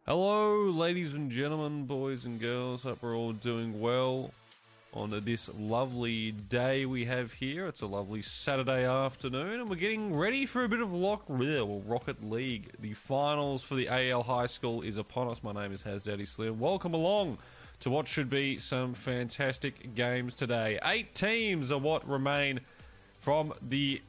Hello, ladies and gentlemen, boys and girls. Hope we're all doing well on this lovely day we have here. It's a lovely Saturday afternoon, and we're getting ready for a bit of Rocket League. The finals for the AL High School is upon us. My name is Daddy Slim. Welcome along to what should be some fantastic games today. 8 teams are what remain from the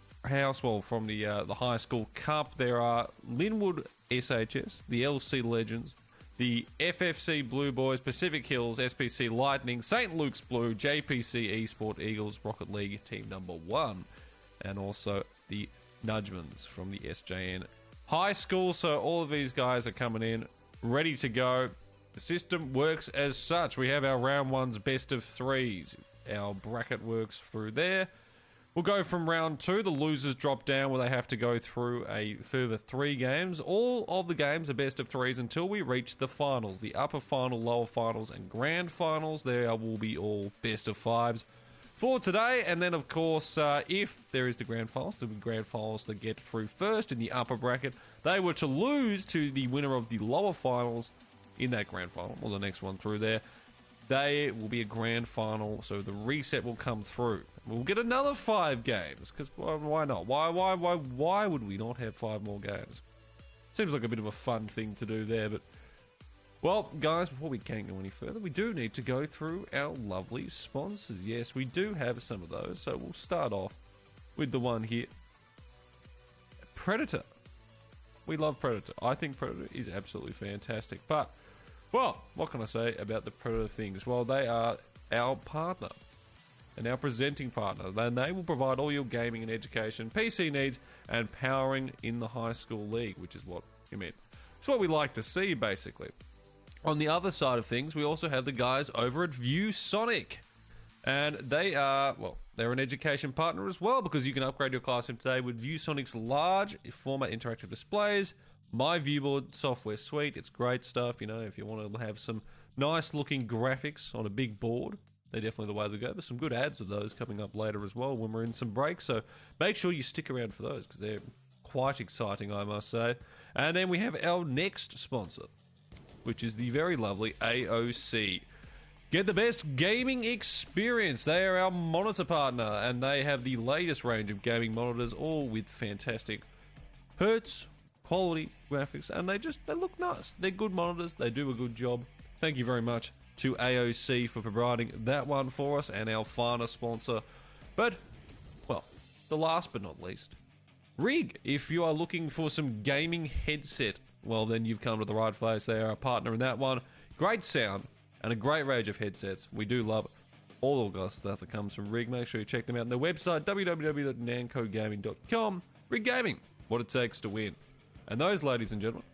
from the High School Cup. There are Linwood SHS, the LC Legends, the FFC Blue Boys, Pacific Hills, SPC Lightning, St. Luke's Blue, JPC Esport Eagles, Rocket League team number 1, and also the Nudgemans from the SJN High School. So all of these guys are coming in, ready to go. The system works as such. We have our round 1's best of 3s. Our bracket works through there. We'll go from round 2. The losers drop down where they have to go through a further 3 games. All of the games are best of 3s until we reach the finals. The upper final, lower finals, and grand finals. There will be all best of 5s for today. And then, of course, if there is the grand finals that get through first in the upper bracket, they were to lose to the winner of the lower finals in that grand final, or the next one through there. They will be a grand final, so the reset will come through. We'll get another 5 games, because why not? Why would we not have 5 more games? Seems like a bit of a fun thing to do there, but... Well, guys, before we can go any further, we do need to go through our lovely sponsors. Yes, we do have some of those, so we'll start off with the one here. Predator. We love Predator. I think Predator is absolutely fantastic, but... Well, what can I say about the Predator things? Well, they are our partner and our presenting partner. Then they will provide all your gaming and education, PC needs, and powering in the high school league, which is what you meant. It's what we like to see, basically. On the other side of things, we also have the guys over at ViewSonic. And they are, well, they're an education partner as well, because you can upgrade your classroom today with ViewSonic's large format interactive displays, My Viewboard software suite. It's great stuff, you know, if you want to have some nice looking graphics on a big board, they're definitely the way to go. There's some good ads of those coming up later as well when we're in some breaks, so make sure you stick around for those because they're quite exciting, I must say. And then we have our next sponsor, which is the very lovely AOC. Get the best gaming experience. They are our monitor partner, and they have the latest range of gaming monitors, all with fantastic hertz, quality graphics, and they look nice. They're good monitors. They do a good job. Thank you very much to AOC for providing that one for us, and our final sponsor. But, well, the last but not least, Rig. If you are looking for some gaming headset, well, then you've come to the right place. They are a partner in that one. Great sound and a great range of headsets. We do love all the stuff that comes from Rig. Make sure you check them out on their website, www.nancogaming.com. Rig Gaming, what it takes to win. And those, ladies and gentlemen,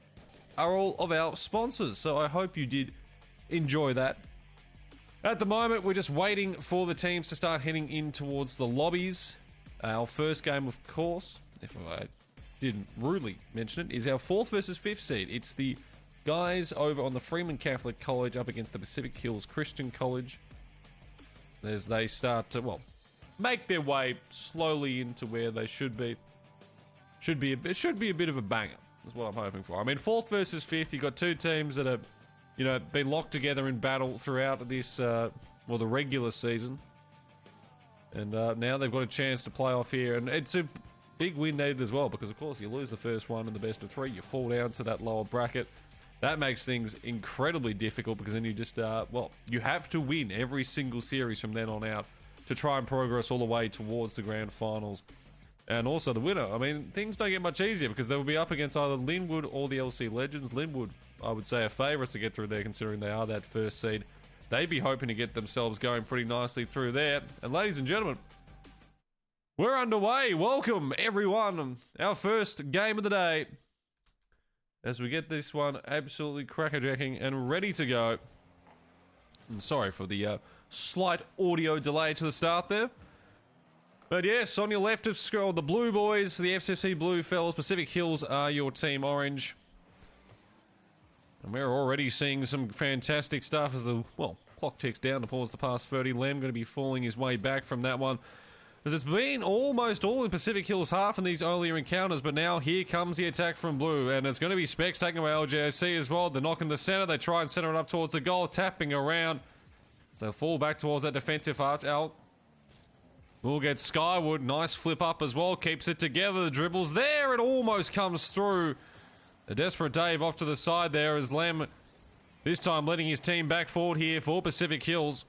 are all of our sponsors. So I hope you did enjoy that. At the moment, we're just waiting for the teams to start heading in towards the lobbies. Our first game, of course, if I didn't rudely mention it, is our 4th versus 5th seed. It's the guys over on the Freeman Catholic College up against the Pacific Hills Christian College, as they start to, well, make their way slowly into where they should be. It should be a bit of a banger, is what I'm hoping for. I mean, 4th versus 5th, you've got 2 teams that have, you know, been locked together in battle throughout this, the regular season. And now they've got a chance to play off here, and it's a big win needed as well, because of course you lose the first one in the best of 3, you fall down to that lower bracket. That makes things incredibly difficult, because then you just, you have to win every single series from then on out to try and progress all the way towards the grand finals. And also the winner. I mean, things don't get much easier, because they will be up against either Linwood or the LC Legends. Linwood, I would say, are favourites to get through there, considering they are that first seed. They'd be hoping to get themselves going pretty nicely through there. And ladies and gentlemen, we're underway. Welcome, everyone. Our first game of the day, as we get this one absolutely crackerjacking and ready to go. And sorry for the slight audio delay to the start there. But yes, on your left of scroll, the Blue Boys, the FCC Blue Fellas, Pacific Hills are your Team Orange. And we're already seeing some fantastic stuff as the, well, clock ticks down towards the past 30. Lem going to be falling his way back from that one. As it's been almost all in Pacific Hills half in these earlier encounters, but now here comes the attack from blue, and it's going to be Specs taking away LGAC as well. They're knocking the center. They try and center it up towards the goal, tapping around. So fall back towards that defensive out. We'll get Skywood. Nice flip up as well. Keeps it together. The dribble's there. It almost comes through. A desperate Dave off to the side there as Lem this time letting his team back forward here for Pacific Hills.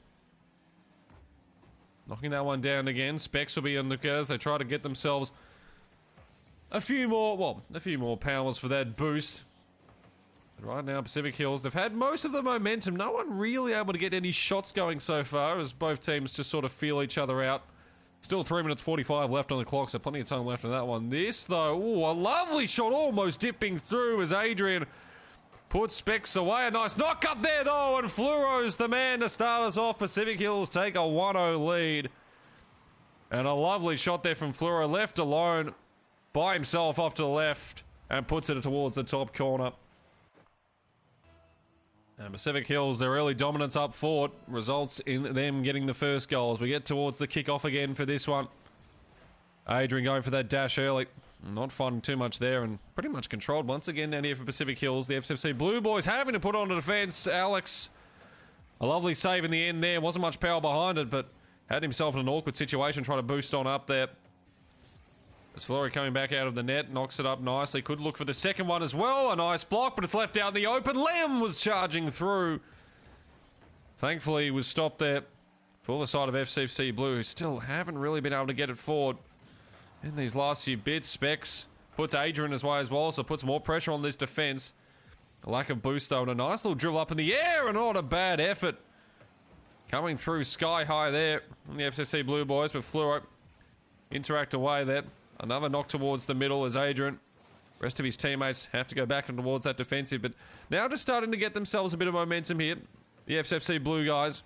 Knocking that one down again. Specs will be on the gutters. They try to get themselves a few more powers for that boost. But right now, Pacific Hills, they've had most of the momentum. No one really able to get any shots going so far as both teams just sort of feel each other out. Still 3 minutes 45 left on the clock, so plenty of time left on that one. This, though, ooh, a lovely shot almost dipping through as Adrian puts Specs away. A nice knock up there, though, and Fluoro's the man to start us off. Pacific Hills take a 1-0 lead. And a lovely shot there from Fluoro, left alone by himself off to the left, and puts it towards the top corner. And Pacific Hills, their early dominance up forward results in them getting the first goals. We get towards the kickoff again for this one. Adrian going for that dash early. Not finding too much there and pretty much controlled once again down here for Pacific Hills. The FCC Blue Boys having to put on a defence. Alex, a lovely save in the end there. Wasn't much power behind it, but had himself in an awkward situation trying to boost on up there. As Fleury coming back out of the net, knocks it up nicely. Could look for the second one as well. A nice block, but it's left out in the open. Lem was charging through. Thankfully, he was stopped there for the side of FCC Blue, who still haven't really been able to get it forward in these last few bits. Specs puts Adrian his way as well, so puts more pressure on this defence. A lack of boost, though, and a nice little dribble up in the air, and not a bad effort. Coming through sky high there on the FCC Blue Boys, but Fluoro interact away there. Another knock towards the middle as Adrian. Rest of his teammates have to go back and towards that defensive, but now just starting to get themselves a bit of momentum here. The FCC Blue guys.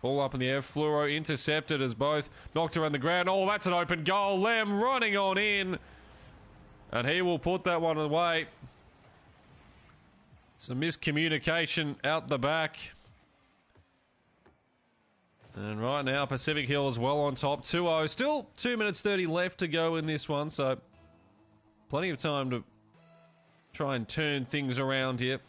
Ball up in the air. Fluoro intercepted as both knocked around the ground. Oh, that's an open goal. Lem running on in. And he will put that one away. Some miscommunication out the back. And right now, Pacific Hills well on top, 2-0. Still 2 minutes 30 left to go in this one, so plenty of time to try and turn things around here.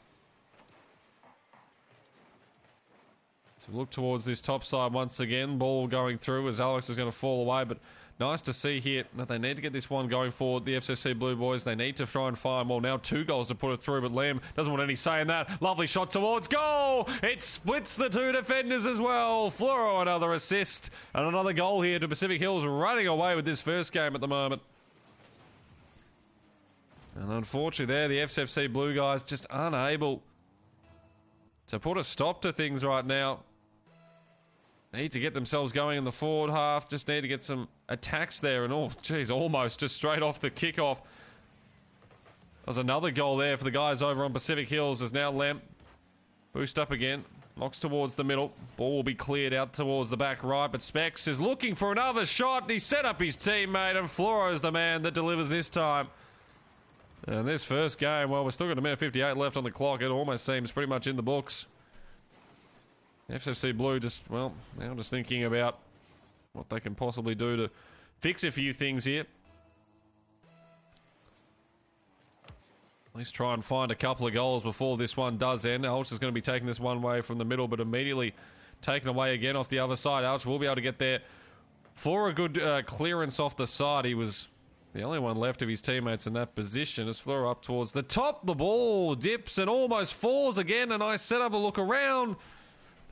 So look towards this top side once again. Ball going through as Alex is going to fall away, but nice to see here that they need to get this one going forward. The FCC Blue Boys, they need to try and find, well, now 2 goals to put it through, but Liam doesn't want any say in that. Lovely shot towards goal. It splits the 2 defenders as well. Fluoro another assist and another goal here to Pacific Hills, running away with this first game at the moment. And unfortunately there, the FCC Blue guys just unable to put a stop to things right now. Need to get themselves going in the forward half. Just need to get some attacks there. And oh, geez, almost just straight off the kickoff. There's another goal there for the guys over on Pacific Hills as now Lem boost up again. Knocks towards the middle. Ball will be cleared out towards the back right. But Specs is looking for another shot. He set up his teammate and Fluoro's the man that delivers this time. And this first game, well, we're still got a minute 58 left on the clock. It almost seems pretty much in the books. FCC Blue just, well, now just thinking about what they can possibly do to fix a few things here. At least try and find a couple of goals before this one does end. Alch is going to be taking this one way from the middle, but immediately taken away again off the other side. Alch will be able to get there for a good clearance off the side. He was the only one left of his teammates in that position. As Fleur up towards the top, the ball dips and almost falls again. A nice setup, a look around.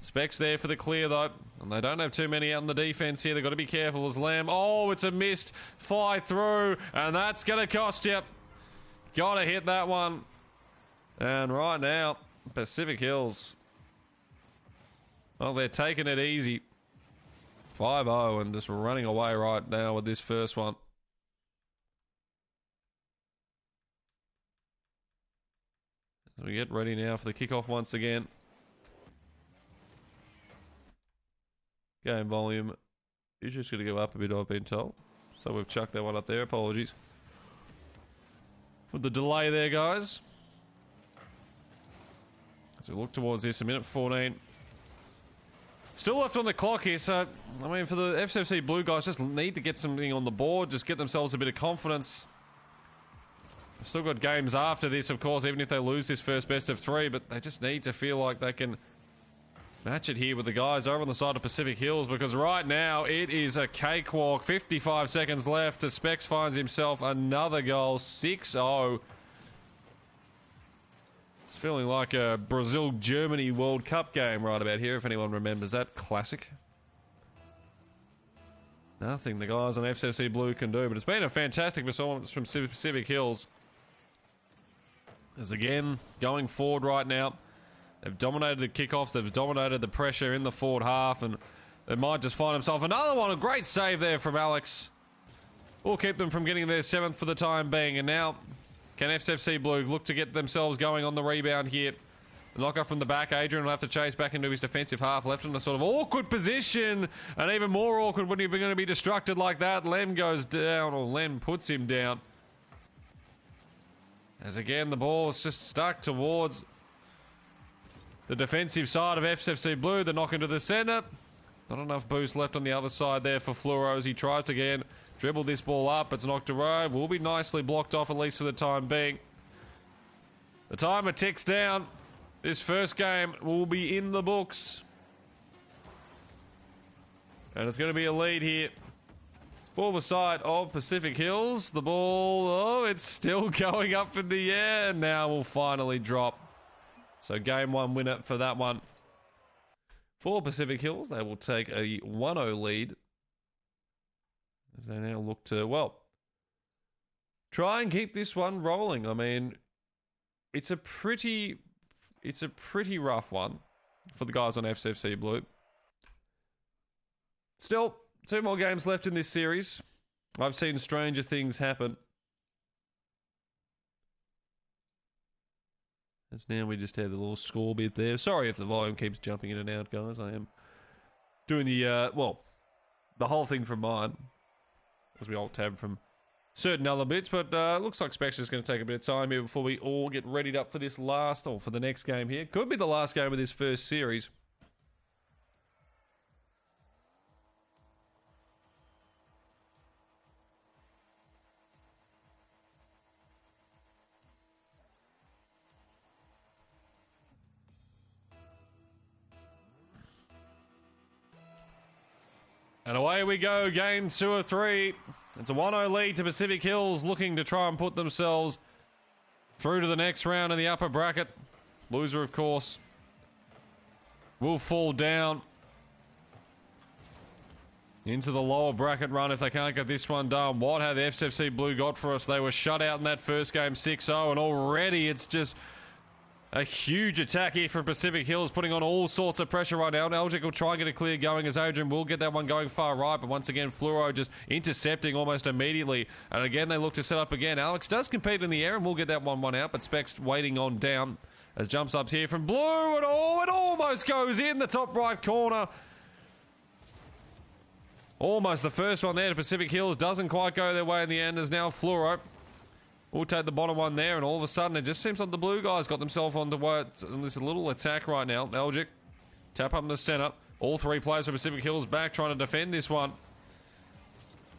Specs there for the clear, though. And they don't have too many out in the defence here. They've got to be careful as Lamb. Oh, it's a missed fly through. And that's going to cost you. Got to hit that one. And right now, Pacific Hills, well, they're taking it easy. 5-0 and just running away right now with this first one. As we get ready now for the kickoff once again. Game volume is just going to go up a bit, I've been told. So we've chucked that one up there. Apologies for the delay there, guys. As we look towards this, a minute 14 Still left on the clock here, so, I mean, for the FCFC Blue guys, just need to get something on the board, just get themselves a bit of confidence. They've still got games after this, of course, even if they lose this first best of 3, but they just need to feel like they can match it here with the guys over on the side of Pacific Hills, because right now it is a cakewalk. 55 seconds left. Specs finds himself another goal, 6-0. It's feeling like a Brazil-Germany World Cup game right about here, if anyone remembers that classic. Nothing the guys on FCFC Blue can do, but it's been a fantastic performance from Pacific Hills. As again, going forward right now, they've dominated the kickoffs, they've dominated the pressure in the forward half, and they might just find themselves another one. A great save there from Alex. Will keep them from getting their 7th for the time being, and now can FCFC Blue look to get themselves going on the rebound here? The knock-off from the back. Adrian will have to chase back into his defensive half, left in a sort of awkward position, and even more awkward when you're going to be distracted like that. Lem goes down, or Lem puts him down. As again, the ball is just stuck towards the defensive side of FCFC Blue. The knock into the centre. Not enough boost left on the other side there for Fluoro as he tries to again dribble this ball up. It's knocked away. Will be nicely blocked off, at least for the time being. The timer ticks down. This first game will be in the books. And it's going to be a lead here for the side of Pacific Hills. The ball, oh, it's still going up in the air. And now will finally drop. So game 1 winner for that one. For Pacific Hills, they will take a 1-0 lead. As they now look to, well, try and keep this one rolling. I mean, it's a pretty rough one for the guys on FCFC Blue. Still, 2 more games left in this series. I've seen stranger things happen. As now we just have a little score bit there. Sorry if the volume keeps jumping in and out, guys. I am doing the, the whole thing from mine, as we alt-tab from certain other bits, but looks like Specs is going to take a bit of time here before we all get readied up for this last, or for the next game here. Could be the last game of this first series. And away we go, game 2 of 3. It's a 1-0 lead to Pacific Hills, looking to try and put themselves through to the next round in the upper bracket. Loser, of course, will fall down into the lower bracket run if they can't get this one done. What have the FCFC Blue got for us? They were shut out in that first game 6-0, and already it's just a huge attack here from Pacific Hills, putting on all sorts of pressure right now. Elgic will try and get a clear going as Adrian will get that one going far right, but once again, Fluoro just intercepting almost immediately. And again, they look to set up again. Alex does compete in the air and will get that 1-1 out, but Specs waiting on down as jumps up here from Blue, and it almost goes in the top right corner. Almost the first one there to Pacific Hills. Doesn't quite go their way in the end, as now Fluoro we'll take the bottom one there, and all of a sudden it just seems like the blue guys got themselves on this little attack right now. Elgic, tap up in the centre. All 3 players from Pacific Hills back trying to defend this one.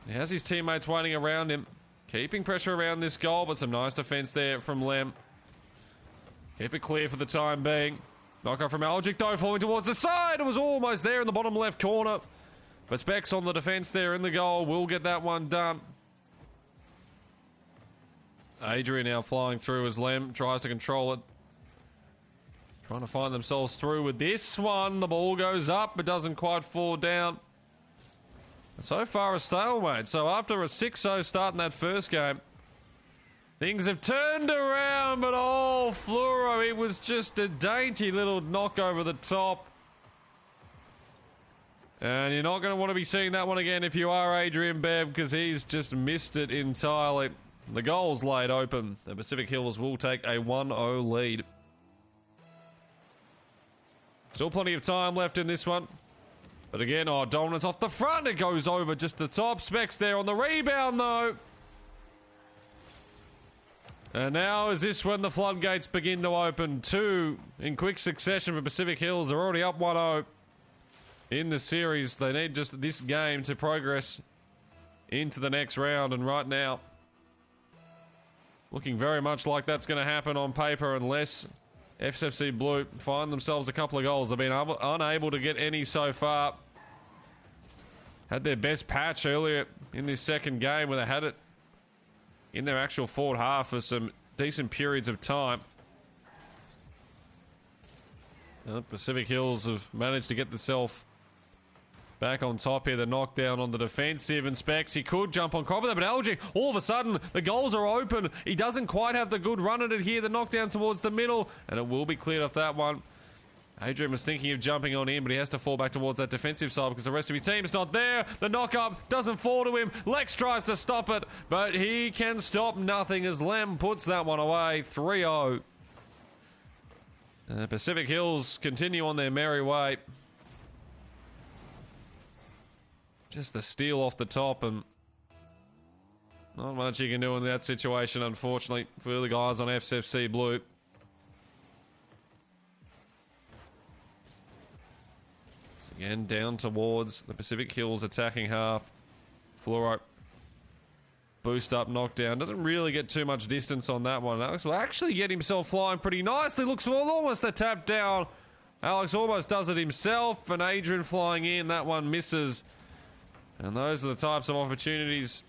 He has his teammates waiting around him, keeping pressure around this goal, but some nice defence there from Lem. Keep it clear for the time being. Knock-off from Elgic though, falling towards the side. It was almost there in the bottom left corner. But Specs on the defence there in the goal will get that one done. Adrian now flying through as Lem tries to control it. Trying to find themselves through with this one. The ball goes up, but doesn't quite fall down. So far a stalemate. So after a 6-0 start in that first game, things have turned around, but oh, Fluoro, it was just a dainty little knock over the top. And you're not going to want to be seeing that one again if you are Adrian Bev, because he's just missed it entirely. The goal's laid open. The Pacific Hills will take a 1-0 lead. Still plenty of time left in this one. But again, dominance off the front. It goes over just the top. Specs there on the rebound, though. And now is this when the floodgates begin to open. 2 in quick succession for Pacific Hills. They're already up 1-0. in the series. They need just this game to progress into the next round, and right now, looking very much like that's going to happen on paper unless FFC Blue find themselves a couple of goals. They've been unable to get any so far. Had their best patch earlier in this second game where they had it in their actual forward half for some decent periods of time. Pacific Hills have managed to get themselves back on top here. The knockdown on the defensive, and Specs, he could jump on top of that, but Algic, all of a sudden, the goals are open. He doesn't quite have the good run at it here. The knockdown towards the middle, and it will be cleared off that one. Adrian was thinking of jumping on in, but he has to fall back towards that defensive side because the rest of his team's not there. The knock-up doesn't fall to him. Lex tries to stop it, but he can stop nothing as Lem puts that one away. 3-0. Pacific Hills continue on their merry way. Just the steal off the top, and not much you can do in that situation, unfortunately, for the guys on FFC Blue. So again, down towards the Pacific Hills attacking half. Fluoro. Boost up, knockdown. Doesn't really get too much distance on that one. Alex will actually get himself flying pretty nicely. Looks for almost the tap down. Alex almost does it himself, and Adrian flying in. That one misses. And those are the types of opportunities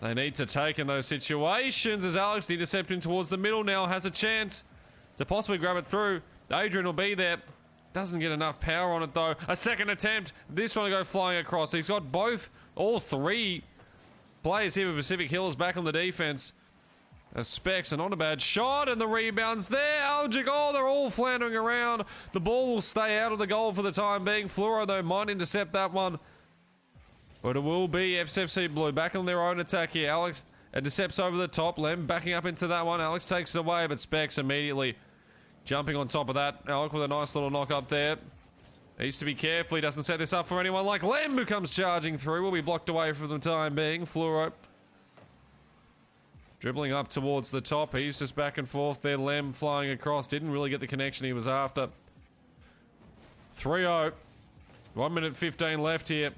they need to take in those situations, as Alex intercepting towards the middle now has a chance to possibly grab it through. Adrian will be there. Doesn't get enough power on it though. A second attempt. This one will go flying across. He's got all three players here with Pacific Hills back on the defense. A Specs, and not a bad shot, and the rebound's there. Algic, they're all floundering around. The ball will stay out of the goal for the time being. Fluoro, though, might intercept that one. But it will be FFC Blue back on their own attack here. Alex intercepts over the top. Lem backing up into that one. Alex takes it away, but Specs immediately jumping on top of that. Alex with a nice little knock up there. Needs to be careful. He doesn't set this up for anyone like Lem, who comes charging through. Will be blocked away for the time being. Fluoro dribbling up towards the top. He's just back and forth there. Lem flying across. Didn't really get the connection he was after. 3-0. 1 minute 15 left here.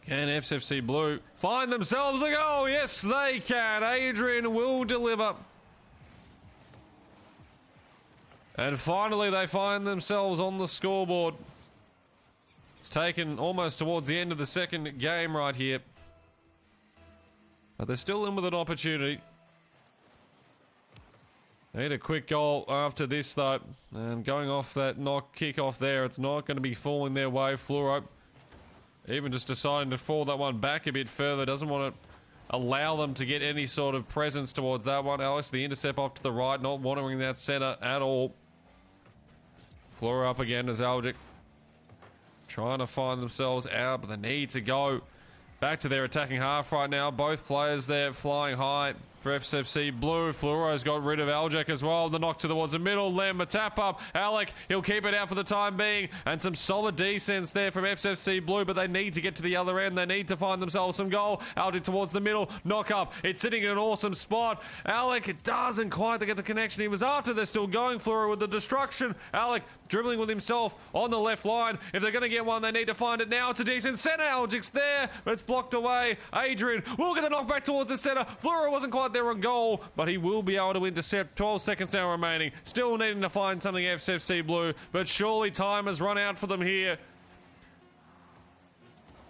Can FFC Blue find themselves a goal? Yes, they can. Adrian will deliver. And finally, they find themselves on the scoreboard. It's taken almost towards the end of the second game right here. But they're still in with an opportunity. They need a quick goal after this, though. And going off that kick off there, it's not going to be falling their way. Fluoro even just deciding to fall that one back a bit further. Doesn't want to allow them to get any sort of presence towards that one. Alex, the intercept off to the right, not wanting that center at all. Fluoro up again as Algic trying to find themselves out, but they need to go back to their attacking half right now. Both players there flying high for FFC Blue. Fluoro's got rid of Algic as well. The knock towards the middle. Lem, a tap up. Alec, he'll keep it out for the time being. And some solid defense there from FFC Blue, but they need to get to the other end. They need to find themselves some goal. Algic towards the middle. Knock up. It's sitting in an awesome spot. Alec doesn't quite get the connection he was after. They're still going. Fluoro with the destruction. Alec dribbling with himself on the left line. If they're going to get one, they need to find it now. It's a decent centre. Algic's there, but it's blocked away. Adrian will get the knock back towards the centre. Fluoro wasn't quite there on goal, but he will be able to intercept. 12 seconds now remaining. Still needing to find something FFC Blue, but surely time has run out for them here.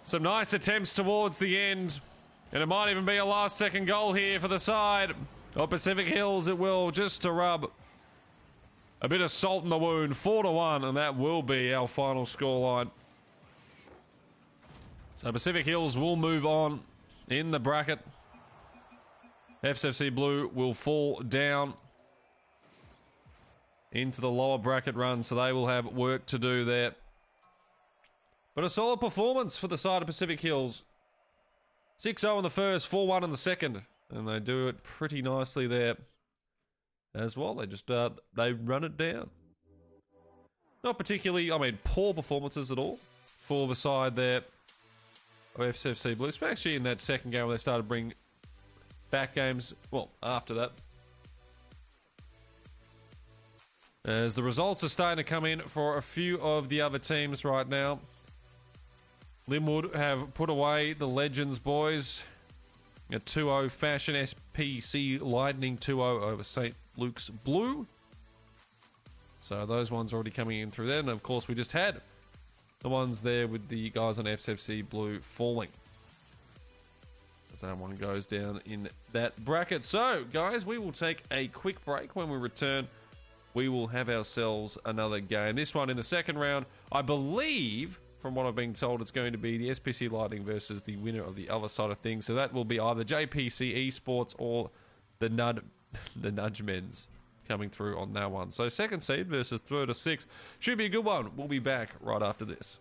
Some nice attempts towards the end, and it might even be a last second goal here for the side of Pacific Hills. It will, just to rub a bit of salt in the wound. 4-1, and that will be our final scoreline. So Pacific Hills will move on in the bracket. FFC Blue will fall down into the lower bracket run, so they will have work to do there. But a solid performance for the side of Pacific Hills. 6-0 in the first, 4-1 in the second, and they do it pretty nicely there as well. They just they run it down. Not particularly, poor performances at all for the side there of FFC Blue, especially in that second game where they started bringing back games, well, after that. as the results are starting to come in for a few of the other teams right now. Linwood have put away the Legends boys. A 2-0 fashion. SPC Lightning 2-0 over St. Luke's Blue. So those ones are already coming in through there. And of course we just had the ones there with the guys on FFC Blue falling. As that one goes down in that bracket. So guys, we will take a quick break. When we return, we will have ourselves another game. This one in the second round, I believe, from what I've been told, it's going to be the SPC Lightning versus the winner of the other side of things. So that will be either JPC Esports or the Nudge Men's coming through on that one. So second seed versus third or sixth. Should be a good one. We'll be back right after this.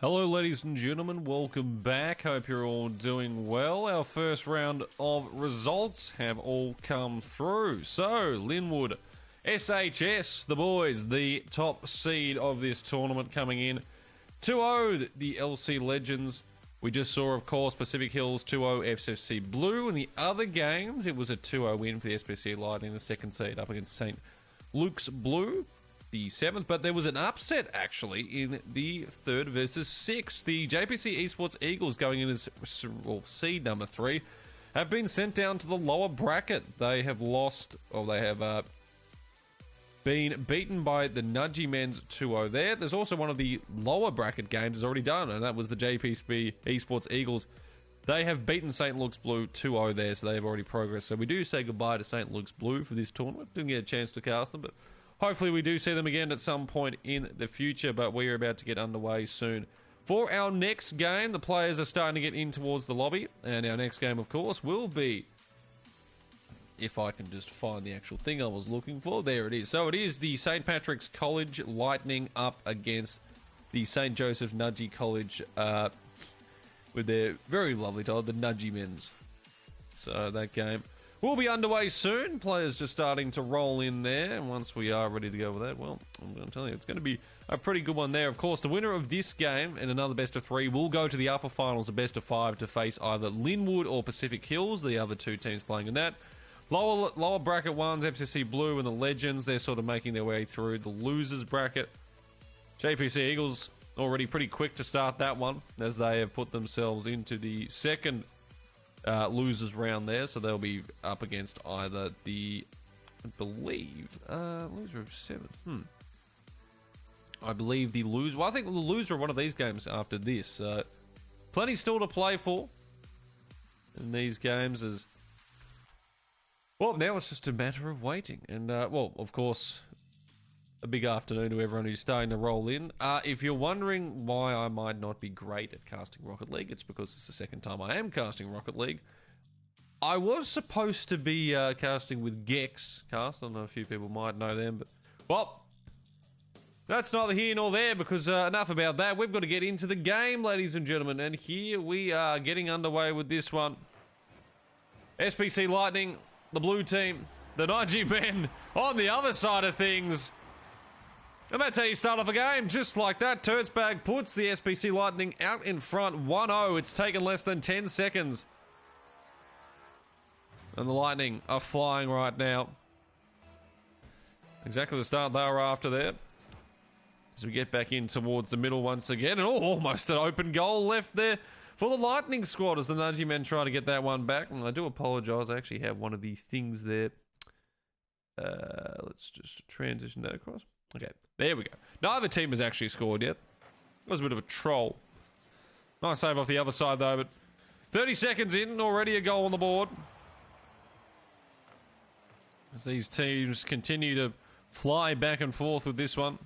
Hello ladies and gentlemen, welcome back. Hope you're all doing well. Our first round of results have all come through. So, Linwood, SHS, the boys, the top seed of this tournament coming in. 2-0, the LC Legends. We just saw, of course, Pacific Hills 2-0 FFC Blue. In the other games, it was a 2-0 win for the SPC Lightning, the second seed up against St. Luke's Blue, the 7th. But there was an upset, actually, in the 3rd versus 6th. The JPC Esports Eagles, going in as seed number 3, have been sent down to the lower bracket. They have lost, or they have been beaten by the Nudgy Men's 2-0 there. There's also one of the lower bracket games is already done, and that was the JPC Esports Eagles. They have beaten St. Luke's Blue 2-0 there, so they have already progressed. So we do say goodbye to St. Luke's Blue for this tournament. Didn't get a chance to cast them, but hopefully we do see them again at some point in the future, but we are about to get underway soon. For our next game, the players are starting to get in towards the lobby, and our next game, of course, will be, if I can just find the actual thing I was looking for. There it is. So it is the St. Patrick's College Lightning up against the St. Joseph Nudgy College with their very lovely title, the Nudgy Men's. So that game will be underway soon. Players just starting to roll in there. And once we are ready to go with that, well, I'm going to tell you, it's going to be a pretty good one there. Of course, the winner of this game and another best of 3 will go to the upper finals, a best of 5, to face either Linwood or Pacific Hills, the other two teams playing in that. Lower bracket ones, FCC Blue and the Legends, they're sort of making their way through the losers bracket. JPC Eagles already pretty quick to start that one, as they have put themselves into the second losers round there, so they'll be up against either the, I believe, loser of 7. I believe the loser, well, I think the loser of one of these games after this. Plenty still to play for in these games, as well, now it's just a matter of waiting. And, well, of course, a big afternoon to everyone who's starting to roll in. If you're wondering why I might not be great at casting Rocket League, it's because it's the second time I am casting Rocket League. I was supposed to be casting with Gex Cast. I don't know, a few people might know them, but, well, that's neither here nor there, because enough about that. We've got to get into the game, ladies and gentlemen, and here we are getting underway with this one. SPC Lightning, the blue team, the Nudgy Men on the other side of things. And that's how you start off a game, just like that. Turtsbag puts the SPC Lightning out in front, 1-0. It's taken less than 10 seconds. And the Lightning are flying right now. Exactly the start they were after there. As we get back in towards the middle once again. And almost an open goal left there for the Lightning squad as the Nudgy Men try to get that one back. And I do apologise, I actually have one of these things there. Let's just transition that across. Okay, there we go. Neither team has actually scored yet. That was a bit of a troll. Nice save off the other side though, but 30 seconds in, already a goal on the board. As these teams continue to fly back and forth with this one.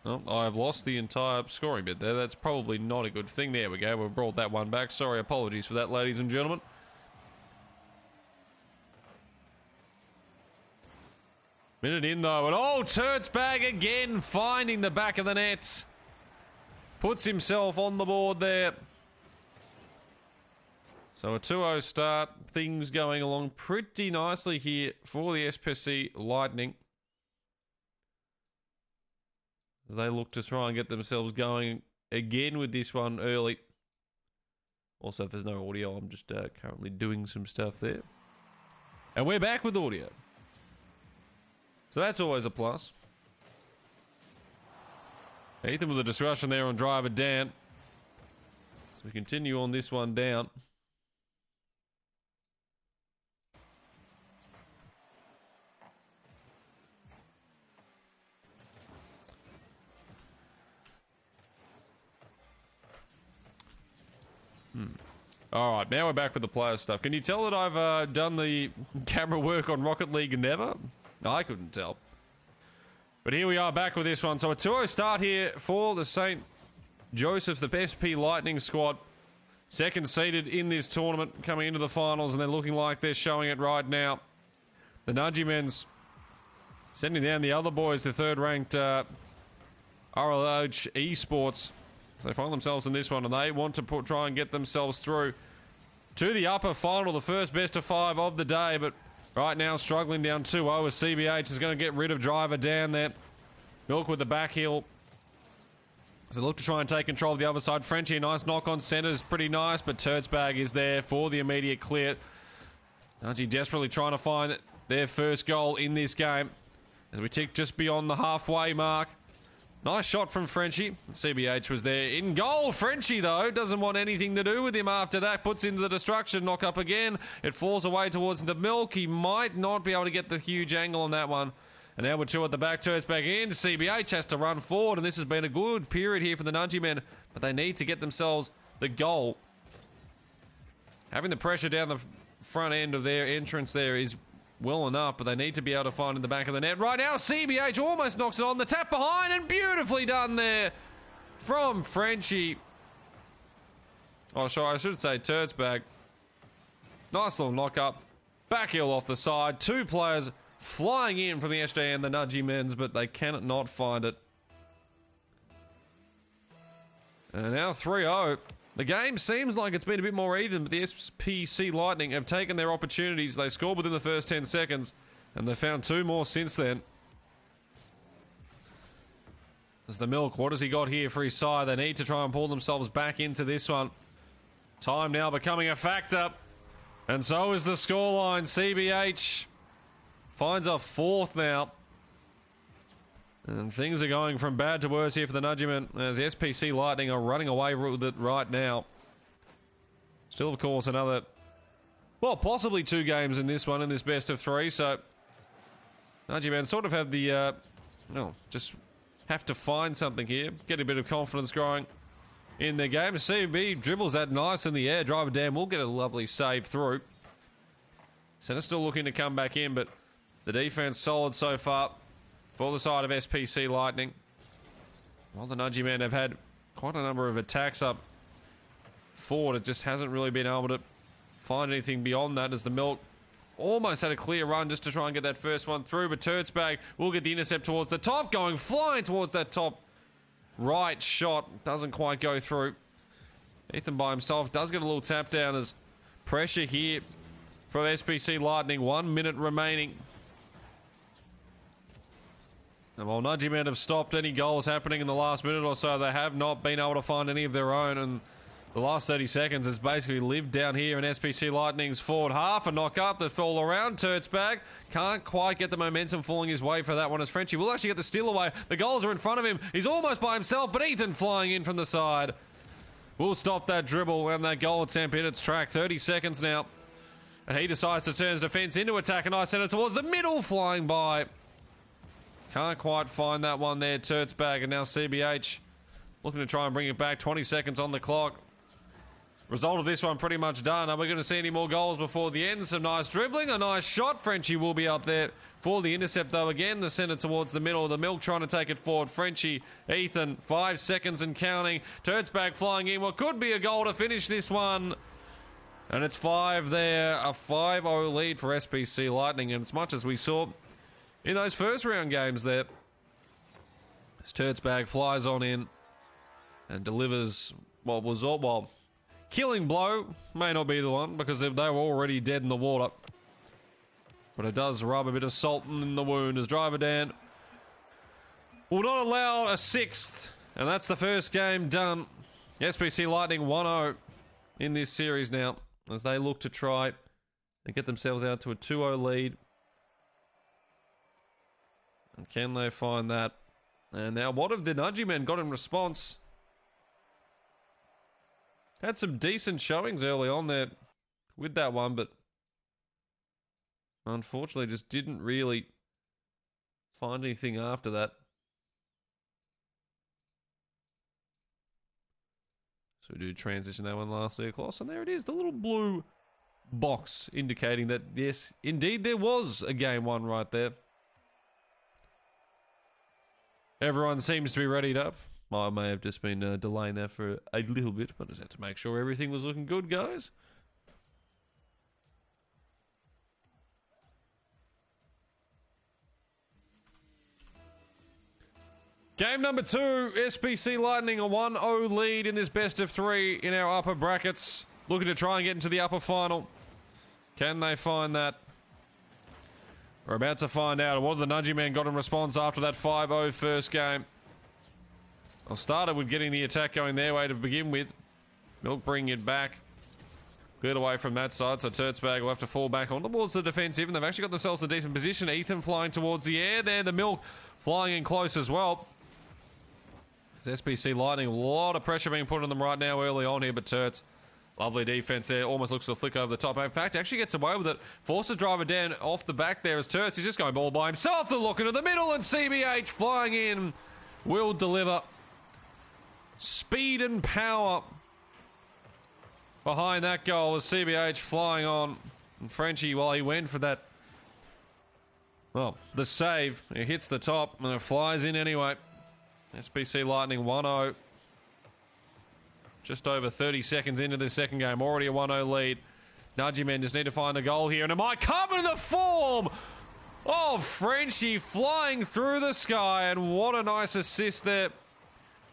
Oh, I've lost the entire scoring bit there. That's probably not a good thing. There we go. We've brought that one back. Sorry, apologies for that, ladies and gentlemen. Minute in, though. And Turtsbag again finding the back of the nets. Puts himself on the board there. So a 2-0 start. Things going along pretty nicely here for the SPC Lightning. They look to try and get themselves going again with this one early. Also, if there's no audio, I'm just currently doing some stuff there. And we're back with audio. So that's always a plus. Ethan with a disruption there on driver Dan. So we continue on this one down. Alright, now we're back with the player stuff. Can you tell that I've done the camera work on Rocket League never? No, I couldn't tell. But here we are back with this one. So a 2-0 start here for the St. Joseph, the SP Lightning squad. second seeded in this tournament coming into the finals, and they're looking like they're showing it right now. The Nudgy Men's sending down the other boys, the third-ranked RLH Esports. So they find themselves in this one, and they want to try and get themselves through to the upper final, the first best of 5 of the day, but right now struggling down 2-0 as CBH is going to get rid of driver down there. Milk with the back heel. So look to try and take control of the other side. Frenchie, a nice knock on centre is pretty nice, but Turtzbag is there for the immediate clear. Nudgy desperately trying to find their first goal in this game as we tick just beyond the halfway mark. Nice shot from Frenchie. CBH was there in goal. Frenchie, though, doesn't want anything to do with him after that. Puts into the destruction. Knock up again. It falls away towards the Milk. He might not be able to get the huge angle on that one. And now we're 2 at the back. Turns back in. CBH has to run forward. And this has been a good period here for the Nudgy Men. But they need to get themselves the goal. Having the pressure down the front end of their entrance there is well enough, but they need to be able to find in the back of the net. Right now, CBH almost knocks it on. The tap behind, and beautifully done there from Frenchie. Oh, sorry, I should say Turtzbag. Nice little knock up. Back heel off the side. 2 players flying in from the SJ and the Nudgy Men's, but they cannot find it. And now 3-0. The game seems like it's been a bit more even, but the SPC Lightning have taken their opportunities. They scored within the first 10 seconds, and they've found 2 more since then. There's the Milk. What has he got here for his side? They need to try and pull themselves back into this one. Time now becoming a factor, and so is the scoreline. CBH finds a 4th now. And things are going from bad to worse here for the Nudgy Men, as the SPC Lightning are running away with it right now. Still, of course, another, well, possibly 2 games in this one, in this best of 3. So, Nudgy Men sort of have the, just have to find something here. Get a bit of confidence growing in their game. CB dribbles that nice in the air. Driver Dan will get a lovely save through. Centre still looking to come back in, but the defense solid so far for the side of SPC Lightning. While the Nudgy Men have had quite a number of attacks up forward, it just hasn't really been able to find anything beyond that, as the Milk almost had a clear run just to try and get that first one through, but Turtzbag will get the intercept towards the top, going flying towards that top right shot. Doesn't quite go through. Ethan by himself does get a little tap down as pressure here from SPC Lightning. 1 minute remaining. And while Nudgy Men have stopped any goals happening in the last minute or so, they have not been able to find any of their own. And the last 30 seconds has basically lived down here in SPC Lightning's forward half. A knock up that fall around. Turtzbag can't quite get the momentum falling his way for that one, as Frenchie will actually get the steal away. The goals are in front of him. He's almost by himself, but Ethan flying in from the side will stop that dribble and that goal attempt in its track. 30 seconds now. And he decides to turn his defence into attack, and I send it towards the middle, flying by. Can't quite find that one there, Turtzbag, and now CBH looking to try and bring it back. 20 seconds on the clock. Result of this one pretty much done. Are we going to see any more goals before the end? Some nice dribbling, a nice shot. Frenchie will be up there for the intercept, though. Again, the centre towards the middle. The Milk trying to take it forward. Frenchie, Ethan, 5 seconds and counting. Turtzbag flying in. What could be a goal to finish this one. And it's 5 there. A 5-0 lead for SPC Lightning. And as much as we saw in those first round games there, as Turtzbag flies on in and delivers what was all, well, killing blow may not be the one, because they were already dead in the water. But it does rub a bit of salt in the wound, as Driver Dan will not allow a 6th. And that's the first game done. SPC Lightning 1-0 in this series now, as they look to try and get themselves out to a 2-0 lead. And can they find that? And now, what have the Nudgy Men got in response? Had some decent showings early on there with that one, but unfortunately just didn't really find anything after that. So we do transition that one lastly across, and there it is, the little blue box indicating that yes, indeed there was a game 1 right there. Everyone seems to be readied up. I may have just been delaying that for a little bit, but I just had to make sure everything was looking good, guys. Game number 2, SPC Lightning a 1-0 lead in this best of 3 in our upper brackets. Looking to try and get into the upper final. Can they find that? We're about to find out. What have the Nudgy Men got in response after that 5-0 first game? I started with getting the attack going their way to begin with. Milk bringing it back. Cleared away from that side, so Turtsbag will have to fall back on towards the defensive, and they've actually got themselves a decent position. Ethan flying towards the air there. The Milk flying in close as well. It's SPC Lightning, a lot of pressure being put on them right now early on here, but Turts, lovely defense there, almost looks to flick over the top. In fact, actually gets away with it, forces driver down off the back there as Turts is just going ball by himself. The look into the middle, and CBH flying in will deliver. Speed and power behind that goal as CBH flying on. And Frenchie, while he went for that, well, the save, it hits the top and it flies in anyway. SPC Lightning 1-0. Just over 30 seconds into this second game. Already a 1-0 lead. Nudgy Men just need to find a goal here. And it might come in the form of Frenchie flying through the sky. And what a nice assist there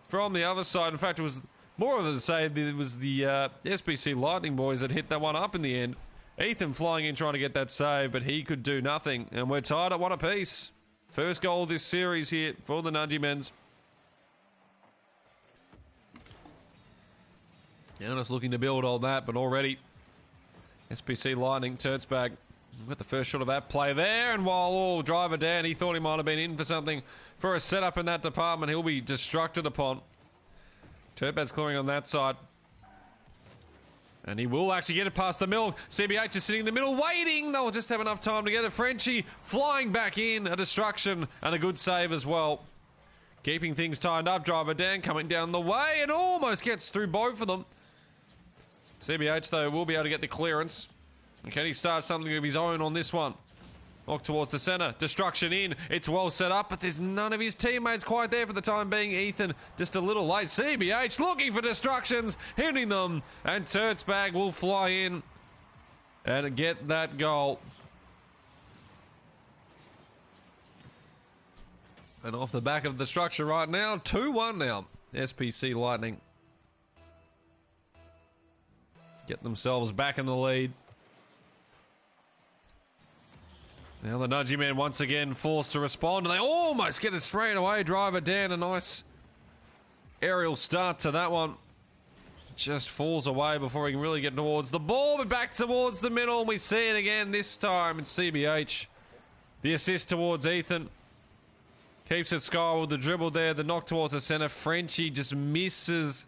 from the other side. In fact, it was more of a save. It was the SPC Lightning boys that hit that one up in the end. Ethan flying in trying to get that save, but he could do nothing. And we're tied at 1 apiece. First goal of this series here for the Nudgy Men's. Now just looking to build on that, but already SPC Lightning, Turtsbag got the first shot of that play there, and while driver down, he thought he might have been in for something for a setup in that department. He'll be destructed upon. Turtbag's clearing on that side. And he will actually get it past the Milk. CBH is sitting in the middle waiting. They'll just have enough time together. Frenchie flying back in, a destruction and a good save as well. Keeping things tied up, driver down, coming down the way, and almost gets through both of them. CBH, though, will be able to get the clearance. And can he start something of his own on this one? Walk towards the centre. Destruction in. It's well set up, but there's none of his teammates quite there for the time being. Ethan just a little late. CBH looking for destructions, hitting them. And Turtsbag will fly in and get that goal. And off the back of the structure right now, 2-1 now. SPC Lightning get themselves back in the lead. Now the Nudgy Men once again forced to respond, and they almost get it straight away. Driver Dan, a nice aerial start to that one. Just falls away before he can really get towards the ball, but back towards the middle, and we see it again this time. It's CBH. The assist towards Ethan. Keeps it skyward, the dribble there, the knock towards the centre. Frenchie just misses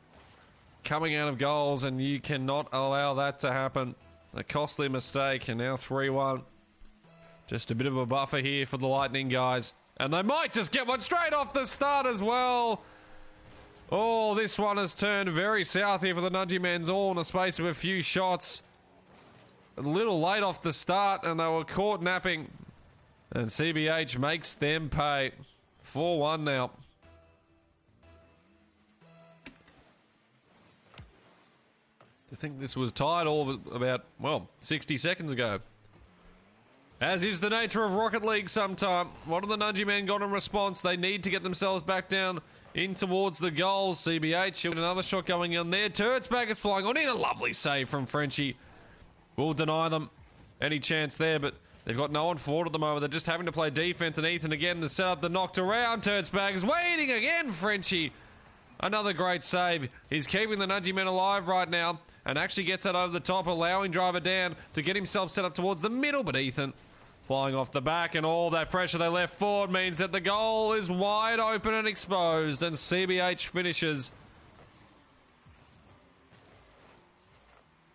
coming out of goals, and you cannot allow that to happen. A costly mistake, and now 3-1. Just a bit of a buffer here for the Lightning guys. And they might just get one straight off the start as well. Oh, this one has turned very south here for the Nudgy Men's, all in the space of a few shots. A little late off the start, and they were caught napping. And CBH makes them pay. 4-1 now. I think this was tied all about, well, 60 seconds ago. As is the nature of Rocket League sometime. What have the Nudgy Men got in response? They need to get themselves back down in towards the goals. CBH, another shot going on there. Turtsbag is flying on in. A lovely save from Frenchie. Will deny them any chance there, but they've got no one forward at the moment. They're just having to play defense, and Ethan again, the setup, the knocked around. Turtsbag is waiting again. Frenchie, another great save. He's keeping the Nudgy Men alive right now, and actually gets that over the top, allowing driver down to get himself set up towards the middle, but Ethan flying off the back, and all that pressure they left forward means that the goal is wide open and exposed, and CBH finishes.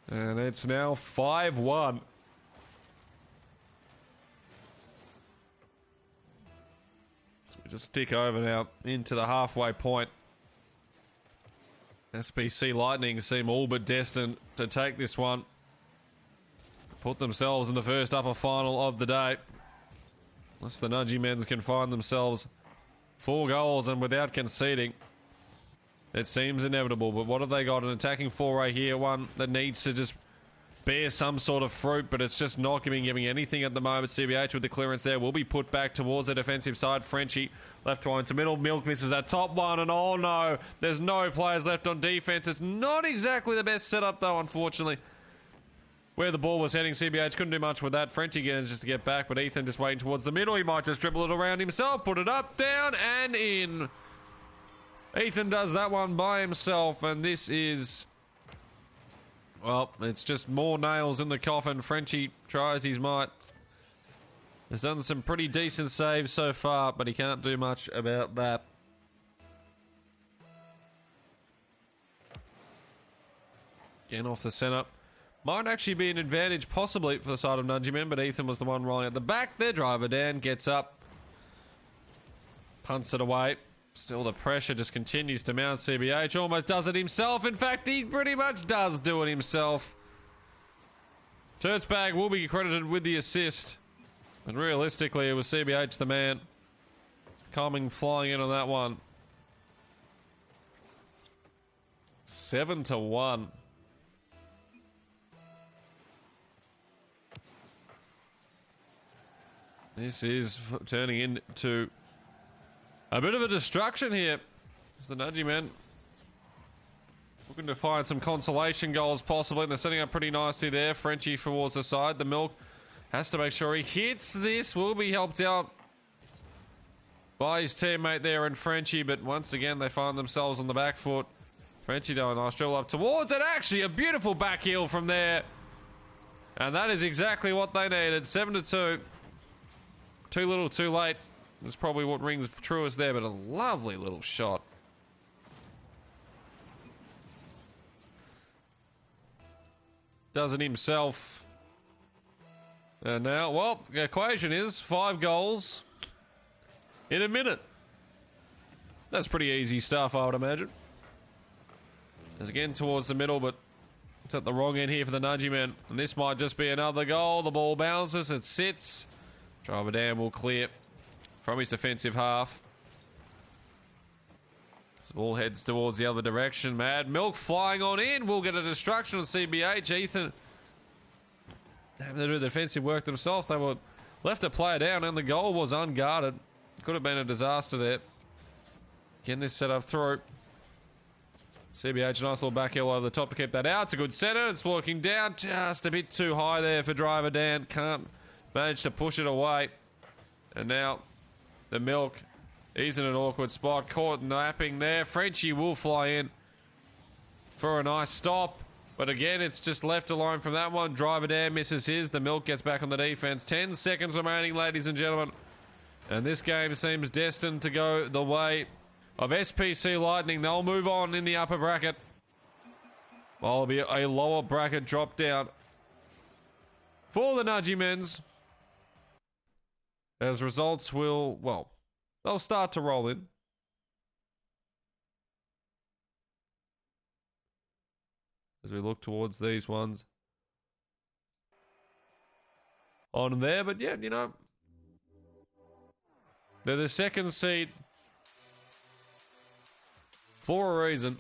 And it's now 5-1. So we just tick over now into the halfway point. SPC Lightning seem all but destined to take this one. Put themselves in the first upper final of the day. Unless the Nudgy Men's can find themselves 4 goals and without conceding. It seems inevitable, but what have they got? An attacking foray here, one that needs to just bear some sort of fruit, but it's just not giving anything at the moment. CBH with the clearance there will be put back towards the defensive side. Frenchie left line to middle. Milk misses that top one, and oh no, there's no players left on defense. It's not exactly the best setup though, unfortunately. Where the ball was heading, CBH couldn't do much with that. Frenchie again just to get back, but Ethan just waiting towards the middle. He might just dribble it around himself, put it up, down, and in. Ethan does that one by himself, and this is... well, it's just more nails in the coffin. Frenchie tries his might. Has done some pretty decent saves so far, but he can't do much about that. Again off the centre. Might actually be an advantage possibly for the side of Nudgyman, but Ethan was the one rolling at the back. Their driver Dan gets up. Punts it away. Still the pressure just continues to mount. CBH almost does it himself. In fact, he pretty much does do it himself. Turtzbag will be credited with the assist. And realistically, it was CBH the man coming flying in on that one. 7-1. This is turning into a bit of a destruction here. It's the Nudgy men looking to find some consolation goals possibly, and they're setting up pretty nicely there. Frenchie towards the side. The Milk has to make sure he hits this. Will be helped out by his teammate there in Frenchie, but once again they find themselves on the back foot. Frenchie doing a nice dribble up towards it. Actually a beautiful back heel from there. And that is exactly what they needed. 7-2. Too little, too late. That's probably what rings truest there, but a lovely little shot. Does it himself. And now, well, the equation is 5 goals in a minute. That's pretty easy stuff, I would imagine. It's again towards the middle, but it's at the wrong end here for the Nudgy men. And this might just be another goal. The ball bounces, it sits. Driver Dan will clear from his defensive half. The ball heads towards the other direction. Mad Milk flying on in. We'll get a destruction on CBH. Ethan having to do the defensive work themselves. They were left a player down and the goal was unguarded. Could have been a disaster there. Again, this set up through. CBH, nice little back heel over the top to keep that out. It's a good center. It's walking down just a bit too high there for driver Dan. Can't manage to push it away. And now the Milk, he's in an awkward spot. Caught napping there. Frenchie will fly in for a nice stop. But again, it's just left alone from that one. Driver Dan misses his. The Milk gets back on the defense. 10 seconds remaining, ladies and gentlemen. And this game seems destined to go the way of SPC Lightning. They'll move on in the upper bracket. Well, it'll be a lower bracket drop down for the Nudgy Men's. As results will, well, they'll start to roll in. As we look towards these ones on there. But yeah, you know, they're the second seed for a reason.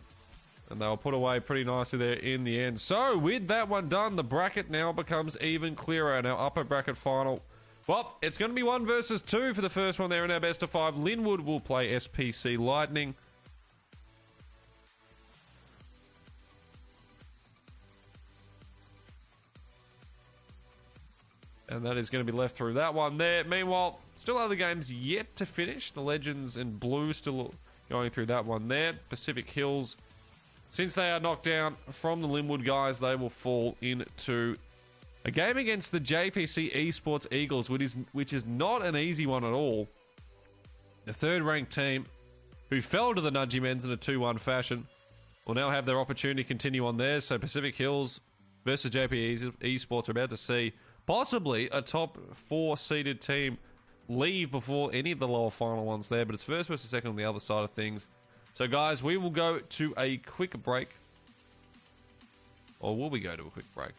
And they'll put away pretty nicely there in the end. So with that one done, the bracket now becomes even clearer. And our upper bracket final, well, it's going to be 1 versus 2 for the first one there in our best of 5. Linwood will play SPC Lightning. And that is going to be left through that one there. Meanwhile, still other games yet to finish. The Legends in blue still going through that one there. Pacific Hills, since they are knocked down from the Linwood guys, they will fall into a game against the JPC Esports Eagles, which is not an easy one at all. The third-ranked team, who fell to the Nudgy Men's in a 2-1 fashion, will now have their opportunity to continue on there. So Pacific Hills versus JPC Esports are about to see possibly a top 4-seeded team leave before any of the lower final ones there. But it's first versus second on the other side of things. So, guys, we will go to a quick break. Or will we go to a quick break?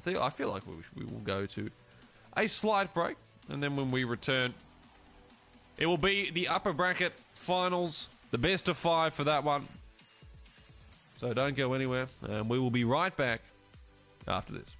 I feel like we will go to a slight break. And then when we return, it will be the upper bracket finals. The best of 5 for that one. So don't go anywhere, and we will be right back after this.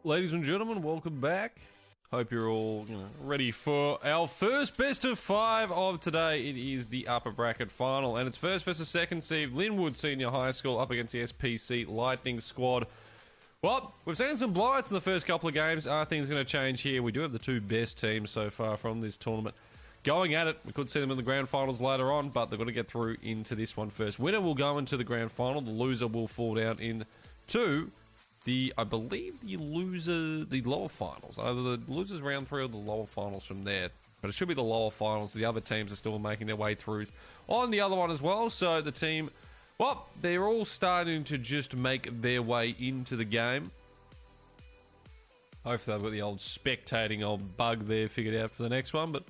Ladies and gentlemen, welcome back. Hope you're all ready for our first best of 5 of today. It is the upper bracket final, and it's first versus second seed Linwood Senior High School up against the SPC Lightning squad. Well, we've seen some blowouts in the first couple of games. Are things going to change here? We do have the two best teams so far from this tournament going at it. We could see them in the grand finals later on, but they've got to get through into this one first. Winner will go into the grand final. The loser will fall down into I believe the lower finals. Either the losers round 3 or the lower finals from there. But it should be the lower finals. The other teams are still making their way through on the other one as well. So the team, well, they're all starting to just make their way into the game. Hopefully they've got the old spectating old bug there figured out for the next one. But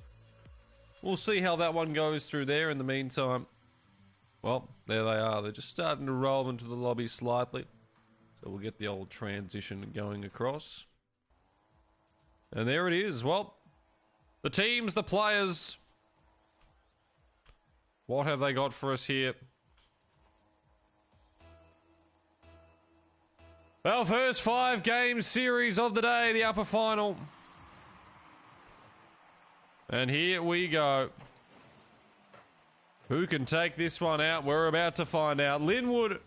we'll see how that one goes through there. In the meantime, well, there they are. They're just starting to roll into the lobby slightly. So we'll get the old transition going across. And there it is. Well, the teams, the players. What have they got for us here? Our first 5-game series of the day, the upper final. And here we go. Who can take this one out? We're about to find out. Linwood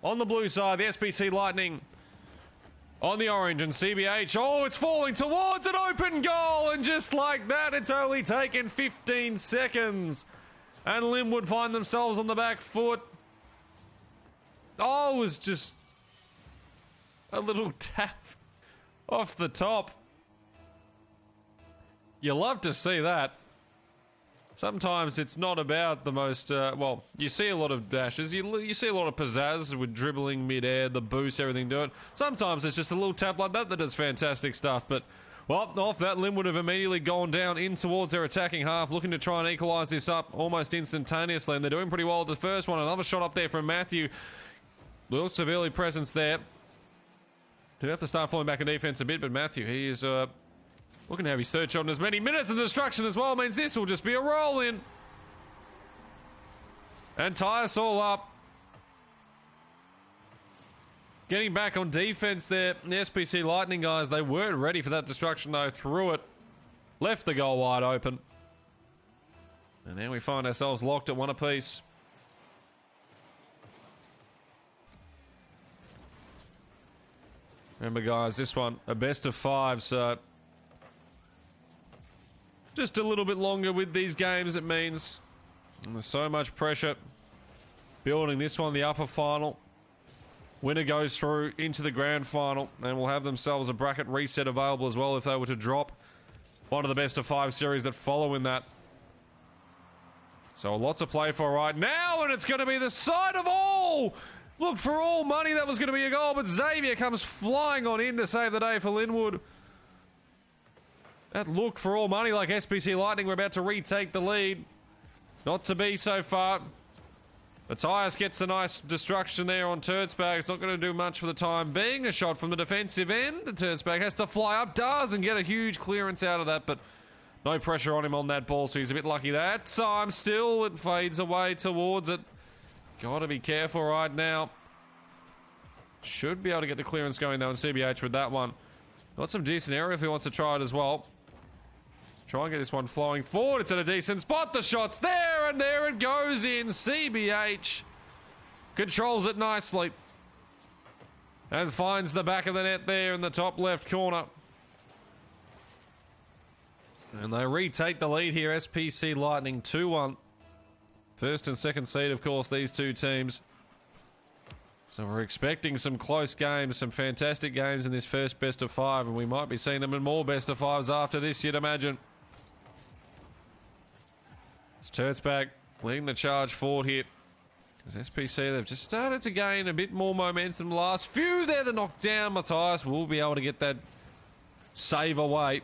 on the blue side, the SPC Lightning on the orange, and CBH. Oh, it's falling towards an open goal, and just like that, it's only taken 15 seconds. And Linwood find themselves on the back foot. Oh, it was just a little tap off the top. You love to see that. Sometimes it's not about the most, well, you see a lot of dashes, you see a lot of pizzazz with dribbling mid-air, the boost, everything do it. Sometimes it's just a little tap like that that does fantastic stuff, but, well, off that, Linwood have immediately gone down in towards their attacking half, looking to try and equalise this up almost instantaneously, and they're doing pretty well with the first one. Another shot up there from Matthew. Lots of early presence there. Do have to start falling back in defence a bit, but Matthew, he is, looking to have his third shot in as many minutes of destruction as well. Means this will just be a roll in. And tie us all up. Getting back on defense there. The SPC Lightning guys, they weren't ready for that destruction though. Threw it. Left the goal wide open. And now we find ourselves locked at 1 apiece. Remember guys, this one, a best of 5, so just a little bit longer with these games, it means. And there's so much pressure building this one, the upper final. Winner goes through into the grand final, and will have themselves a bracket reset available as well if they were to drop one of the best of 5 series that follow in that. So a lot to play for right now, and it's going to be the side of all. Look, for all money, that was going to be a goal, but Xavier comes flying on in to save the day for Linwood. That looked for all money like SPC Lightning were about to retake the lead. Not to be so far. Matthias gets a nice destruction there on Turtzbag. It's not going to do much for the time being. A shot from the defensive end. The Turtzbag has to fly up, does, and get a huge clearance out of that, but no pressure on him on that ball, so he's a bit lucky that time. Still, it fades away towards it. Got to be careful right now. Should be able to get the clearance going, though, in CBH with that one. Got some decent area if he wants to try it as well. Try and get this one flowing forward. It's at a decent spot. The shot's there, and there it goes in. CBH controls it nicely. And finds the back of the net there in the top left corner. And they retake the lead here. SPC Lightning 2-1. First and second seed, of course, these two teams. So we're expecting some close games, some fantastic games in this first best of 5, and we might be seeing them in more best of 5s after this, you'd imagine. It's Turtzbag leading the charge forward here. As SPC, they've just started to gain a bit more momentum. The last few there, the knockdown. Matthias will be able to get that save away.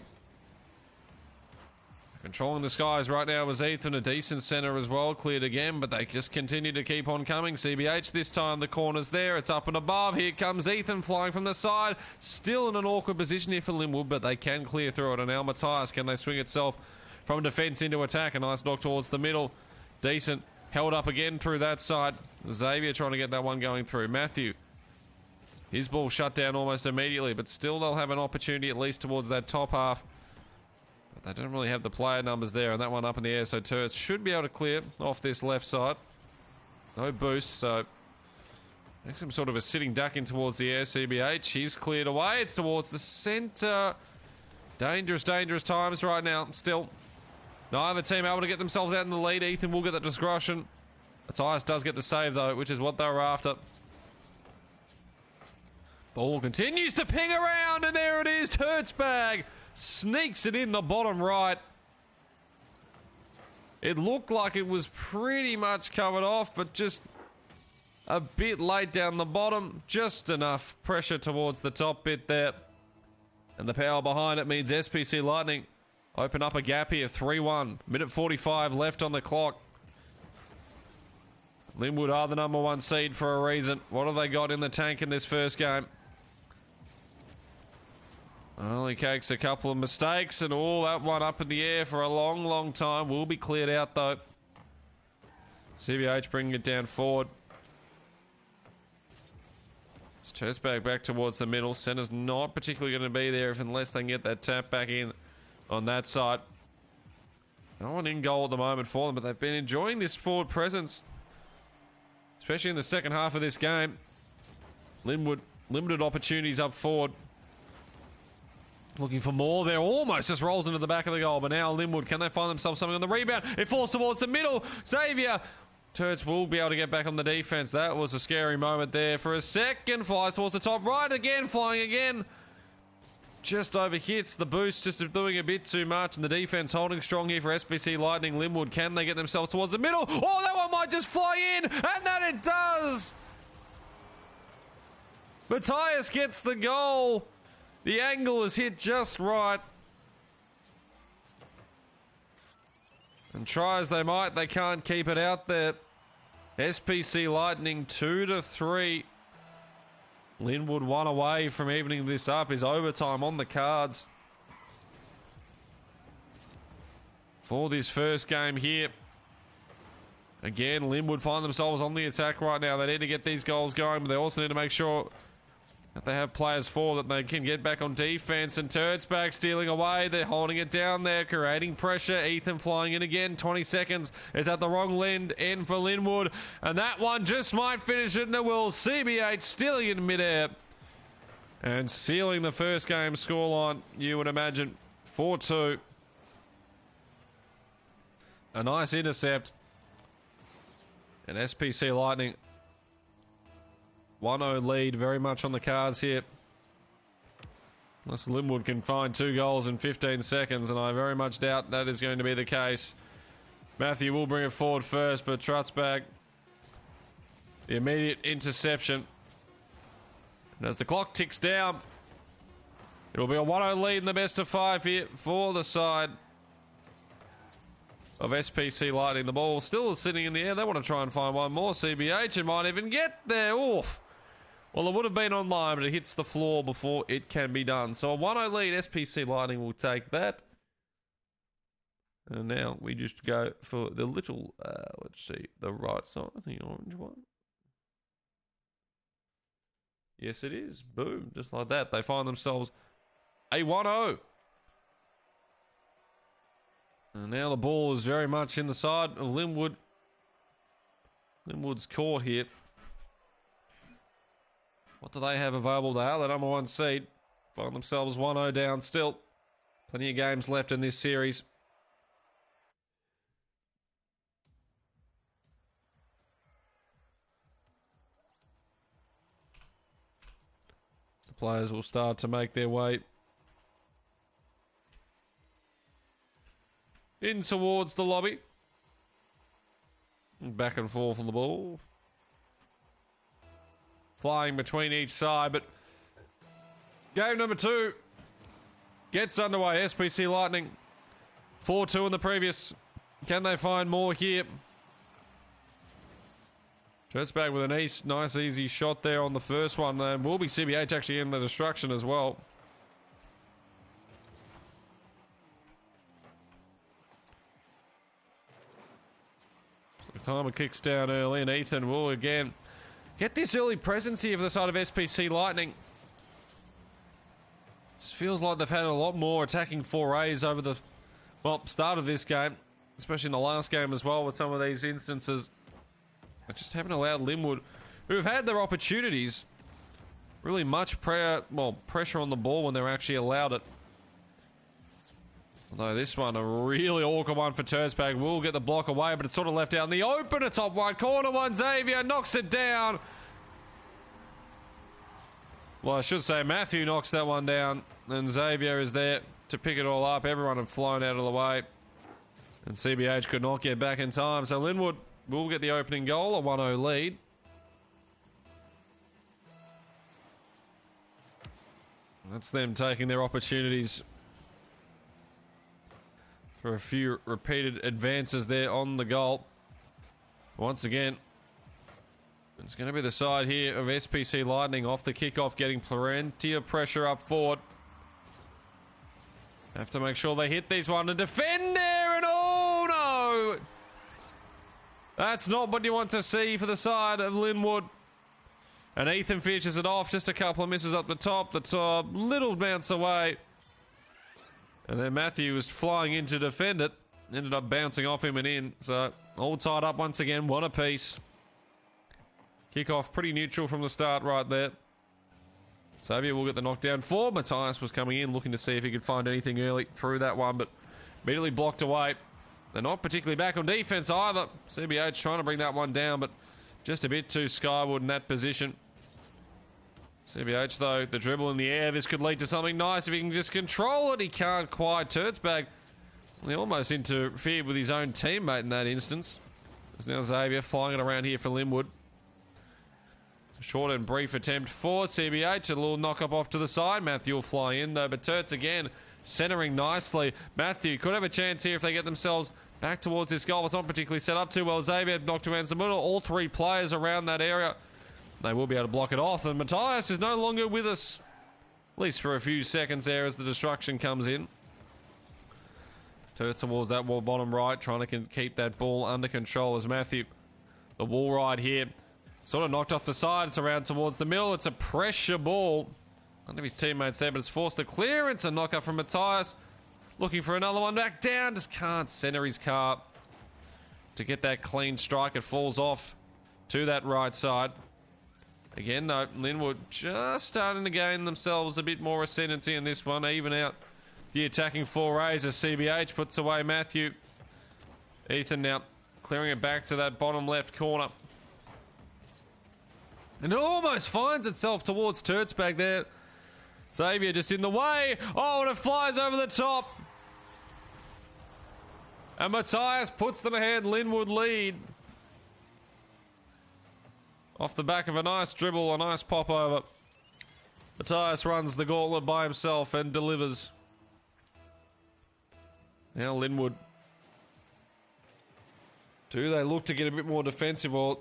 Controlling the skies right now was Ethan, a decent centre as well, cleared again, but they just continue to keep on coming. CBH this time, the corner's there, it's up and above. Here comes Ethan flying from the side. Still in an awkward position here for Linwood, but they can clear through it. And now Matthias, can they swing itself from defence into attack? A nice knock towards the middle. Decent. Held up again through that side. Xavier trying to get that one going through. Matthew His ball shut down almost immediately, but still they'll have an opportunity at least towards that top half. But they don't really have the player numbers there, and that one up in the air, so Turrets should be able to clear off this left side. No boost, so makes him sort of a sitting duck in towards the air. CBH, he's cleared away. It's towards the centre. Dangerous, dangerous times right now. Still, neither team able to get themselves out in the lead. Ethan will get that discretion. Matthias does get the save, though, which is what they were after. Ball continues to ping around, and there it is. Turtzbag sneaks it in the bottom right. It looked like it was pretty much covered off, but just a bit late down the bottom. Just enough pressure towards the top bit there. And the power behind it means SPC Lightning open up a gap here. 3-1. Minute 45 left on the clock. Linwood are the number one seed for a reason. What have they got in the tank in this first game? Only Cakes a couple of mistakes, and all that one up in the air for a long, long time. Will be cleared out, though. CBH bringing it down forward. It's Turtzbag back towards the middle. Centre's not particularly going to be there unless they can get that tap back in on that side. No one in goal at the moment for them, but they've been enjoying this forward presence, especially in the second half of this game. Linwood, limited opportunities up forward. Looking for more there. Almost just rolls into the back of the goal. But now Linwood, can they find themselves something on the rebound? It falls towards the middle. Xavier. Turts will be able to get back on the defense. That was a scary moment there for a second. Flies towards the top right again. Flying again. Just overhits. The boost just doing a bit too much. And the defense holding strong here for SBC Lightning. Linwood, can they get themselves towards the middle? Oh, that one might just fly in. And that it does. Matthias gets the goal. The angle is hit just right. And try as they might, they can't keep it out there. SPC Lightning 2-3. Linwood one away from evening this up. Is overtime on the cards for this first game here. Again, Linwood find themselves on the attack right now. They need to get these goals going, but they also need to make sure that they have players for that they can get back on defense. And Turtzbag stealing away. They're holding it down there, creating pressure. Ethan flying in again. 20 seconds. It's at the wrong end for Linwood. And that one just might finish it in the will. CBH stealing in midair and sealing the first game scoreline, you would imagine. 4-2. A nice intercept. And SPC Lightning 1-0 lead, very much on the cards here. Unless Linwood can find 2 goals in 15 seconds, and I very much doubt that is going to be the case. Matthew will bring it forward first, but Trutzbag, the immediate interception. And as the clock ticks down, it'll be a 1-0 lead in the best of 5 here for the side of SPC Lightning. The ball still sitting in the air. They want to try and find one more. CBH, and might even get there. Oof. Well, it would have been online, but it hits the floor before it can be done. So a 1-0 lead, SPC Lightning will take that. And now we just go for the little, let's see, the right side, the orange one. Yes, it is. Boom, just like that. They find themselves a 1-0. And now the ball is very much in the side of Linwood. Linwood's caught here. What do they have available? They are the number one seed. Find themselves 1-0 down still. Plenty of games left in this series. The players will start to make their way in towards the lobby. Back and forth on the ball. Flying between each side, but game number 2 gets underway. SPC Lightning 4-2 in the previous. Can they find more here? Turtzbag with a nice easy shot there on the first one. And will be CBH actually in the destruction as well. So the timer kicks down early, and Ethan will again get this early presence here for the side of SPC Lightning. This feels like they've had a lot more attacking forays over the, well, start of this game, especially in the last game as well with some of these instances. I just haven't allowed Linwood, who have had their opportunities, really much pressure on the ball when they're actually allowed it. Although this one, a really awkward one for Terzbag, will get the block away, but it's sort of left out in the open. A top right corner one, Xavier knocks it down. Well, I should say Matthew knocks that one down, and Xavier is there to pick it all up. Everyone had flown out of the way, and CBH could not get back in time. So Linwood will get the opening goal, a 1-0 lead. That's them taking their opportunities for a few repeated advances there on the goal. Once again, it's going to be the side here of SPC Lightning off the kickoff, getting plenty of pressure up forward. Have to make sure they hit these one and defend there, and oh no! That's not what you want to see for the side of Linwood. And Ethan finishes it off, just a couple of misses up the top. The top, little bounce away. And then Matthew was flying in to defend it. Ended up bouncing off him and in. So, all tied up once again, one apiece. Kickoff pretty neutral from the start right there. Xavier will get the knockdown for. Matthias was coming in looking to see if he could find anything early through that one, but immediately blocked away. They're not particularly back on defense either. CBH trying to bring that one down, but just a bit too skyward in that position. CBH, though, the dribble in the air. This could lead to something nice if he can just control it. He can't quite. Terzbag, he almost interfered with his own teammate in that instance. There's now Xavier flying it around here for Linwood. Short and brief attempt for CBH. A little knock up off to the side. Matthew will fly in, though, but Tertz again centering nicely. Matthew could have a chance here if they get themselves back towards this goal. It's not particularly set up too well. Xavier knocked around the middle. All three players around that area. They will be able to block it off. And Matthias is no longer with us. At least for a few seconds there as the destruction comes in. Tertz towards that wall bottom right. Trying to keep that ball under control as Matthew. The wall ride here. Sort of knocked off the side. It's around towards the middle. It's a pressure ball. None of his teammates there, but it's forced a clearance. A knock up from Matthias. Looking for another one back down. Just can't center his car to get that clean strike. It falls off to that right side. Again, though, Linwood just starting to gain themselves a bit more ascendancy in this one. Even out the attacking forays as CBH puts away Matthew. Ethan now clearing it back to that bottom left corner. And it almost finds itself towards Terzbag there. Xavier just in the way. Oh, and it flies over the top. And Matthias puts them ahead. Linwood lead. Off the back of a nice dribble, a nice pop over. Matthias runs the gauntlet by himself and delivers. Now Linwood. Do they look to get a bit more defensive or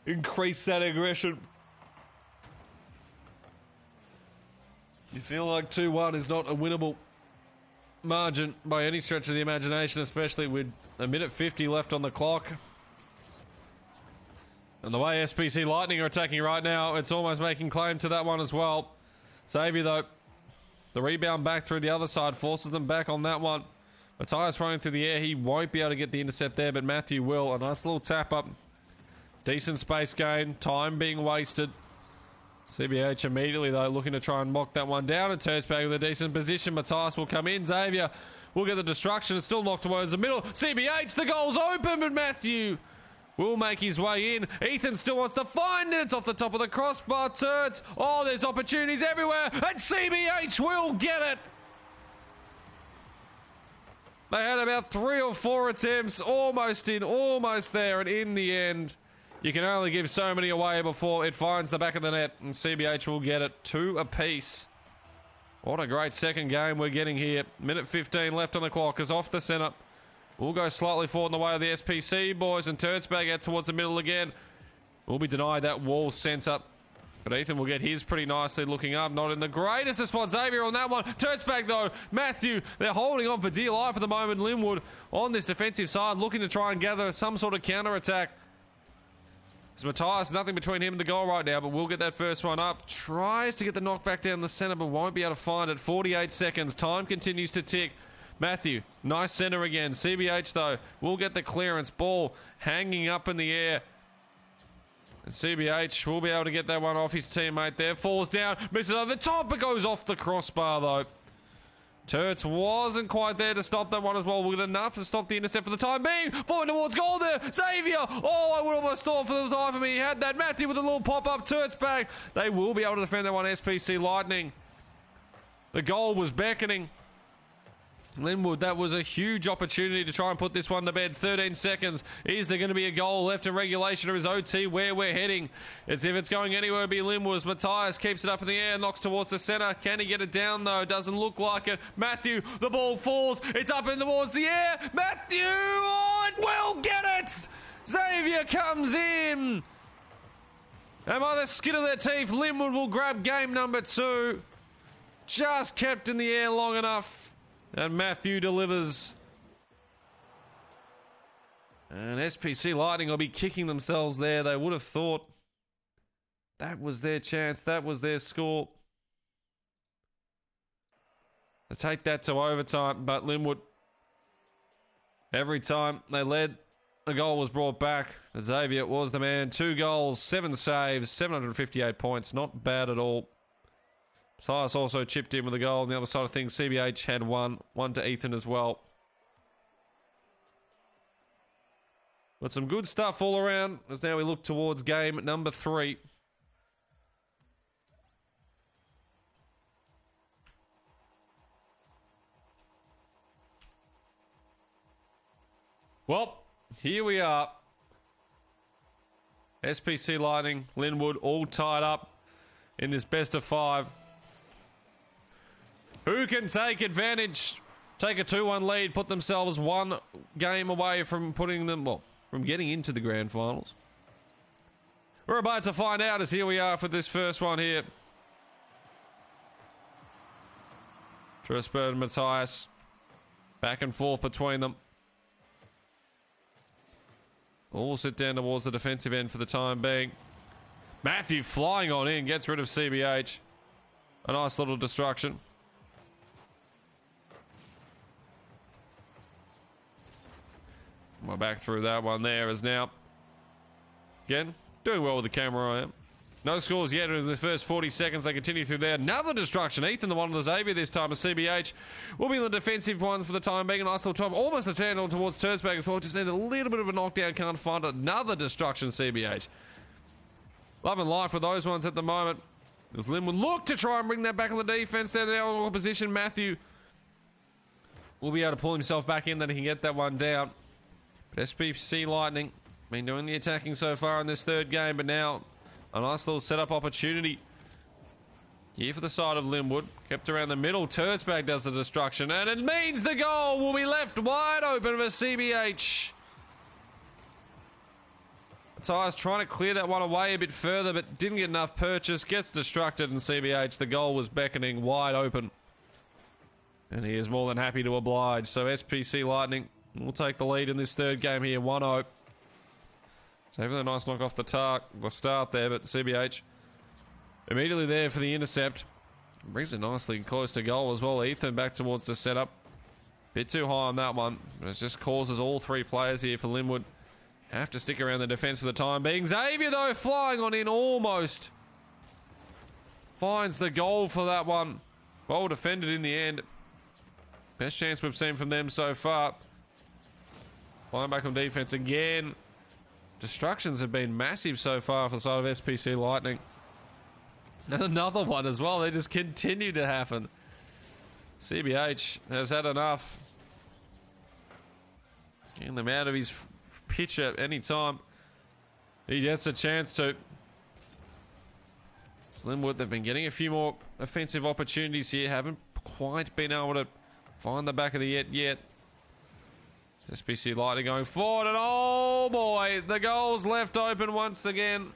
increase that aggression? You feel like 2-1 is not a winnable margin by any stretch of the imagination, especially with a minute 50 left on the clock. And the way SPC Lightning are attacking right now, it's almost making claim to that one as well. Xavier, though, the rebound back through the other side forces them back on that one. Matthias running through the air. He won't be able to get the intercept there, but Matthew will. A nice little tap up. Decent space gain. Time being wasted. CBH immediately, though, looking to try and mock that one down. And Terzbag with a decent position. Matthias will come in. Xavier will get the destruction. It's still knocked towards the middle. CBH, the goal's open, but Matthew will make his way in. Ethan still wants to find it. It's off the top of the crossbar. Tertz. Oh, there's opportunities everywhere. And CBH will get it. They had about 3 or 4 attempts. Almost in, almost there. And in the end, you can only give so many away before it finds the back of the net. And CBH will get it 2 apiece. What a great second game we're getting here. Minute 15 left on the clock is off the centre. We'll go slightly forward in the way of the SPC boys, and Terzbag out towards the middle again. Will be denied that wall centre. But Ethan will get his pretty nicely looking up. Not in the greatest of spots. Xavier on that one. Terzbag, though. Matthew, they're holding on for dear life at the moment. Linwood on this defensive side looking to try and gather some sort of counter-attack. It's Matthias, nothing between him and the goal right now, but we'll get that first one up. Tries to get the knockback down the centre, but won't be able to find it. 48 seconds. Time continues to tick. Matthew, nice centre again. CBH, though, will get the clearance. Ball hanging up in the air. And CBH will be able to get that one off his teammate there. Falls down, misses over the top, but goes off the crossbar, though. Turts wasn't quite there to stop that one as well. We'll get enough to stop the intercept for the time being. Falling towards goal there. Xavier. Oh, I would almost thought for the time for me. He had that. Matthew with a little pop-up. Turts back. They will be able to defend that one. SPC Lightning. The goal was beckoning. Linwood, that was a huge opportunity to try and put this one to bed. 13 seconds. Is there going to be a goal left in regulation, or is OT where we're heading? It's if it's going anywhere, it'll be Linwood. Matthias keeps it up in the air, knocks towards the centre. Can he get it down, though? Doesn't look like it. Matthew, the ball falls. It's up in towards the air. Matthew, oh, it will get it! Xavier comes in. And by the skin of their teeth, Linwood will grab game number 2. Just kept in the air long enough. And Matthew delivers. And SPC Lightning will be kicking themselves there. They would have thought that was their chance. That was their score. They take that to overtime. But Linwood, every time they led, a goal was brought back. Xavier was the man. 2 goals, 7 saves, 758 points. Not bad at all. Silas also chipped in with a goal. On the other side of things, CBH had one to Ethan as well. But some good stuff all around as now we look towards game number 3. Well, here we are. SPC Lightning, Linwood, all tied up in this best of 5. Who can take advantage, take a 2-1 lead, put themselves 1 game away from putting them, well, from getting into the grand finals? We're about to find out as here we are for this first one here. Trisberg and Matthias, back and forth between them. All sit down towards the defensive end for the time being. Matthew flying on in, gets rid of CBH. A nice little destruction. We're back through that one there as now. Again, doing well with the camera I am. No scores yet in the first 40 seconds. They continue through there. Another destruction. Ethan, the one of the Xavier this time, a CBH. Will be the defensive one for the time being. A nice little time. Almost a turn on towards Tersberg as well. Just need a little bit of a knockdown. Can't find another destruction, CBH. Loving life with those ones at the moment. As Lim would look to try and bring that back on the defense. They're now in opposition. Matthew will be able to pull himself back in that he can get that one down. But SPC Lightning been doing the attacking so far in this third game, but now a nice little setup opportunity here for the side of Linwood. Kept around the middle. Turtsbag does the destruction, and it means the goal will be left wide open for CBH. Tyres trying to clear that one away a bit further, but didn't get enough purchase. Gets destructed, and CBH, the goal was beckoning wide open. And he is more than happy to oblige. So SPC Lightning will take the lead in this third game here, 1-0. So having a nice knock off the start there, but CBH immediately there for the intercept. Brings it nicely close to goal as well. Ethan back towards the setup. Bit too high on that one. It just causes all 3 players here for Linwood have to stick around the defence for the time being. Xavier, though, flying on in almost. Finds the goal for that one. Well defended in the end. Best chance we've seen from them so far. Flying back on defence again. Destructions have been massive so far for the side of SPC Lightning. And another one as well. They just continue to happen. CBH has had enough. Getting them out of his pitch at any time he gets a chance to. Slimwood, they've been getting a few more offensive opportunities here. Haven't quite been able to find the back of the net yet. SPC Lightning going forward, and oh boy, the goal's left open once again.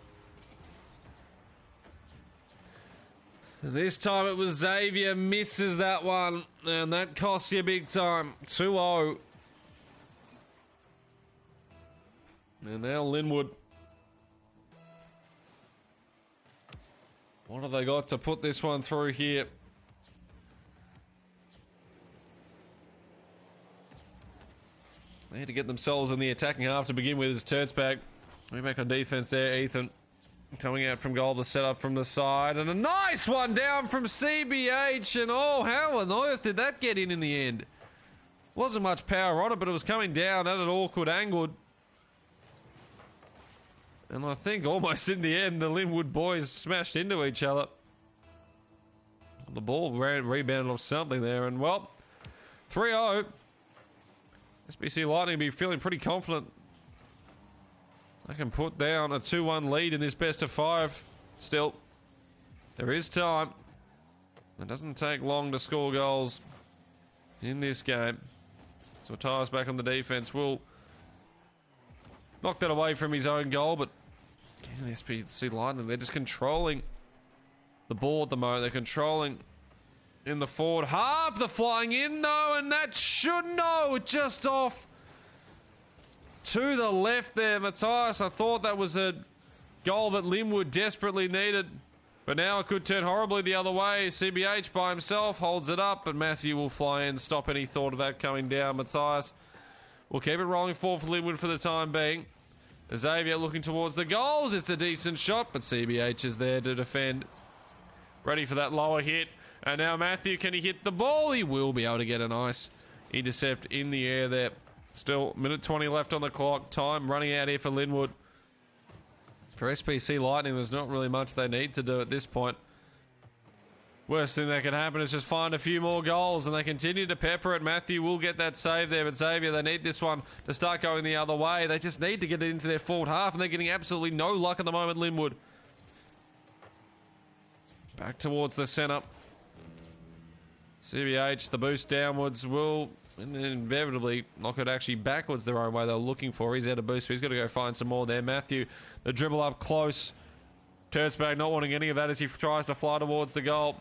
This time it was Xavier, misses that one, and that costs you big time. 2-0. And now Linwood What have they got to put this one through here? They need to get themselves in the attacking half to begin with. As Turtsbag, we back on defense there. Ethan coming out from goal, the setup from the side, and a nice one down from CBH. And oh, how on earth did that get in the end? Wasn't much power on it, but it was coming down at an awkward angle. And I think almost in the end, the Linwood boys smashed into each other. The ball rebounded off something there, and well, 3-0. SBC Lightning will be feeling pretty confident. They can put down a 2-1 lead in this best of 5. Still, there is time. It doesn't take long to score goals in this game. So Tyres back on the defense will knock that away from his own goal, but the SBC Lightning, they're just controlling the ball at the moment. They're controlling in the forward half. The flying in though, and that should just off to the left there. Matthias, I thought that was a goal that Linwood desperately needed, but now it could turn horribly the other way. CBH by himself holds it up, and Matthew will fly in, stop any thought of that coming down. Matthias will keep it rolling forward for Linwood for the time being. Xavier looking towards the goals. It's a decent shot, but CBH is there to defend. Ready for that lower hit. And now Matthew, can he hit the ball? He will be able to get a nice intercept in the air there. Still, minute 20 left on the clock. Time running out here for Linwood. For SPC Lightning, there's not really much they need to do at this point. Worst thing that can happen is just find a few more goals, and they continue to pepper it. Matthew will get that save there, but Xavier, they need this one to start going the other way. They just need to get it into their forward half, and they're getting absolutely no luck at the moment, Linwood. Back towards the centre. CBH, the boost downwards will inevitably knock it actually backwards their own way they were looking for. He's out of boost, so he's got to go find some more there. Matthew, the dribble up close. Turtsbag not wanting any of that as he tries to fly towards the goal.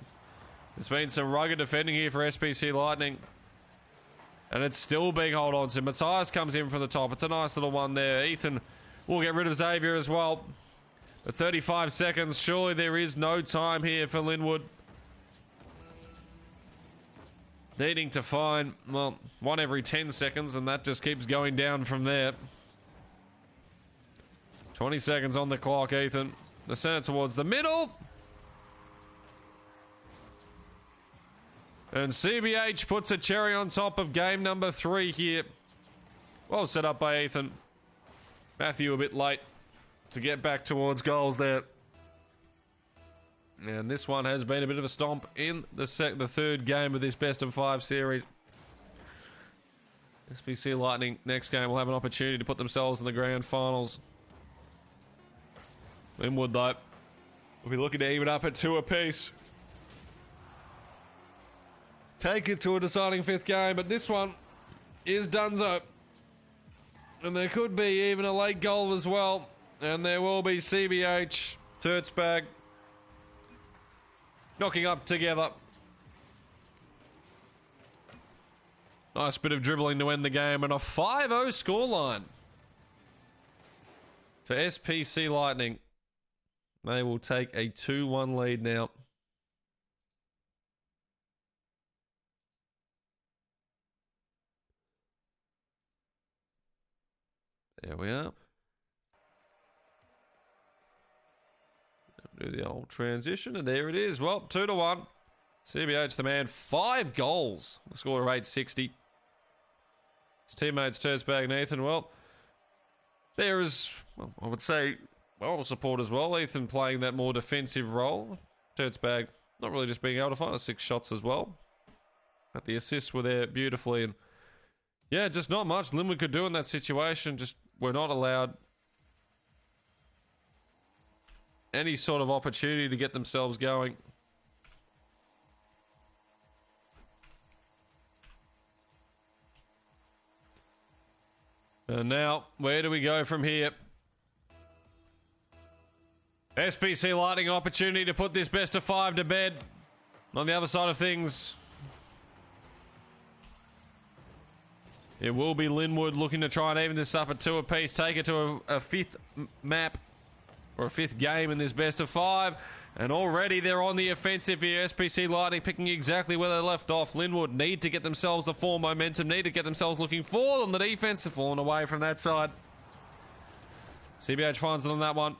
There's been some rugged defending here for SPC Lightning, and it's still being held on to. Matthias comes in from the top. It's a nice little one there. Ethan will get rid of Xavier as well. At 35 seconds, surely there is no time here for Linwood. Needing to find, well, one every 10 seconds, and that just keeps going down from there. 20 seconds on the clock, Ethan. The center towards the middle. And CBH puts a cherry on top of game number 3 here. Well set up by Ethan. Matthew a bit late to get back towards goals there. And this one has been a bit of a stomp in the third game of this best of 5 series. SBC Lightning next game will have an opportunity to put themselves in the grand finals. Linwood though will be looking to even up at 2 apiece. Take it to a deciding 5th game, but this one is donezo. And there could be even a late goal as well. And there will be CBH, Turtsbag knocking up together. Nice bit of dribbling to end the game, and a 5-0 scoreline for SPC Lightning. They will take a 2-1 lead now. There we are. Do the old transition, and there it is. Well, 2-1. CBH the man, 5 goals. The score of 860. His teammates Turtsbag and Ethan, well, there is, well, I would say, moral support as well. Ethan playing that more defensive role. Turtsbag not really just being able to find 6 shots as well. But the assists were there beautifully, and yeah, just not much Linwood could do in that situation. Just were not allowed any sort of opportunity to get themselves going. And now, where do we go from here? SPC Lightning opportunity to put this best of 5 to bed. On the other side of things, it will be Linwood looking to try and even this up at 2 apiece. Take it to a 5th map, or a 5th game in this best of 5. And already they're on the offensive here. SPC Lightning picking exactly where they left off. Linwood need to get themselves the form momentum, need to get themselves looking forward on the defense. They're falling away from that side. CBH finds it on that one.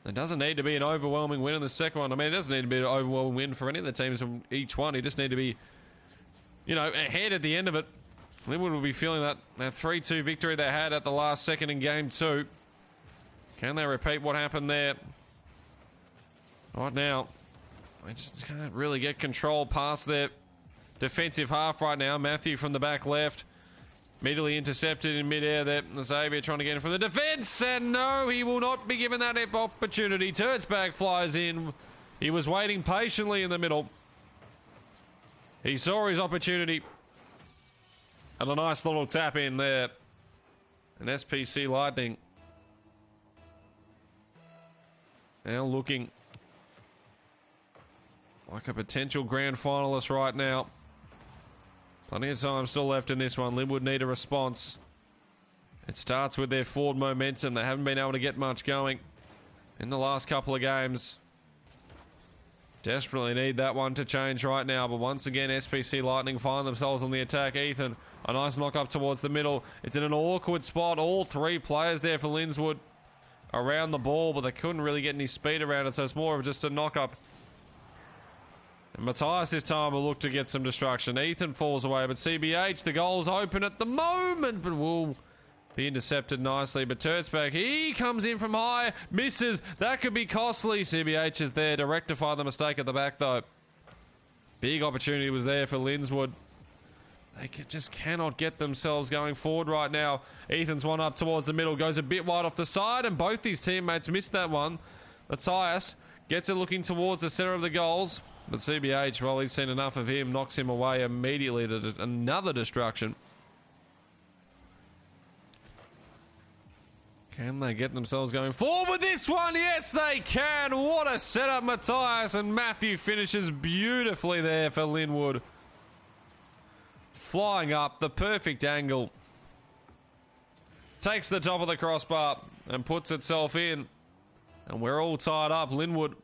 It doesn't need to be an overwhelming win in the second one. I mean, it doesn't need to be an overwhelming win for any of the teams from each one. You just need to be, you know, ahead at the end of it. Linwood will be feeling that 3-2 victory they had at the last second in game 2. Can they repeat what happened there? Right now, they just can't really get control past their defensive half right now. Matthew from the back left. Immediately intercepted in midair there. Xavier trying to get in from the defense. And no, he will not be given that opportunity. Turtsback flies in. He was waiting patiently in the middle. He saw his opportunity. And a nice little tap in there. And SPC Lightning now looking like a potential grand finalist right now. Plenty of time still left in this one. Linwood need a response. It starts with their forward momentum. They haven't been able to get much going in the last couple of games. Desperately need that one to change right now. But once again, SPC Lightning find themselves on the attack. Ethan, a nice knock up towards the middle. It's in an awkward spot. All three players there for Linwood around the ball, but they couldn't really get any speed around it, so it's more of just a knock up. And Matthias this time will look to get some destruction. Ethan falls away, but CBH, the goal's open at the moment, but will be intercepted nicely. But Turtsback, he comes in from high, misses. That could be costly. CBH is there to rectify the mistake at the back, though. Big opportunity was there for Linwood. They just cannot get themselves going forward right now. Ethan's one up towards the middle, goes a bit wide off the side, and both his teammates missed that one. Matthias gets it looking towards the center of the goals. But CBH, well, he's seen enough of him, knocks him away immediately to another destruction. Can they get themselves going forward with this one? Yes, they can. What a setup, Matthias. And Matthew finishes beautifully there for Linwood. Flying up, the perfect angle. Takes the top of the crossbar and puts itself in. And we're all tied up. Linwood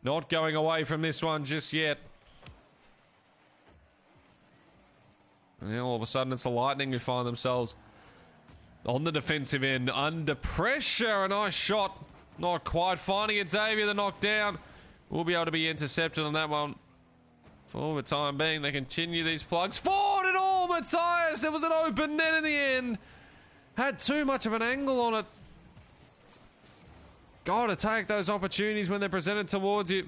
not going away from this one just yet. And then all of a sudden it's the Lightning who find themselves on the defensive end under pressure. A nice shot. Not quite finding it. Xavier the knockdown. Will be able to be intercepted on that one. For the time being, they continue these plugs. Forward and all, Matthias. There was an open net in the end. Had too much of an angle on it. Got to take those opportunities when they're presented towards you.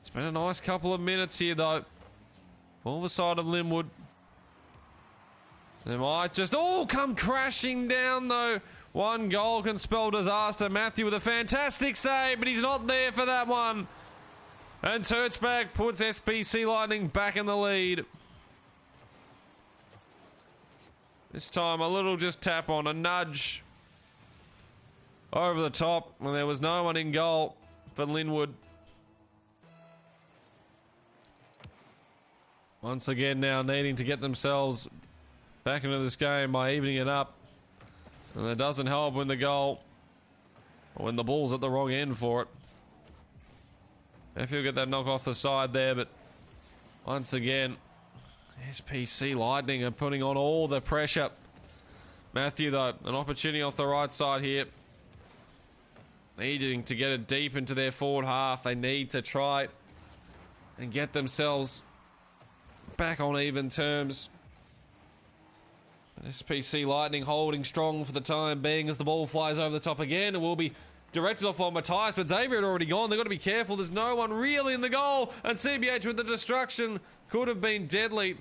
It's been a nice couple of minutes here, though. On the side of Linwood. They might just all come crashing down, though. One goal can spell disaster. Matthew with a fantastic save, but he's not there for that one. And Turtsback puts SPC Lightning back in the lead. This time a little just tap on, a nudge over the top, and there was no one in goal for Linwood. Once again now needing to get themselves back into this game by evening it up. And it doesn't help when the goal, or when the ball's at the wrong end for it. If you'll get that knock off the side there, but once again, SPC Lightning are putting on all the pressure. Matthew, though, an opportunity off the right side here. Needing to get it deep into their forward half. They need to try and get themselves back on even terms. SPC Lightning holding strong for the time being as the ball flies over the top again. It will be directed off by Matthias, but Xavier had already gone. They've got to be careful. There's no one really in the goal. And CBH with the destruction could have been deadly.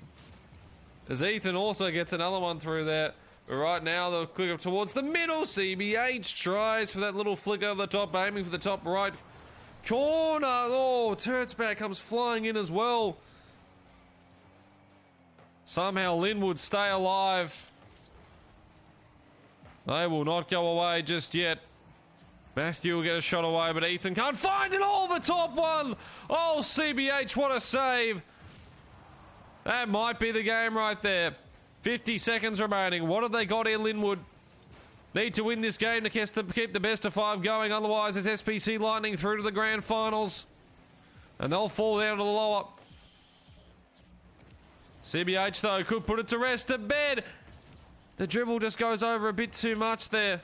As Ethan also gets another one through there. But right now, they'll click up towards the middle. CBH tries for that little flick over the top, aiming for the top right corner. Oh, Turtsback comes flying in as well. Somehow Linwood stay alive. They will not go away just yet. Matthew will get a shot away, but Ethan can't find it all. The top one. Oh, CBH, what a save. That might be the game right there. 50 seconds remaining. What have they got here, Linwood? need to win this game to keep the best of 5 going. Otherwise, it's SPC Lightning through to the grand finals. And they'll fall down to the lower. CBH, though, could put it to rest to bed. The dribble just goes over a bit too much there.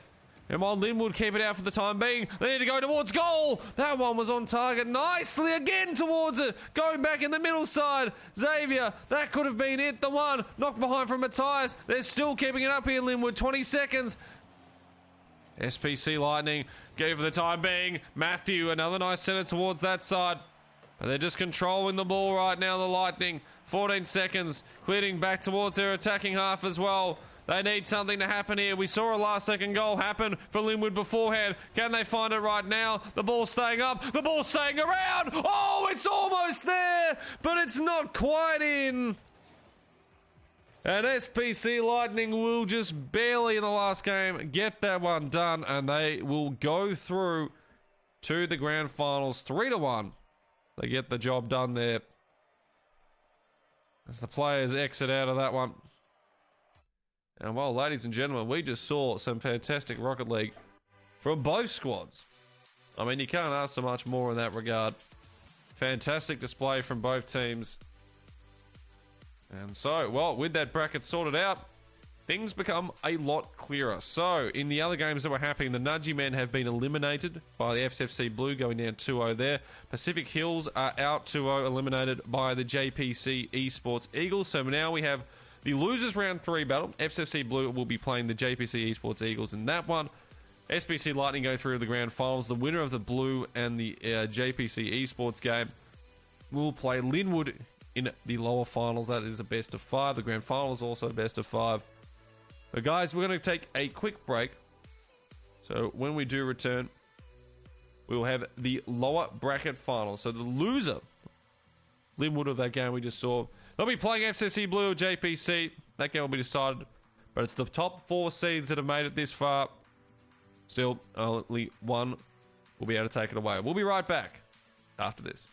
And while Linwood keep it out for the time being, they need to go towards goal. That one was on target nicely again towards it. Going back in the middle side. Xavier, that could have been it. The one knocked behind from Matthias. They're still keeping it up here, Linwood. 20 seconds. SPC Lightning gave for the time being. Matthew, another nice center towards that side. But they're just controlling the ball right now, the Lightning. 14 seconds. Clearing back towards their attacking half as well. They need something to happen here. We saw a last-second goal happen for Linwood beforehand. Can they find it right now? The ball's staying up. The ball's staying around. Oh, it's almost there, but it's not quite in. And SPC Lightning will just barely in the last game get that one done, and they will go through to the grand finals 3-1. They get the job done there as the players exit out of that one. And well, ladies and gentlemen, we just saw some fantastic Rocket League from both squads. I mean, you can't ask so much more in that regard. Fantastic display from both teams. And so, well, with that bracket sorted out, things become a lot clearer. So, in the other games that were happening, the Nudgy Men have been eliminated by the FFC Blue, going down 2-0 there. Pacific Hills are out 2-0, eliminated by the JPC Esports Eagles. So now we have the losers round 3 battle. FFC Blue will be playing the JPC Esports Eagles in that one. SPC Lightning go through to the grand finals. The winner of the Blue and the JPC Esports game will play Linwood in the lower finals. That is a best of 5. The grand final is also a best of 5. But guys, we're going to take a quick break. So when we do return, we will have the lower bracket final. So the loser, Linwood, of that game we just saw, they'll be playing FCC Blue or JPC. That game will be decided. But it's the top 4 seeds that have made it this far. Still, only one will be able to take it away. We'll be right back after this.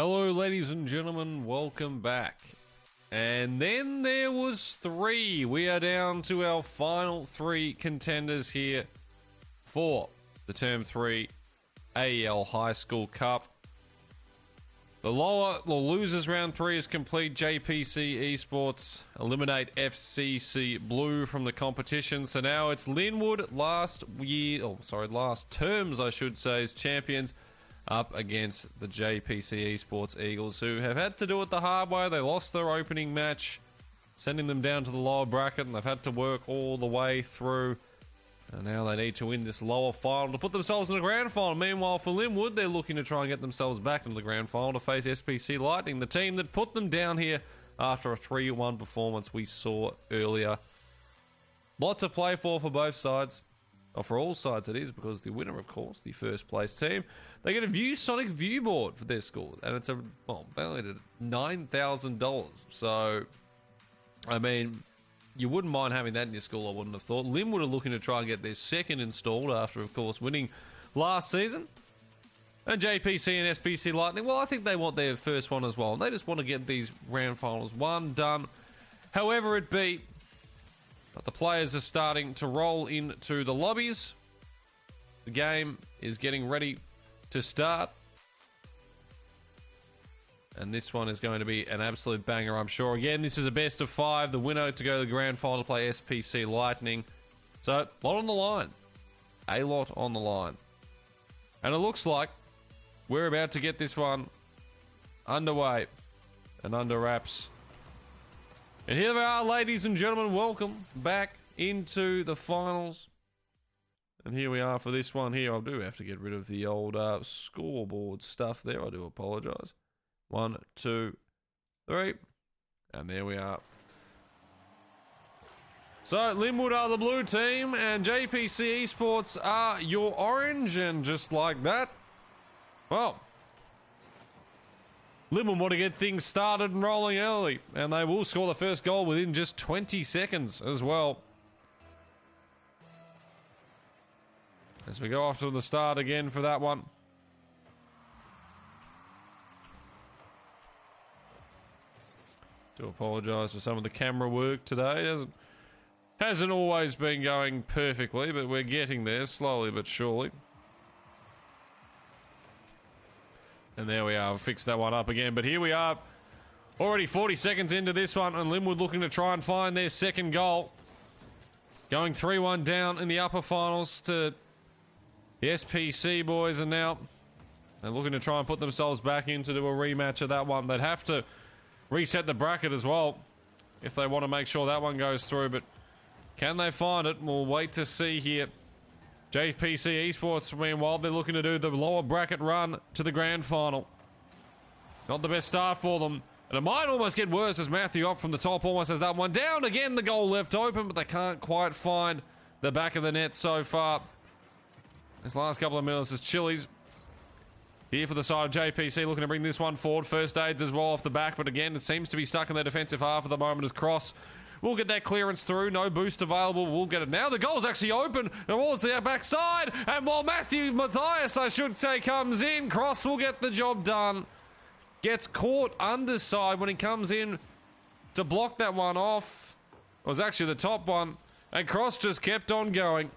Hello, ladies and gentlemen. Welcome back. And then there was 3. We are down to our final 3 contenders here for the Term 3 AEL High School Cup. The losers round 3 is complete. JPC Esports eliminate FCC Blue from the competition. So now it's Linwood last terms, I should say, as champions up against the JPC Esports Eagles, who have had to do it the hard way. They lost their opening match, sending them down to the lower bracket, and they've had to work all the way through. And now they need to win this lower final to put themselves in the grand final. Meanwhile, for Linwood, they're looking to try and get themselves back into the grand final to face SPC Lightning, the team that put them down here after a 3-1 performance we saw earlier. Lots to play for both sides. Or for all sides it is, because the winner, of course, the first place team, they get a ViewSonic viewboard for their score. And it's valued at $9,000. So, I mean, you wouldn't mind having that in your school, I wouldn't have thought. Linwood are looking to try and get their second installed after, of course, winning last season. And JPC and SPC Lightning, well, I think they want their first one as well. They just want to get these round finals done. However it be, but the players are starting to roll into the lobbies. The game is getting ready to start. And this one is going to be an absolute banger, I'm sure. Again, this is a best of 5. The winner to go to the grand final to play SPC Lightning. So, a lot on the line. A lot on the line. And it looks like we're about to get this one underway and under wraps. And here we are, ladies and gentlemen. Welcome back into the finals. And here we are for this one here. I do have to get rid of the old scoreboard stuff there. I do apologise. 1, 2, 3. And there we are. So, Linwood are the blue team, and JPC Esports are your orange, and just like that, well, Linwood want to get things started and rolling early, and they will score the first goal within just 20 seconds as well. As we go off to the start again for that one. Do apologise for some of the camera work today. Hasn't always been going perfectly, but we're getting there slowly but surely. And there we are. We'll fix that one up again. But here we are, already 40 seconds into this one, and Linwood looking to try and find their second goal. Going 3-1 down in the upper finals to the SPC boys, and now they're looking to try and put themselves back in to do a rematch of that one. They'd have to reset the bracket as well if they want to make sure that one goes through, but can they find it? We'll wait to see here. JPC Esports, meanwhile, they're looking to do the lower bracket run to the grand final. Not the best start for them, and it might almost get worse as Matthew up from the top almost has that one down. Again, the goal left open, but they can't quite find the back of the net so far. This last couple of minutes is Chili's here for the side of JPC, looking to bring this one forward. First aids as well off the back, but again, it seems to be stuck in their defensive half at the moment as Cross will get that clearance through. No boost available. We'll get it now. The goal's actually open towards the backside, and while Matthew Matthias, I should say, comes in, Cross will get the job done. Gets caught underside when he comes in to block that one off. It was actually the top one, and Cross just kept on going.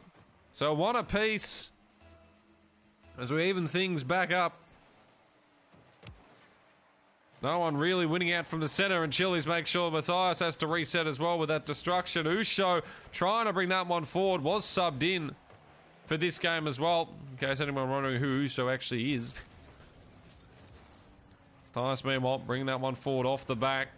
So one apiece as we even things back up. No one really winning out from the centre, and Chili's make sure Matthias has to reset as well with that destruction. Usho trying to bring that one forward, was subbed in for this game as well, in case anyone wondering who Usho actually is. Matthias, meanwhile, bringing that one forward off the back.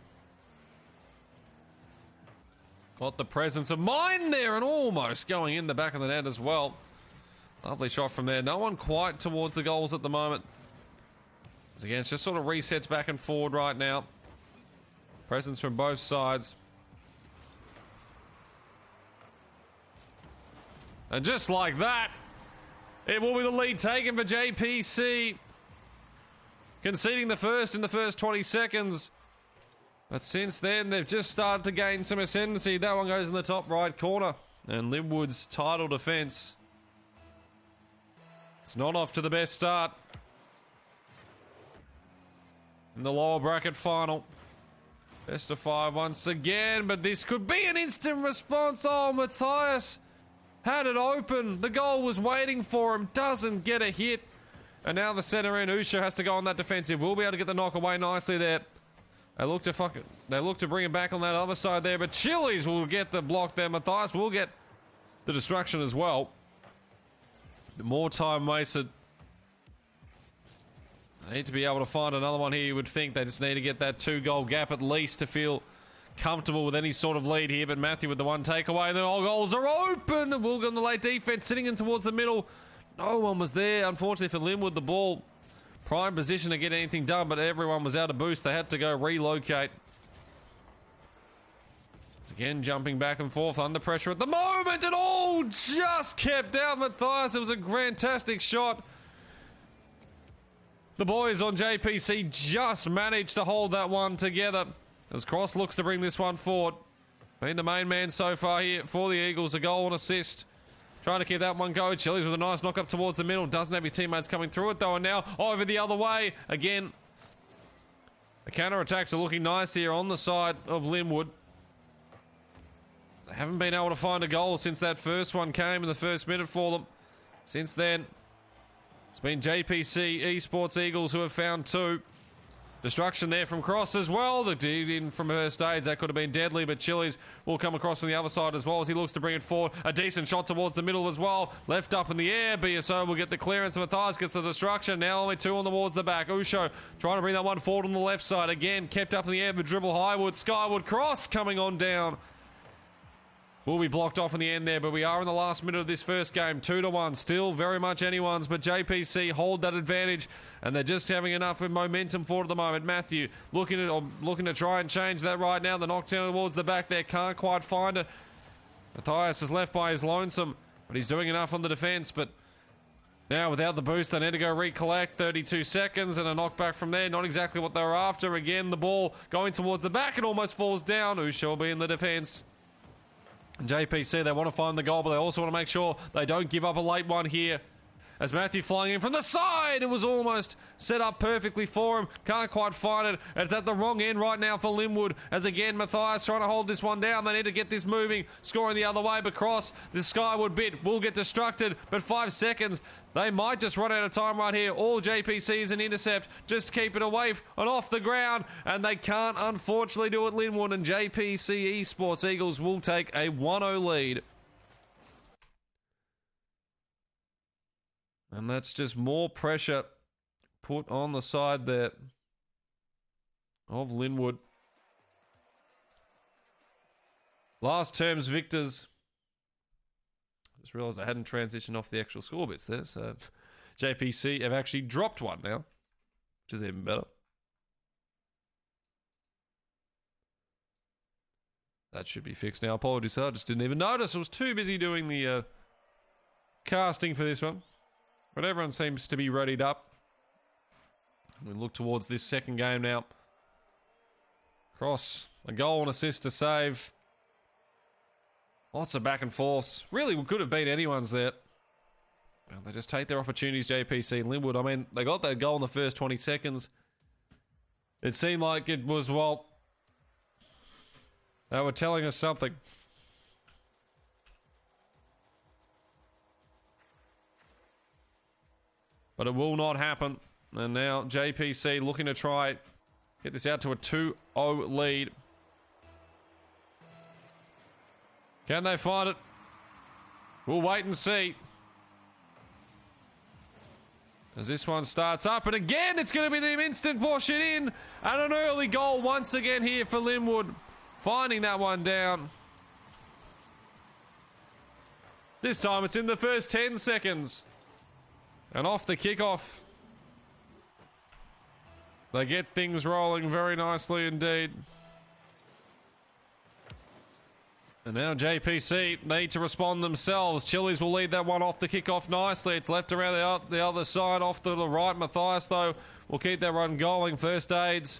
Got the presence of mind there, and almost going in the back of the net as well. Lovely shot from there. No one quite towards the goals at the moment. Again, it's just sort of resets back and forward right now. Presence from both sides. And just like that, it will be the lead taken for JPC. Conceding the first in the first 20 seconds. But since then, they've just started to gain some ascendancy. That one goes in the top right corner. And Linwood's title defence, it's not off to the best start. in the lower bracket final. Best of 5 once again, but this could be an instant response. Oh, Matthias had it open. The goal was waiting for him. Doesn't get a hit. And now the centre in, Usha has to go on that defensive. We'll be able to get the knock away nicely there. They look to bring it back on that other side there, but Chili's will get the block there. Matthias will get the destruction as well. The more time wasted. They need to be able to find another one here, you would think. They just need to get that 2-goal gap at least to feel comfortable with any sort of lead here. But Matthew with the 1 takeaway. The all goals are open. Wilg on the late defense, sitting in towards the middle. No one was there, unfortunately for Linwood. The ball, prime position to get anything done, but everyone was out of boost. They had to go relocate. It's again jumping back and forth under pressure at the moment. It all just kept out Matthias. It was a fantastic shot. The boys on JPC just managed to hold that one together as Cross looks to bring this one forward. Been the main man so far here for the Eagles. A goal and assist. Trying to keep that one going. Chili's with a nice knock up towards the middle. Doesn't have his teammates coming through it though. And now over the other way. Again, the counter-attacks are looking nice here on the side of Linwood. They haven't been able to find a goal since that first one came in the first minute for them. Since then, it's been JPC Esports Eagles who have found 2. Destruction there from Cross as well. The dig in from first aids, that could have been deadly, but Chili's will come across from the other side as well as he looks to bring it forward. A decent shot towards the middle as well. Left up in the air. BSO will get the clearance. Matthias gets the destruction. Now only 2 on towards the back. Usho trying to bring that one forward on the left side. Again, kept up in the air, but dribble highwood. Skyward Cross coming on down. Will be blocked off in the end there, but we are in the last minute of this first game. 2-1, still very much anyone's, but JPC hold that advantage, and they're just having enough of momentum forward at the moment. Matthew looking to try and change that right now. The knockdown towards the back there, can't quite find it. Matthias is left by his lonesome, but he's doing enough on the defence, but now without the boost, they need to go recollect. 32 seconds and a knockback from there. Not exactly what they were after. Again, the ball going towards the back and almost falls down. Usha will be in the defence. JPC, they want to find the goal, but they also want to make sure they don't give up a late one here. As Matthew flying in from the side, it was almost set up perfectly for him. Can't quite find it. It's at the wrong end right now for Linwood. As again, Matthias trying to hold this one down. They need to get this moving. Scoring the other way, but Cross, the Skyward bit will get distracted. But 5 seconds, they might just run out of time right here. All JPC is an intercept. Just keep it away and off the ground. And they can't, unfortunately, do it, Linwood. And JPC Esports Eagles will take a 1-0 lead. And that's just more pressure put on the side there of Linwood. Last term's victors. Just realised I hadn't transitioned off the actual score bits there. So JPC have actually dropped one now, which is even better. That should be fixed now. Apologies, sir. I just didn't even notice. I was too busy doing the casting for this one. But everyone seems to be readied up. We look towards this second game now. Cross, a goal and assist to save. Lots of back and forths. Really could have been anyone's there. Well, they just take their opportunities, JPC and Linwood. I mean, they got that goal in the first 20 seconds. It seemed like it was, well, they were telling us something. But it will not happen. And now JPC looking to try get this out to a 2-0 lead. Can they find it? We'll wait and see. As this one starts up, and again it's going to be the instant push it in. And an early goal once again here for Linwood. Finding that one down. This time it's in the first 10 seconds. And off the kickoff, they get things rolling very nicely indeed. And now JPC need to respond themselves. Chili's will lead that one off the kickoff nicely. It's left around the other side, off to the right. Matthias, though, will keep that run going. First aids.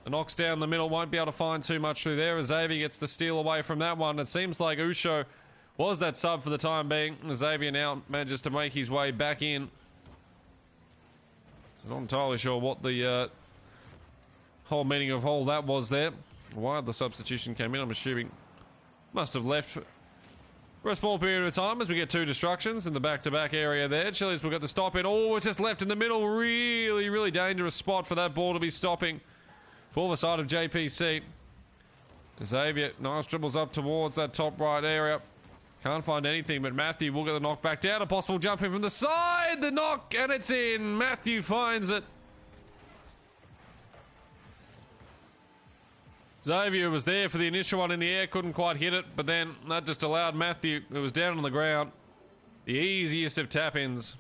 The knocks down the middle, won't be able to find too much through there. Xavier gets the steal away from that one. It seems like Usho was that sub for the time being. Xavier now manages to make his way back in. I'm not entirely sure what the whole meaning of all that was there. Why the substitution came in, I'm assuming must have left for a small period of time as we get two destructions in the back-to-back area there. Chili's will get the stop in. Oh, it's just left in the middle. Really, really dangerous spot for that ball to be stopping for the side of JPC. Xavier, nice dribbles up towards that top right area. Can't find anything, but Matthew will get the knock back down. A possible jump in from the side. The knock, and it's in. Matthew finds it. Xavier was there for the initial one in the air, couldn't quite hit it, but then that just allowed Matthew, who was down on the ground, the easiest of tap-ins.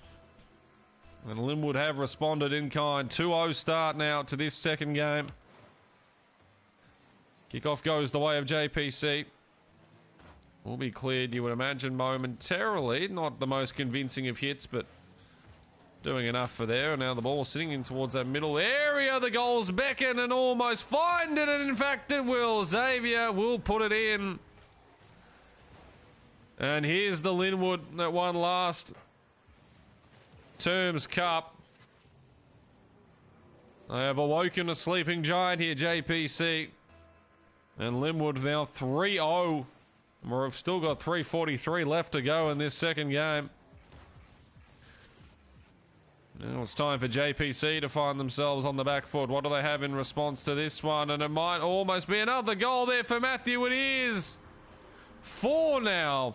And Linwood have responded in kind. 2-0 start now to this second game. Kickoff goes the way of JPC. Will be cleared, you would imagine, momentarily. Not the most convincing of hits, but doing enough for there. And now the ball sitting in towards that middle area. The goals beckon and almost find it, and in fact it will. Xavier will put it in. And here's the Linwood that won last term's cup. They have awoken a sleeping giant here, JPC. And Linwood now 3-0. We've still got 3:43 left to go in this second game. Now it's time for JPC to find themselves on the back foot. What do they have in response to this one? And it might almost be another goal there for Matthew. It is 4 now.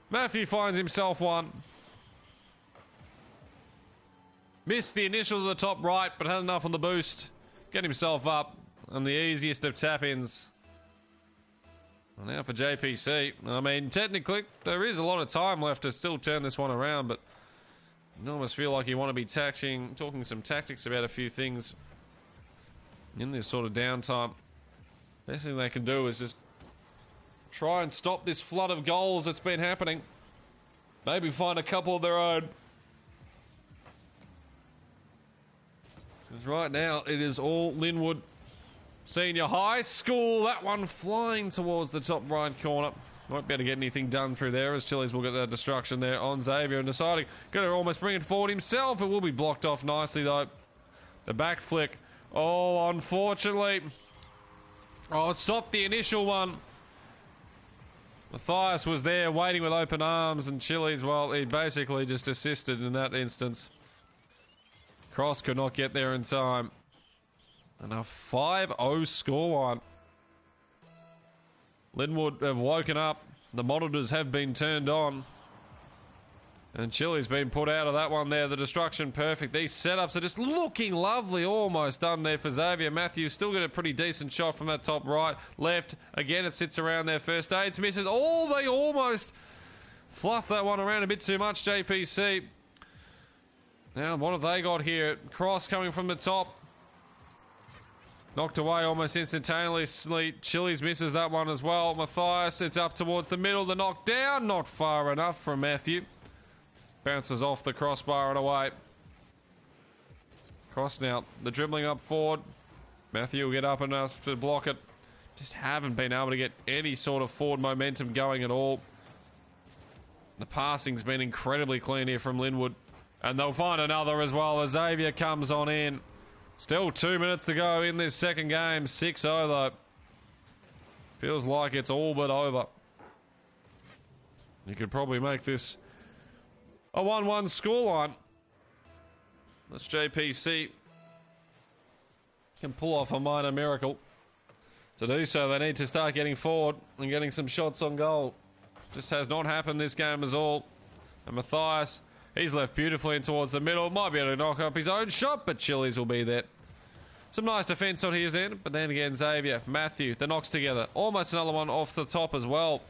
Matthew finds himself one. Missed the initial to the top right, but had enough on the boost. Get himself up. And the easiest of tap-ins. Well, now for JPC. I mean, technically, there is a lot of time left to still turn this one around, but you almost feel like you want to be talking some tactics about a few things in this sort of downtime. Best thing they can do is just try and stop this flood of goals that's been happening. Maybe find a couple of their own. Because right now, it is all Linwood Senior High School. That one flying towards the top right corner. Won't be able to get anything done through there as Chili's will get that destruction there on Xavier and deciding going to almost bring it forward himself. It will be blocked off nicely though. The back flick. Oh, unfortunately. Oh, it stopped the initial one. Matthias was there waiting with open arms, and Chili's, well, he basically just assisted in that instance. Cross could not get there in time. And a 5-0 scoreline. Linwood have woken up. The monitors have been turned on. And Chili's been put out of that one there. The destruction perfect. These setups are just looking lovely. Almost done there for Xavier. Matthews still got a pretty decent shot from that top right. Left. Again, it sits around there. First aids misses. Oh, they almost fluff that one around a bit too much, JPC. Now, what have they got here? Cross coming from the top. Knocked away almost instantaneously. Chili's misses that one as well. Matthias, it's up towards the middle. The knock down, not far enough from Matthew. Bounces off the crossbar and away. Cross now. The dribbling up forward. Matthew will get up enough to block it. Just haven't been able to get any sort of forward momentum going at all. The passing's been incredibly clean here from Linwood. And they'll find another as well as Xavier comes on in. Still 2 minutes to go in this second game. 6-0 though. Feels like it's all but over. You could probably make this a 1-1 scoreline. This JPC can pull off a minor miracle. To do so, they need to start getting forward and getting some shots on goal. Just has not happened this game at all. And Matthias, he's left beautifully in towards the middle. Might be able to knock up his own shot, but Chili's will be there. Some nice defence on his end, but then again, Xavier, Matthew, the knocks together. Almost another one off the top as well.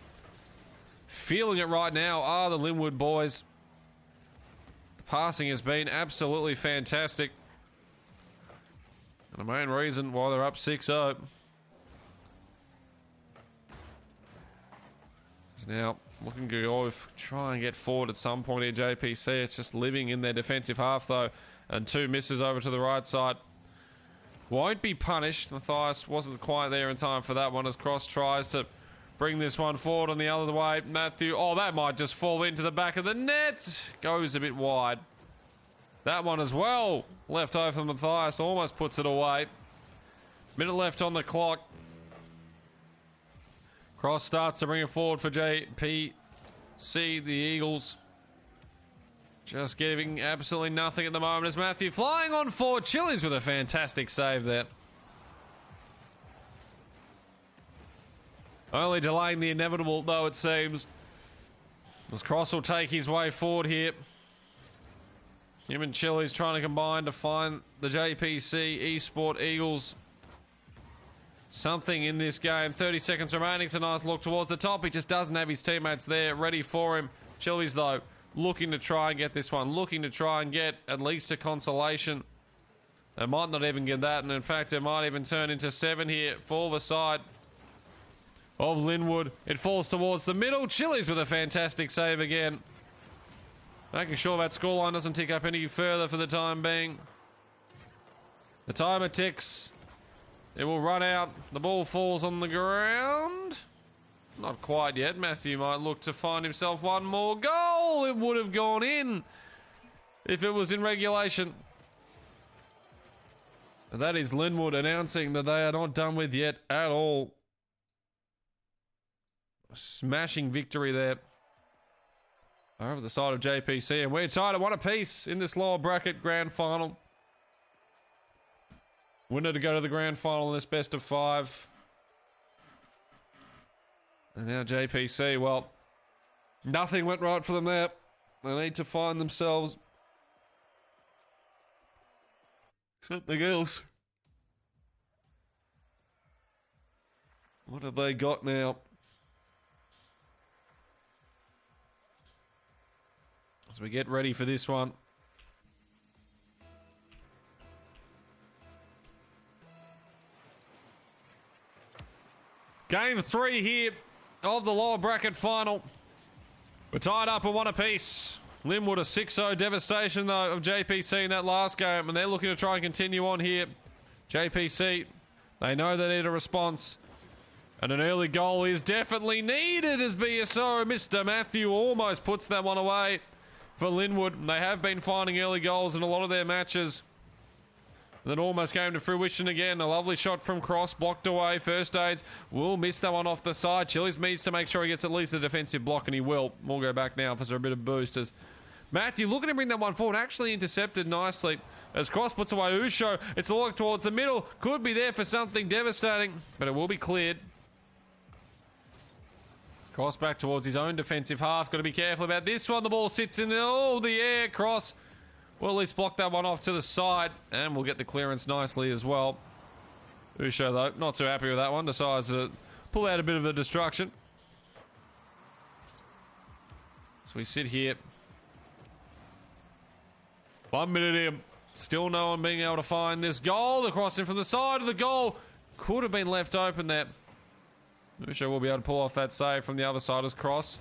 Feeling it right now are the Linwood boys. The passing has been absolutely fantastic. And the main reason why they're up 6-0 is now looking to go try and get forward at some point here, JPC. It's just living in their defensive half, though. And 2 misses over to the right side. Won't be punished. Matthias wasn't quite there in time for that one as Cross tries to bring this one forward on the other way. Matthew, oh, that might just fall into the back of the net. Goes a bit wide. That one as well. Left over for Matthias. Almost puts it away. Minute left on the clock. Cross starts to bring it forward for JPC, the Eagles. Just giving absolutely nothing at the moment as Matthew flying on forward. Chili's with a fantastic save there. Only delaying the inevitable, though, it seems. As Cross will take his way forward here. Him and Chili's trying to combine to find the JPC Esport Eagles something in this game. 30 seconds remaining. It's a nice look towards the top. He just doesn't have his teammates there ready for him. Chili's, though, looking to try and get this one. Looking to try and get at least a consolation. They might not even get that. And, in fact, it might even turn into 7 here for the side of Linwood. It falls towards the middle. Chili's with a fantastic save again. Making sure that scoreline doesn't tick up any further for the time being. The timer ticks. It will run out. The ball falls on the ground. Not quite yet. Matthew might look to find himself one more goal. It would have gone in if it was in regulation. That is Linwood announcing that they are not done with yet at all. A smashing victory there over the side of JPC, and we're tied at 1 apiece in this lower bracket grand final. Winner to go to the grand final in this best of 5. And now JPC, well, nothing went right for them there. They need to find themselves something else. What have they got now? As we get ready for this one. Game 3 here of the lower bracket final. We're tied up at 1 apiece. Linwood a 6-0 devastation though of JPC in that last game, and they're looking to try and continue on here. JPC, they know they need a response. And an early goal is definitely needed as BSO. Mr. Matthew almost puts that one away for Linwood. They have been finding early goals in a lot of their matches. That almost came to fruition again. A lovely shot from Cross, blocked away. First aids will miss that one off the side. Chili's needs to make sure he gets at least a defensive block, and he will. We'll go back now for a bit of boosters. Matthew looking to bring that one forward. Actually intercepted nicely as Cross puts away Usho. It's a look towards the middle. Could be there for something devastating, but it will be cleared. Cross back towards his own defensive half. Got to be careful about this one. The ball sits in the air. Cross will at least block that one off to the side, and we'll get the clearance nicely as well. Usho, though, not too happy with that one. Decides to pull out a bit of a destruction. So we sit here. 1 minute in. Still no one being able to find this goal. The crossing from the side of the goal could have been left open there. Usho will be able to pull off that save from the other side as Cross.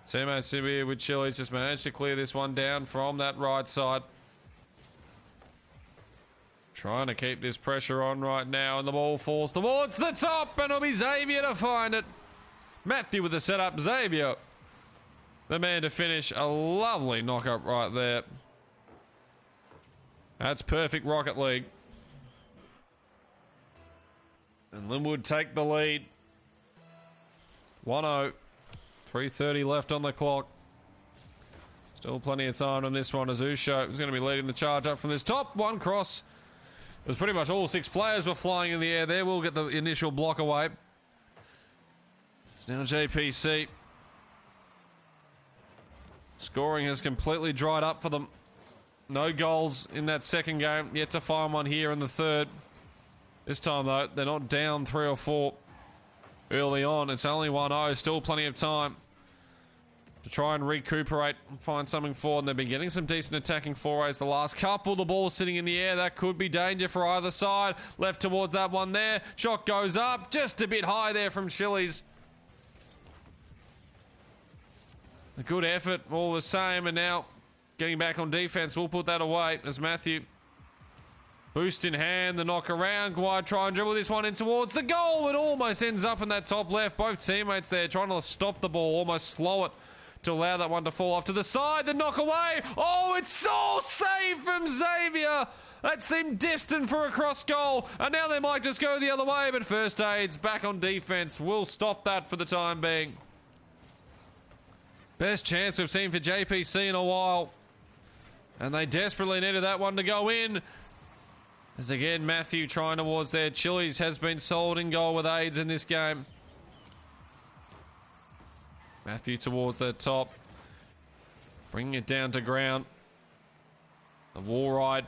Teammates here with Chili's just managed to clear this one down from that right side. Trying to keep this pressure on right now, and the ball falls towards the top, and it'll be Xavier to find it. Matthew with the setup. Xavier, the man to finish. A lovely knock-up right there. That's perfect Rocket League. And Linwood take the lead. 1-0. 3:30 left on the clock. Still plenty of time on this one as Usho is going to be leading the charge up from this top. One cross. It was pretty much all 6 players were flying in the air there. We'll get the initial block away. It's now JPC. Scoring has completely dried up for them. No goals in that second game. Yet to find one here in the third. This time, though, they're not down 3 or 4 early on. It's only 1-0. Still plenty of time to try and recuperate and find something forward. And they've been getting some decent attacking forays the last couple. The ball sitting in the air. That could be danger for either side. Left towards that one there. Shot goes up. Just a bit high there from Chili's. A good effort all the same. And now getting back on defense. We'll put that away as Matthew, boost in hand, the knock around. Wide try and dribble this one in towards the goal. It almost ends up in that top left. Both teammates there trying to stop the ball, almost slow it to allow that one to fall off to the side. The knock away. Oh, it's so safe from Xavier. That seemed destined for a cross goal, and now they might just go the other way, but First Aid's back on defense. Will stop that for the time being. Best chance we've seen for JPC in a while. And they desperately needed that one to go in. As again, Matthew trying towards there. Chili's has been sold in goal with aids in this game. Matthew towards the top. Bringing it down to ground. The wall ride.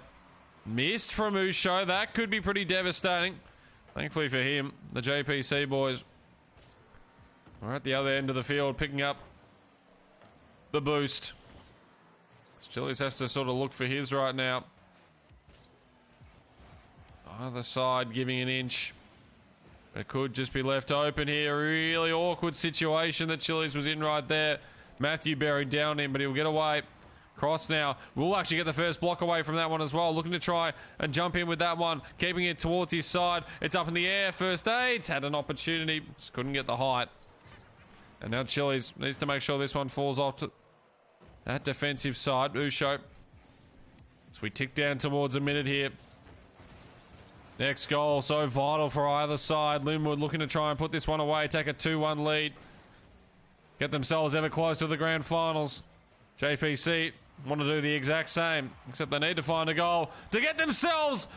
Missed from Usho. That could be pretty devastating. Thankfully for him, the JPC boys are at the other end of the field picking up the boost. Chili's has to sort of look for his right now. Either side giving an inch. It could just be left open here. Really awkward situation that Chili's was in right there. Matthew buried down him, but he'll get away. Cross now. We'll actually get the first block away from that one as well. Looking to try and jump in with that one. Keeping it towards his side. It's up in the air. First Aid's had an opportunity. Just couldn't get the height. And now Chili's needs to make sure this one falls off to that defensive side. Usho. So we tick down towards a minute here. Next goal, so vital for either side. Linwood looking to try and put this one away, take a 2-1 lead. Get themselves ever closer to the grand finals. JPC want to do the exact same, except they need to find a goal to get themselves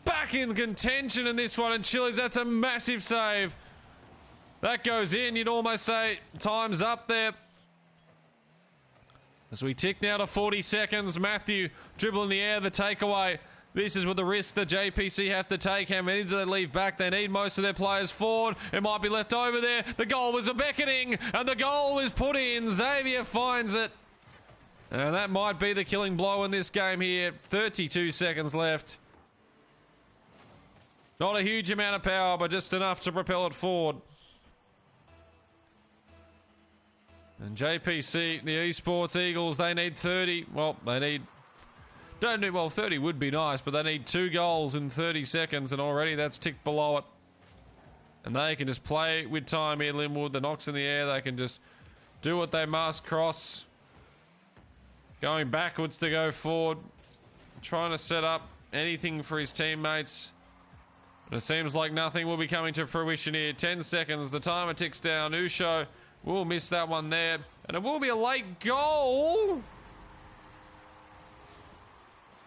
back in contention in this one. And Chili's, that's a massive save. That goes in, you'd almost say time's up there. As we tick now to 40 seconds, Matthew dribbling the air, the takeaway. This is with the risk that JPC have to take. How many do they leave back? They need most of their players forward. It might be left over there. The goal was a beckoning, and the goal is put in. Xavier finds it. And that might be the killing blow in this game here. 32 seconds left. Not a huge amount of power, but just enough to propel it forward. And JPC, the Esports Eagles, they need 30. Well, they need... Don't need, well, 30 would be nice, but they need 2 goals in 30 seconds, and already that's ticked below it. And they can just play with time here, Linwood. The knocks in the air, they can just do what they must. Cross. Going backwards to go forward. Trying to set up anything for his teammates. But it seems like nothing will be coming to fruition here. 10 seconds, the timer ticks down. Usho will miss that one there. And it will be a late goal.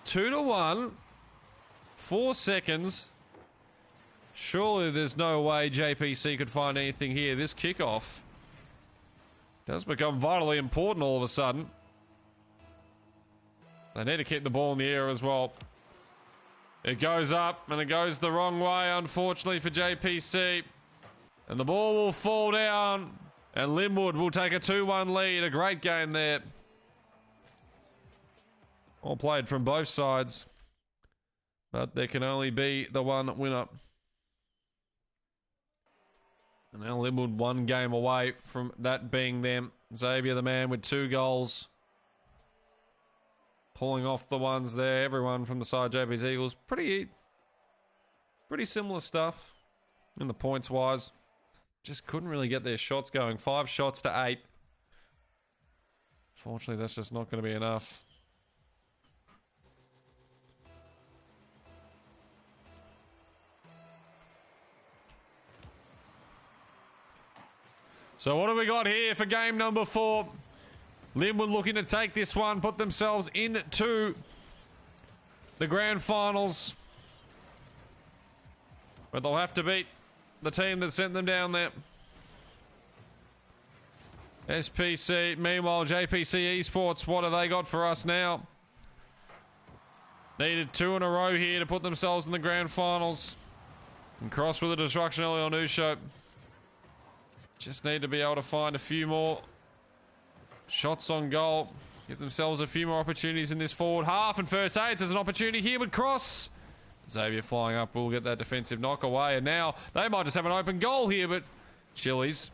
2-1. 4 seconds. Surely there's no way JPC could find anything here. This kickoff does become vitally important all of a sudden. They need to keep the ball in the air as well. It goes up and it goes the wrong way, unfortunately for JPC. And the ball will fall down and Linwood will take a 2-1 lead. A great game there. All played from both sides, but there can only be the one winner. And now Linwood 1 game away from that being them. Xavier the man with 2 goals. Pulling off the ones there. Everyone from the side JP's Eagles. Pretty similar stuff in the points wise. Just couldn't really get their shots going. 5 shots to 8. Fortunately, that's just not going to be enough. So what have we got here for game number 4? Linwood looking to take this one, put themselves into the grand finals. But they'll have to beat the team that sent them down there. SPC, meanwhile, JPC Esports, what have they got for us now? Needed 2 in a row here to put themselves in the grand finals. And cross with a destruction early on Usho. Just need to be able to find a few more shots on goal. Give themselves a few more opportunities in this forward half. And First Aid, there's an opportunity here with cross. Xavier flying up will get that defensive knock away. And now they might just have an open goal here, but Chili's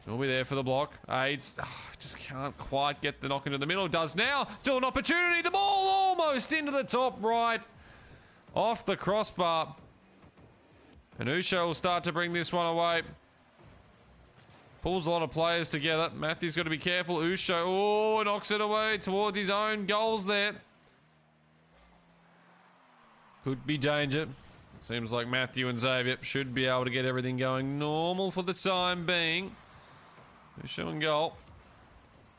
will be there for the block. Aids just can't quite get the knock into the middle. Does now. Still an opportunity. The ball almost into the top right. Off the crossbar. And Usho will start to bring this one away. Pulls a lot of players together. Matthew's got to be careful. Usho, knocks it away towards his own goals there. Could be danger. It seems like Matthew and Xavier should be able to get everything going normal for the time being. They're showing goal.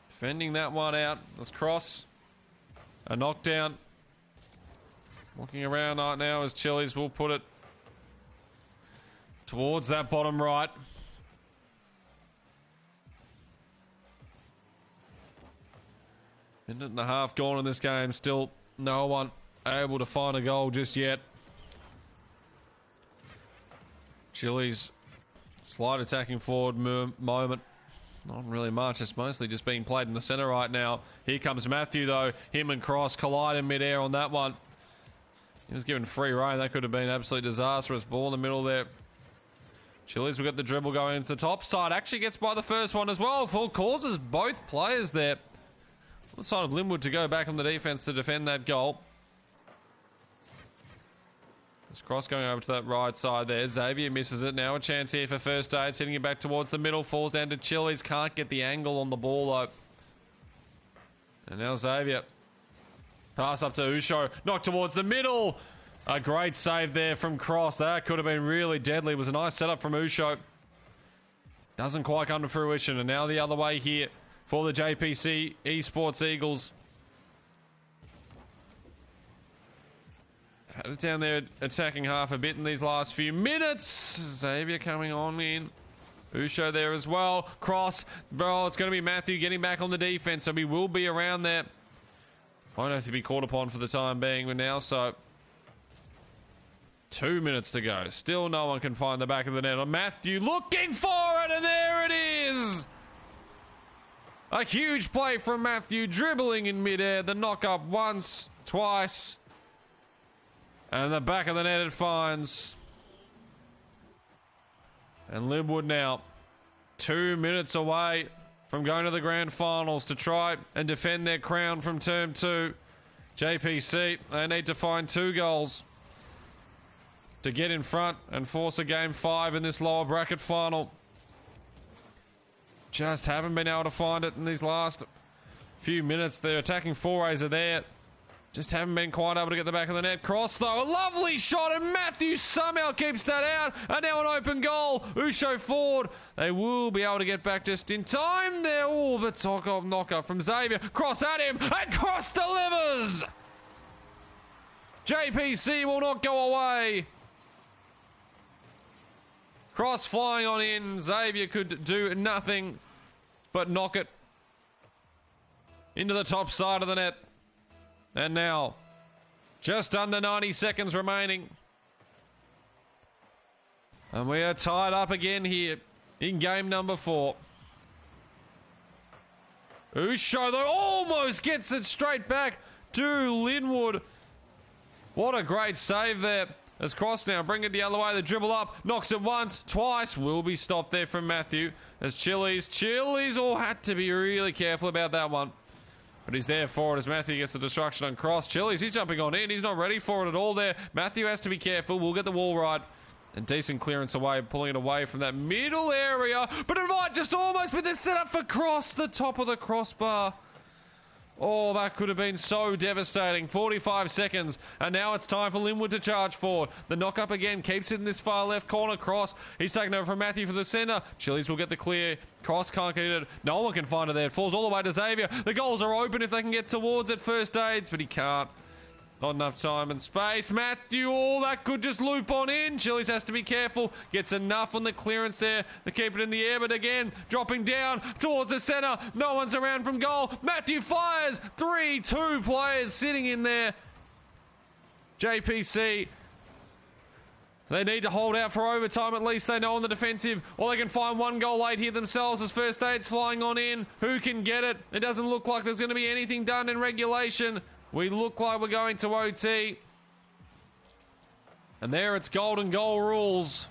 Defending that one out. Let's cross. A knockdown. Looking around right now as Chili's will put it towards that bottom right. Minute and a half gone in this game. Still no one able to find a goal just yet. Chili's slight attacking forward moment. Not really much. It's mostly just being played in the centre right now. Here comes Matthew, though. Him and Cross collide in midair on that one. He was given free rein. That could have been absolutely disastrous. Ball in the middle there. Chili's will get the dribble going into the top side. Actually gets by the first one as well. Full causes both players there. On the side of Linwood to go back on the defence to defend that goal. This cross going over to that right side there. Xavier misses it. Now a chance here for first aid. Sending it back towards the middle. Falls down to Chili's. Can't get the angle on the ball though. And now Xavier. Pass up to Usho. Knocked towards the middle. A great save there from Cross. That could have been really deadly. It was a nice setup from Usho. Doesn't quite come to fruition. And now the other way here for the JPC Esports Eagles. Had it down there attacking half a bit in these last few minutes. Xavier coming on in. Usho there as well. Cross. Bro, it's going to be Matthew getting back on the defense, so he will be around there. Won't have to be caught upon for the time being, but now so 2 minutes to go. Still no one can find the back of the net. Matthew looking for it, and there it is. A huge play from Matthew, dribbling in midair. The knock up once, twice. And the back of the net it finds. And Linwood now 2 minutes away from going to the grand finals to try and defend their crown from term 2. JPC, they need to find 2 goals to get in front and force a game 5 in this lower bracket final. Just haven't been able to find it in these last few minutes. Their attacking forays are there. Just haven't been quite able to get the back of the net. Cross though, a lovely shot, and Matthew somehow keeps that out. And now an open goal. Usho forward. They will be able to get back just in time there. Oh, the top knock-up from Xavier. Cross at him, and Cross delivers. JPC will not go away. Cross flying on in. Xavier could do nothing but knock it into the top side of the net. And now, just under 90 seconds remaining. And we are tied up again here in game number 4. Usho, though, almost gets it straight back to Linwood. What a great save there. As Cross now bring it the other way. The dribble up, knocks it once, twice. Will be stopped there from Matthew. As Chili's all had to be really careful about that one. But he's there for it as Matthew gets the destruction on Cross. Chili's, he's jumping on in. He's not ready for it at all there. Matthew has to be careful. We'll get the wall right. And decent clearance away, pulling it away from that middle area. But it might just almost be the setup for Cross, the top of the crossbar. Oh, that could have been so devastating. 45 seconds. And now it's time for Linwood to charge forward. The knock up again keeps it in this far left corner. Cross. He's taken over from Matthew for the centre. Chili's will get the clear. Cross can't get it. No one can find it there. It falls all the way to Xavier. The goals are open if they can get towards it. First aids, but he can't. Not enough time and space. Matthew, oh, that could just loop on in. Chili's has to be careful. Gets enough on the clearance there to keep it in the air, but again, dropping down towards the centre. No one's around from goal. Matthew fires. 3-2 players sitting in there. JPC, they need to hold out for overtime at least, they know, on the defensive, or they can find one goal late here themselves as first aid's flying on in. Who can get it? It doesn't look like there's going to be anything done in regulation. We look like we're going to OT. And there it's golden goal rules.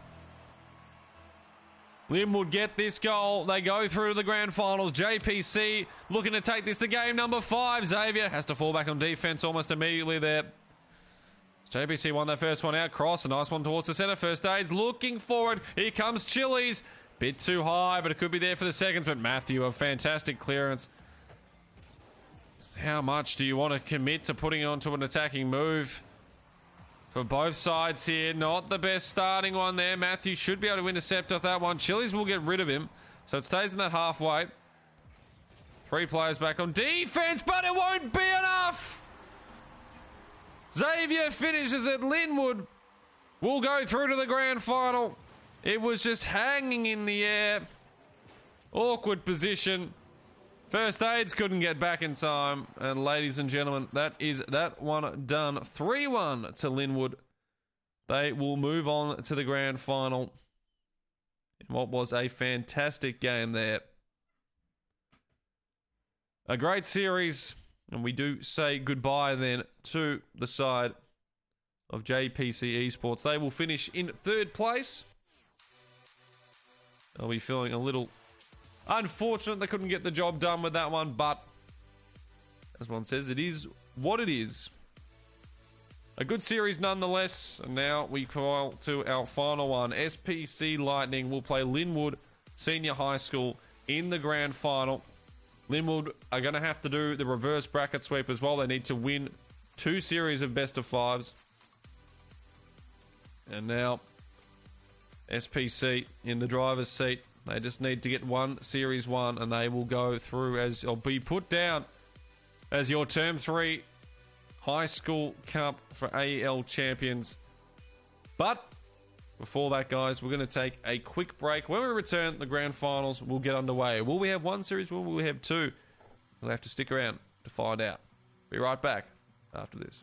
Linwood get this goal. They go through to the grand finals. JPC looking to take this to game number 5. Xavier has to fall back on defense almost immediately there. JPC won that first one out. Cross, a nice one towards the centre. First aids looking for it. Here comes Chili's. Bit too high, but it could be there for the seconds. But Matthew, a fantastic clearance. How much do you want to commit to putting onto an attacking move? for both sides here. Not the best starting one there. Matthew should be able to intercept off that one. Chili's will get rid of him. So it stays in that halfway. 3 players back on defense, but it won't be enough. Xavier finishes it. Linwood will go through to the grand final. It was just hanging in the air. Awkward position. First aids couldn't get back in time. And ladies and gentlemen, that is that one done. 3-1 to Linwood. They will move on to the grand final in what was a fantastic game there. A great series. And we do say goodbye then to the side of JPC Esports. They will finish in 3rd place. I'll be feeling a little unfortunate they couldn't get the job done with that one, but as one says, it is what it is. A good series nonetheless, and now we call to our final one. SPC Lightning will play Linwood Senior High School in the grand final. Linwood are going to have to do the reverse bracket sweep as well. They need to win 2 series of best of 5s. And now SPC in the driver's seat. They just need to get one Series 1 and they will go through as or be put down as your Term 3 High School Cup for AEL champions. But before that, guys, we're going to take a quick break. When we return, the grand finals will get underway. Will we have 1 Series 1? Will we have 2? We'll have to stick around to find out. Be right back after this.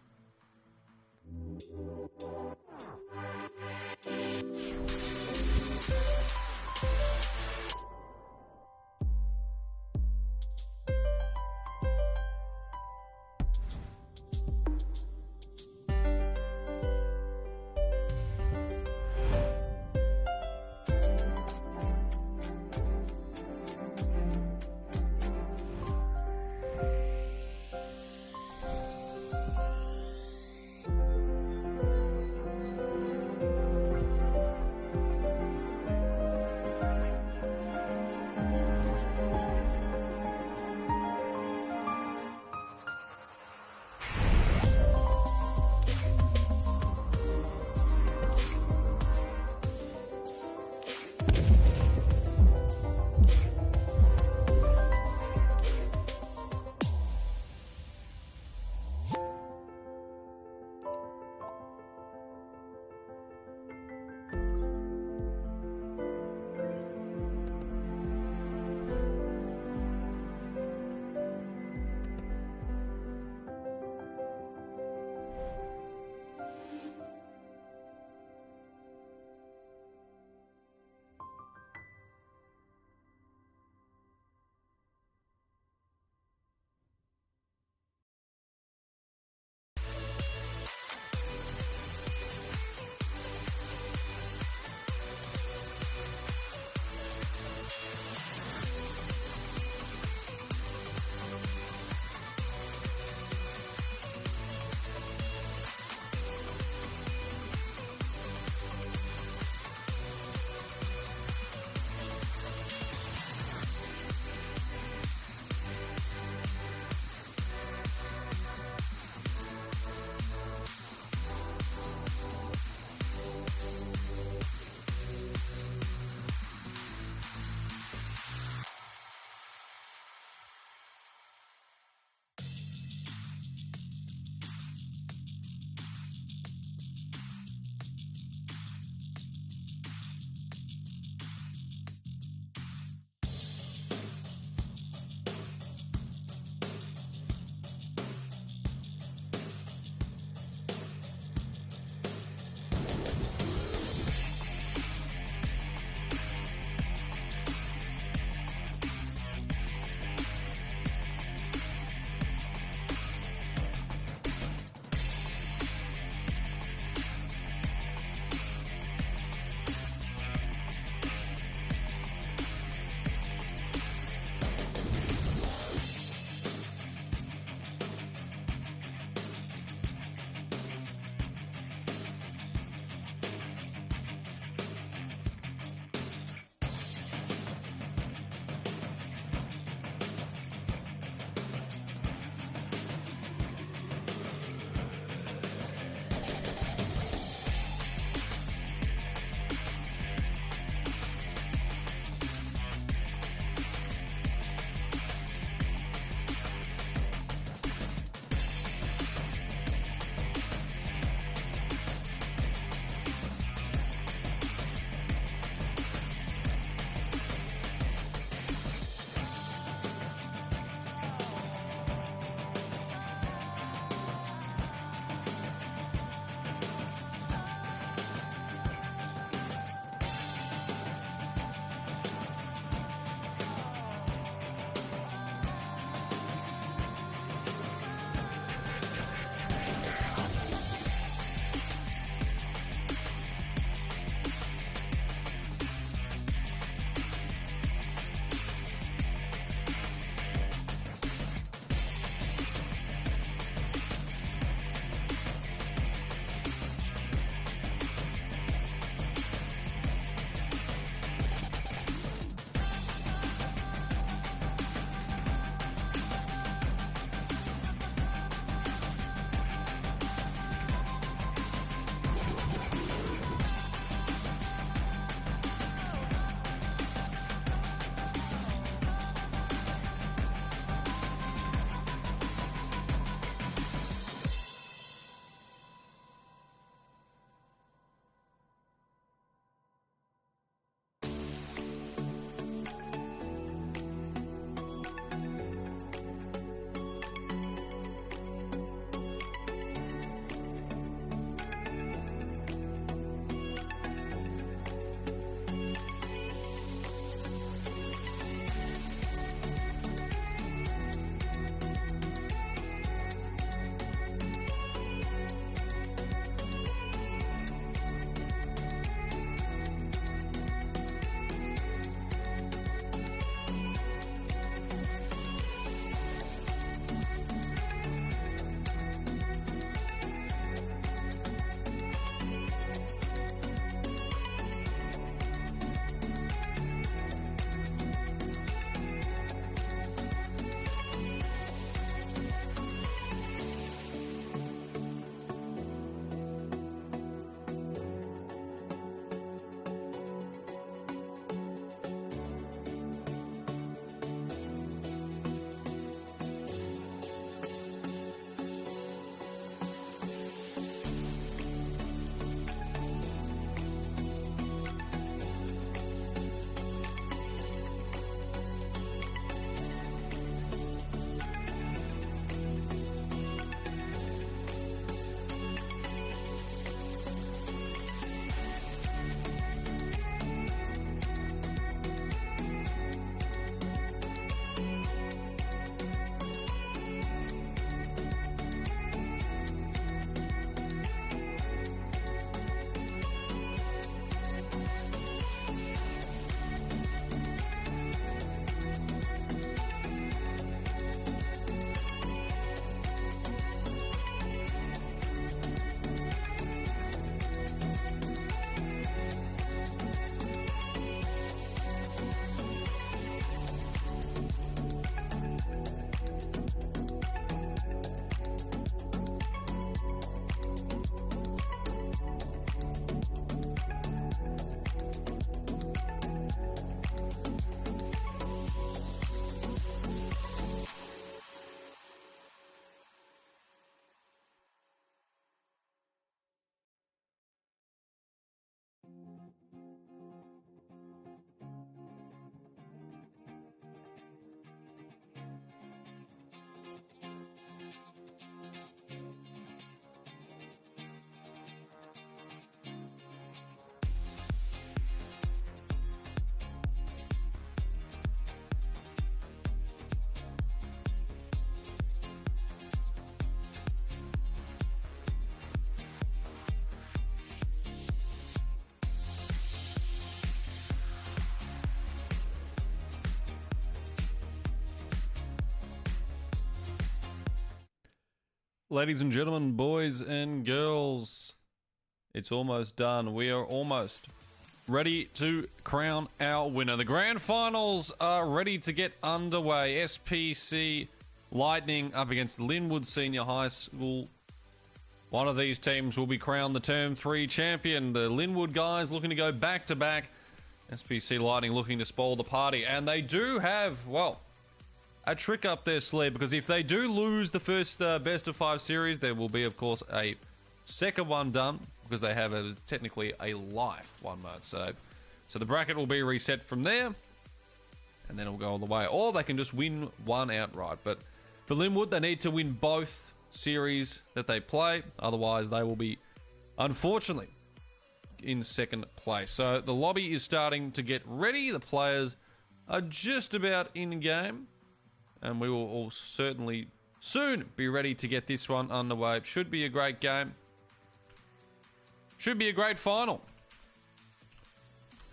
Ladies and gentlemen, boys and girls, it's almost done. We are almost ready to crown our winner. The grand finals are ready to get underway. SPC Lightning up against Linwood Senior High School. One of these teams will be crowned the Term 3 champion. The Linwood guys looking to go back-to-back. SPC Lightning looking to spoil the party. And they do have, well, a trick up their sleeve, because if they do lose the first best-of-5 series, there will be, of course, a second one done, because they have technically a life, one might say. So the bracket will be reset from there, and then it'll go all the way. Or they can just win one outright. But for Linwood, they need to win both series that they play. Otherwise, they will be, unfortunately, in second place. So the lobby is starting to get ready. The players are just about in game. And we will all certainly soon be ready to get this one underway. Should be a great game. Should be a great final.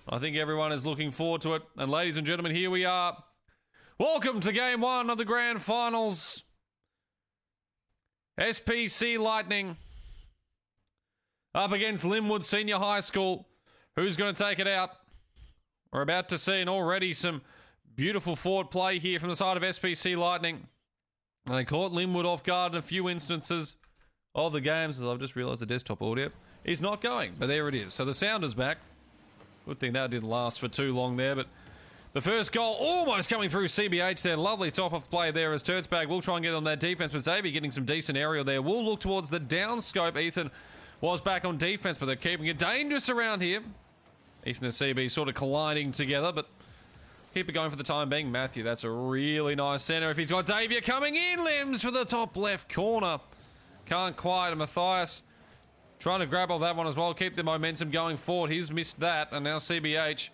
I think everyone is looking forward to it. And ladies and gentlemen, here we are. Welcome to Game 1 of the Grand Finals. SPC Lightning up against Linwood Senior High School. Who's going to take it out? We're about to see, and already some beautiful forward play here from the side of SPC Lightning. They caught Linwood off guard in a few instances of the games, as I've just realised the desktop audio is not going, but there it is. So the sound is back. Good thing that didn't last for too long there, but the first goal almost coming through CBH there. Lovely top-off play there as Turtzbag will try and get on that defence, but Xavier getting some decent aerial there. We'll look towards the down scope. Ethan was back on defence, but they're keeping it dangerous around here. Ethan and CB sort of colliding together, but keep it going for the time being. Matthew, that's a really nice centre. If he's got Xavier coming in, limbs for the top left corner. Can't quite. Matthias trying to grab off that one as well. Keep the momentum going forward. He's missed that. And now CBH,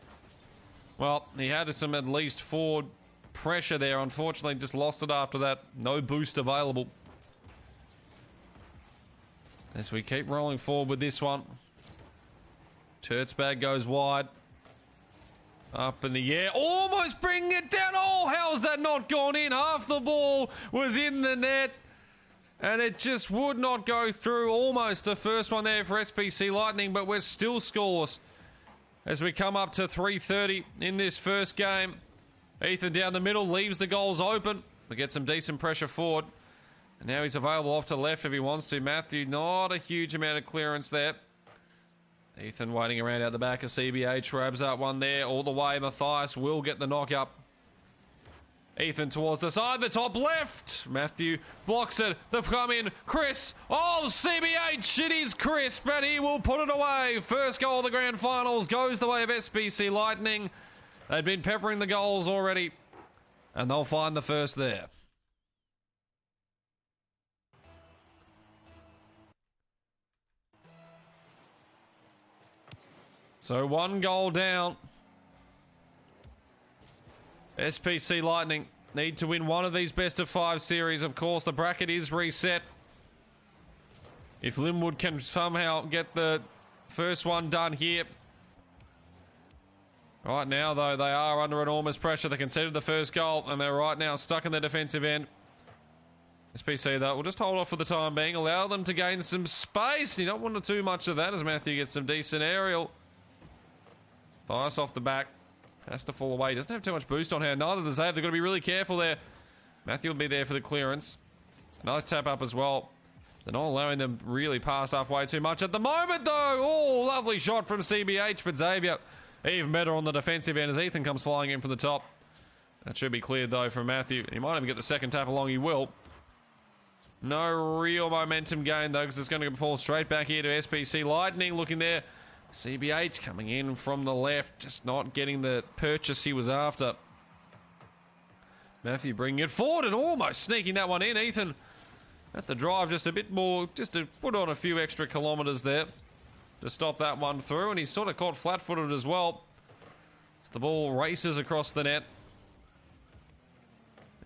well, he had some at least forward pressure there. Unfortunately, just lost it after that. No boost available. As we keep rolling forward with this one. Turtzbag goes wide. Up in the air, almost bringing it down. Oh, how's that not gone in? Half the ball was in the net, and it just would not go through. Almost the first one there for SPC Lightning, but we're still scoreless as we come up to 3:30 in this first game. Ethan down the middle, leaves the goals open. We get some decent pressure forward. And now he's available off to left if he wants to. Matthew, not a huge amount of clearance there. Ethan waiting around out the back of CBH, grabs up one there all the way. Matthias will get the knock up. Ethan towards the side, the top left. Matthew blocks it. They've come in. Chris. Oh, CBH. It is Chris, but he will put it away. First goal of the grand finals goes the way of SPC Lightning. They've been peppering the goals already, and they'll find the first there. So one goal down. SPC Lightning need to win one of these best-of-5 series. Of course, the bracket is reset. If Linwood can somehow get the first one done here. Right now, though, they are under enormous pressure. They conceded the first goal, and they're right now stuck in the defensive end. SPC, though, will just hold off for the time being. Allow them to gain some space. You don't want to do much of that as Matthew gets some decent aerial. Nice off the back. Has to fall away. Doesn't have too much boost on her. Neither does Zave. They've got to be really careful there. Matthew will be there for the clearance. Nice tap up as well. They're not allowing them really past halfway too much at the moment, though. Oh, lovely shot from CBH, but Xavier even better on the defensive end as Ethan comes flying in from the top. That should be cleared, though, from Matthew. He might even get the second tap along. He will. No real momentum gain, though, because it's going to fall straight back here to SPC Lightning. Looking there. CBH coming in from the left, just not getting the purchase he was after. Matthew bringing it forward and almost sneaking that one in. Ethan at the drive just a bit more, just to put on a few extra kilometres there to stop that one through, and he's sort of caught flat-footed as well. As the ball races across the net.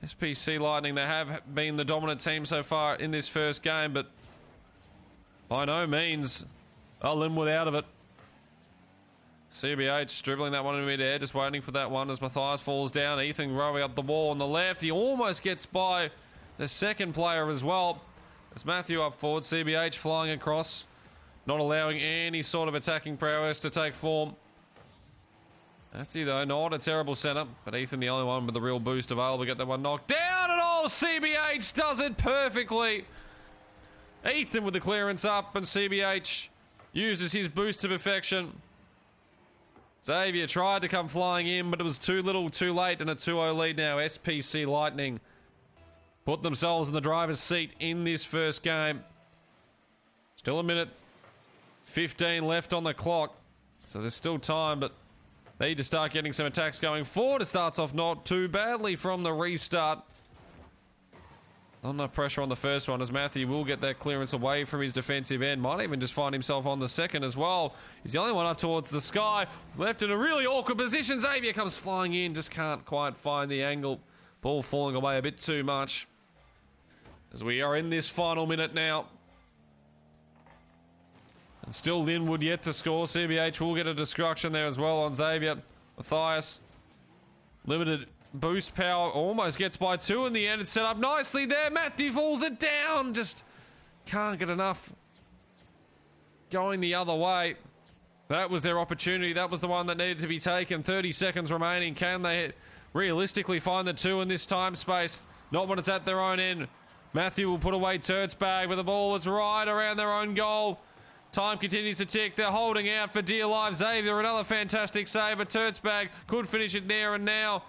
SPC Lightning, they have been the dominant team so far in this first game, but by no means are Linwood out of it. CBH dribbling that one in mid-air, just waiting for that one as Matthias falls down. Ethan rowing up the ball on the left. He almost gets by the second player as well. As Matthew up forward, CBH flying across, not allowing any sort of attacking prowess to take form. Matthew, though, not a terrible setup, but Ethan the only one with the real boost available to get that one knocked down, and all CBH does it perfectly. Ethan with the clearance up, and CBH uses his boost to perfection. Xavier tried to come flying in, but it was too little, too late, and a 2-0 lead now. SPC Lightning put themselves in the driver's seat in this first game. Still a minute 15 left on the clock, so there's still time, but they need to start getting some attacks going forward. It starts off not too badly from the restart. Not enough pressure on the first one, as Matthew will get that clearance away from his defensive end. Might even just find himself on the second as well. He's the only one up towards the sky. Left in a really awkward position. Xavier comes flying in. Just can't quite find the angle. Ball falling away a bit too much. As we are in this final minute now. And still Linwood yet to score. CBH will get a destruction there as well on Xavier. Matthias. Limited boost power, almost gets by 2 in the end. It's set up nicely there. Matthew falls it down. Just can't get enough going the other way. That was their opportunity. That was the one that needed to be taken. 30 seconds remaining. Can they realistically find the 2 in this time space? Not when it's at their own end. Matthew will put away Turt's bag with the ball. It's right around their own goal. Time continues to tick. They're holding out for dear life. Xavier, another fantastic save. But Turt's bag could finish it there and now.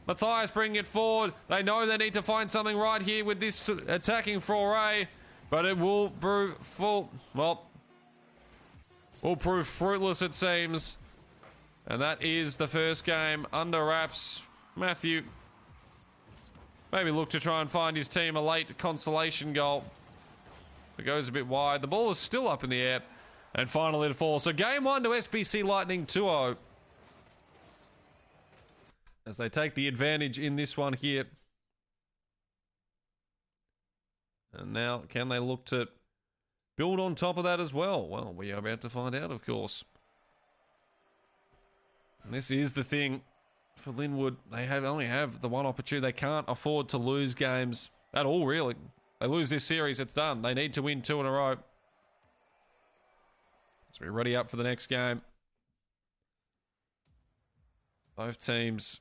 Matthias bringing it forward. They know they need to find something right here with this attacking foray, but it will prove will prove fruitless, it seems. And that is the first game under wraps. Matthew maybe look to try and find his team a late consolation goal. It goes a bit wide. The ball is still up in the air, and finally it falls. So game 1 to SPC Lightning 2-0. As they take the advantage in this one here. And now, can they look to build on top of that as well? Well, we are about to find out, of course. And this is the thing for Linwood. They only have the one opportunity. They can't afford to lose games at all, really. They lose this series, it's done. They need to win 2 in a row. So we're ready up for the next game. Both teams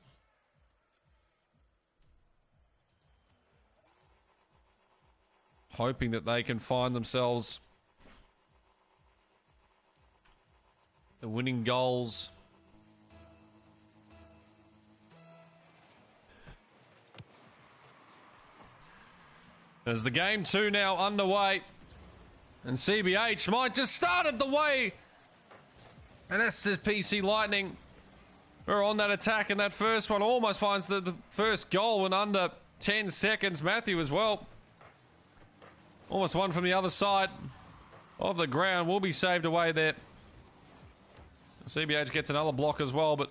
hoping that they can find themselves the winning goals. As the game 2 now underway, and CBH might just start it the way, and that's the PC Lightning. We're on that attack, and that first one almost finds the first goal in under 10 seconds. Matthew as well. Almost one from the other side of the ground. Will be saved away there. CBH gets another block as well, but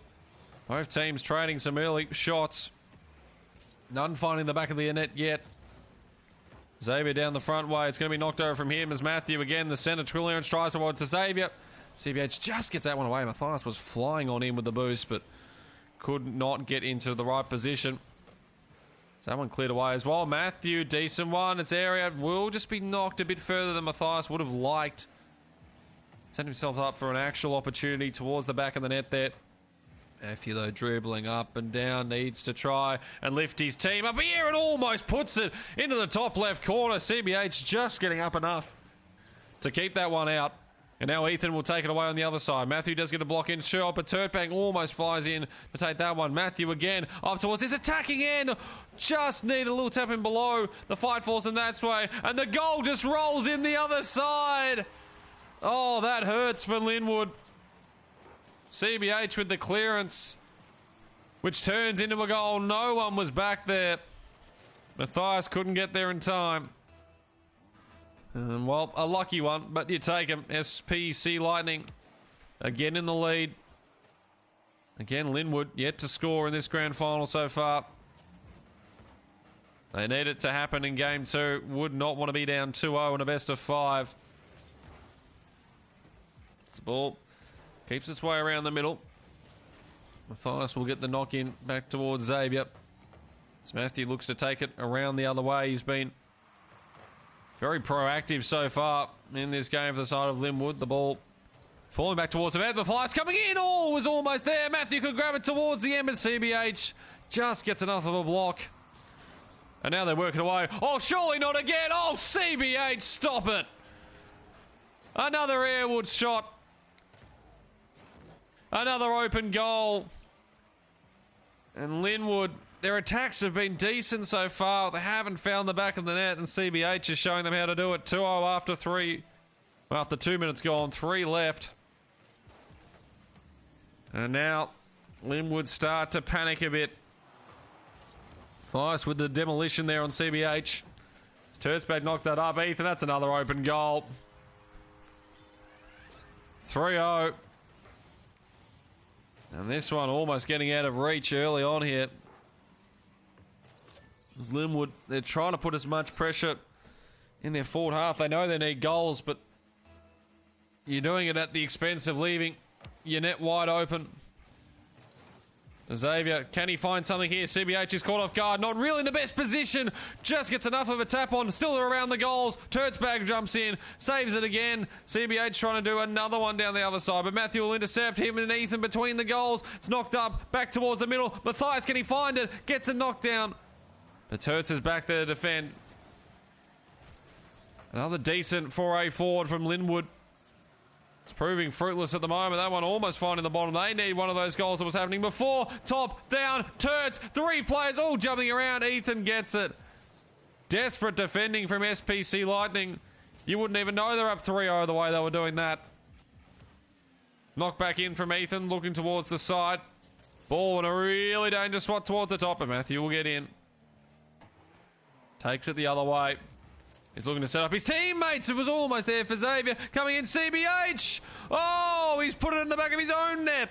both teams trading some early shots. None finding the back of the net yet. Xavier down the front way. It's going to be knocked over from him as Matthew again. The centre clearance tries to Xavier. CBH just gets that one away. Matthias was flying on him with the boost, but could not get into the right position. So that one cleared away as well. Matthew, decent one. Its area will just be knocked a bit further than Matthias would have liked. Set himself up for an actual opportunity towards the back of the net there. Matthew, though, dribbling up and down, needs to try and lift his team up here and almost puts it into the top left corner. CBH just getting up enough to keep that one out. And now Ethan will take it away on the other side. Matthew does get a block in. Sure, but Turtbang almost flies in to take that one. Matthew again up towards his attacking end. Just need a little tap in below. The fight falls in that way. And the goal just rolls in the other side. Oh, that hurts for Linwood. CBH with the clearance, which turns into a goal. No one was back there. Matthias couldn't get there in time. Well, a lucky one, but you take him. SPC Lightning again in the lead. Again, Linwood yet to score in this grand final so far. They need it to happen in game 2. Would not want to be down 2-0 in a best of 5. The ball keeps its way around the middle. Matthias will get the knock in back towards Xavier. As Matthew looks to take it around the other way. He's been Very proactive so far in this game for the side of Linwood. The ball falling back towards him. Mathias coming in. Oh, was almost there. Matthew could grab it towards the end, but CBH just gets enough of a block. And now they're working away. Oh, surely not again. Oh, CBH, stop it. Another Airwood shot. Another open goal. And Linwood, their attacks have been decent so far. They haven't found the back of the net, and CBH is showing them how to do it. 2-0 after 3. After 2 minutes gone, 3 left. And now Linwood start to panic a bit. Nice with the demolition there on CBH. Turtzbag knocked that up. Ethan, that's another open goal. 3-0. And this one almost getting out of reach early on here. As Linwood, they're trying to put as much pressure in their forward half. They know they need goals, but you're doing it at the expense of leaving your net wide open. Xavier, can he find something here? CBH is caught off guard. Not really in the best position. Just gets enough of a tap on. Still around the goals. Turtzbag jumps in. Saves it again. CBH trying to do another one down the other side. But Matthew will intercept him and Ethan between the goals. It's knocked up. Back towards the middle. Matthias, can he find it? Gets a knockdown. But Turtz is back there to defend. Another decent foray forward from Linwood. It's proving fruitless at the moment. That one almost finding the bottom. They need one of those goals that was happening before. Top, down, Turtz. 3 players all jumping around. Ethan gets it. Desperate defending from SPC Lightning. You wouldn't even know they're up 3-0 the way they were doing that. Knock back in from Ethan, looking towards the side. Ball in a really dangerous spot towards the top, and Matthew will get in. Takes it the other way. He's looking to set up his teammates. It was almost there for Xavier. Coming in, CBH. Oh, he's put it in the back of his own net.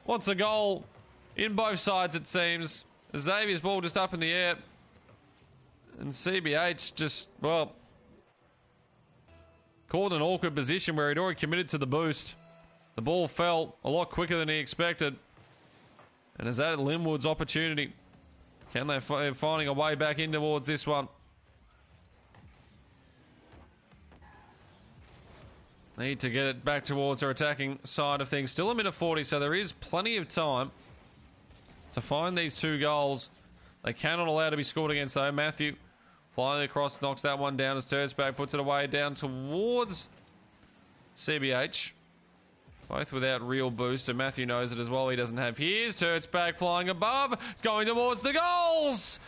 Wants a goal in both sides, it seems. Xavier's ball just up in the air. And CBH just, well, caught in an awkward position where he'd already committed to the boost. The ball fell a lot quicker than he expected. And is that Linwood's opportunity? Can they finding a way back in towards this one? Need to get it back towards their attacking side of things. Still a minute 40, so there is plenty of time to find these 2 goals. They cannot allow to be scored against, though. Matthew flying across, knocks that one down as Turtzbag puts it away down towards CBH. Both without real boost, and Matthew knows it as well. He doesn't have his. Turtzbag flying above. It's going towards the goals.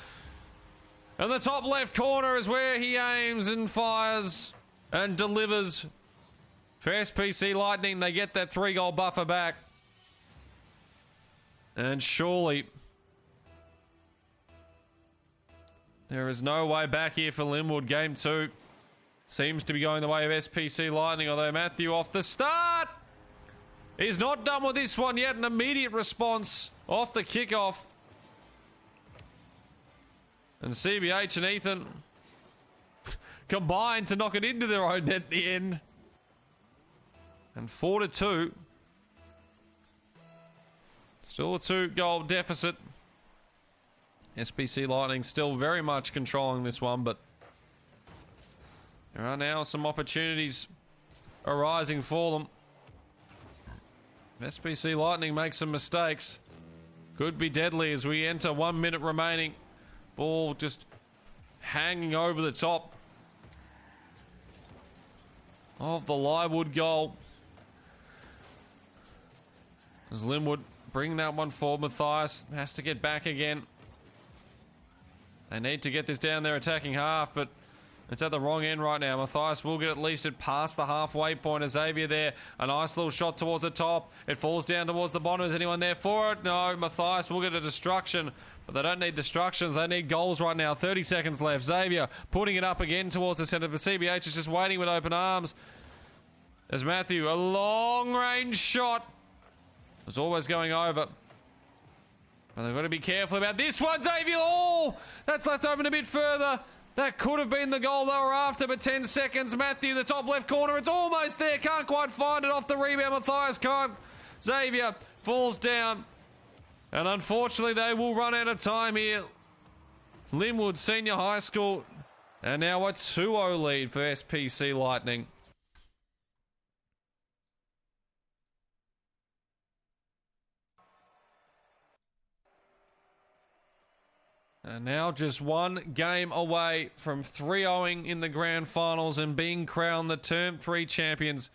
And the top left corner is where he aims and fires and delivers. For SPC Lightning, they get that 3-goal buffer back. And surely there is no way back here for Linwood. Game 2 seems to be going the way of SPC Lightning, although Matthew off the start. He's not done with this one yet. An immediate response off the kickoff. And CBH and Ethan combined to knock it into their own net at the end. And 4-2. Still a 2-goal deficit. SPC Lightning still very much controlling this one, but there are now some opportunities arising for them. SPC Lightning makes some mistakes. Could be deadly as we enter 1 minute remaining. Ball just hanging over the top of the Lywood goal. As Linwood bring that one forward. Matthias has to get back again. They need to get this down their attacking half, but it's at the wrong end right now. Matthias will get at least it past the halfway point. Xavier there. A nice little shot towards the top. It falls down towards the bottom. Is anyone there for it? No. Matthias will get a destruction. But they don't need destructions. They need goals right now. 30 seconds left. Xavier putting it up again towards the centre. The CBH is just waiting with open arms. As Matthew, a long-range shot. Was always going over. But they've got to be careful about this one. Xavier, oh! That's left open a bit further. That could have been the goal they were after, but 10 seconds. Matthew, the top left corner. It's almost there. Can't quite find it off the rebound. Matthias can't. Xavier falls down. And unfortunately, they will run out of time here. Linwood Senior High School And now a 2-0 lead for SPC Lightning. And now just one game away from 3-0ing in the grand finals and being crowned the Term 3 champions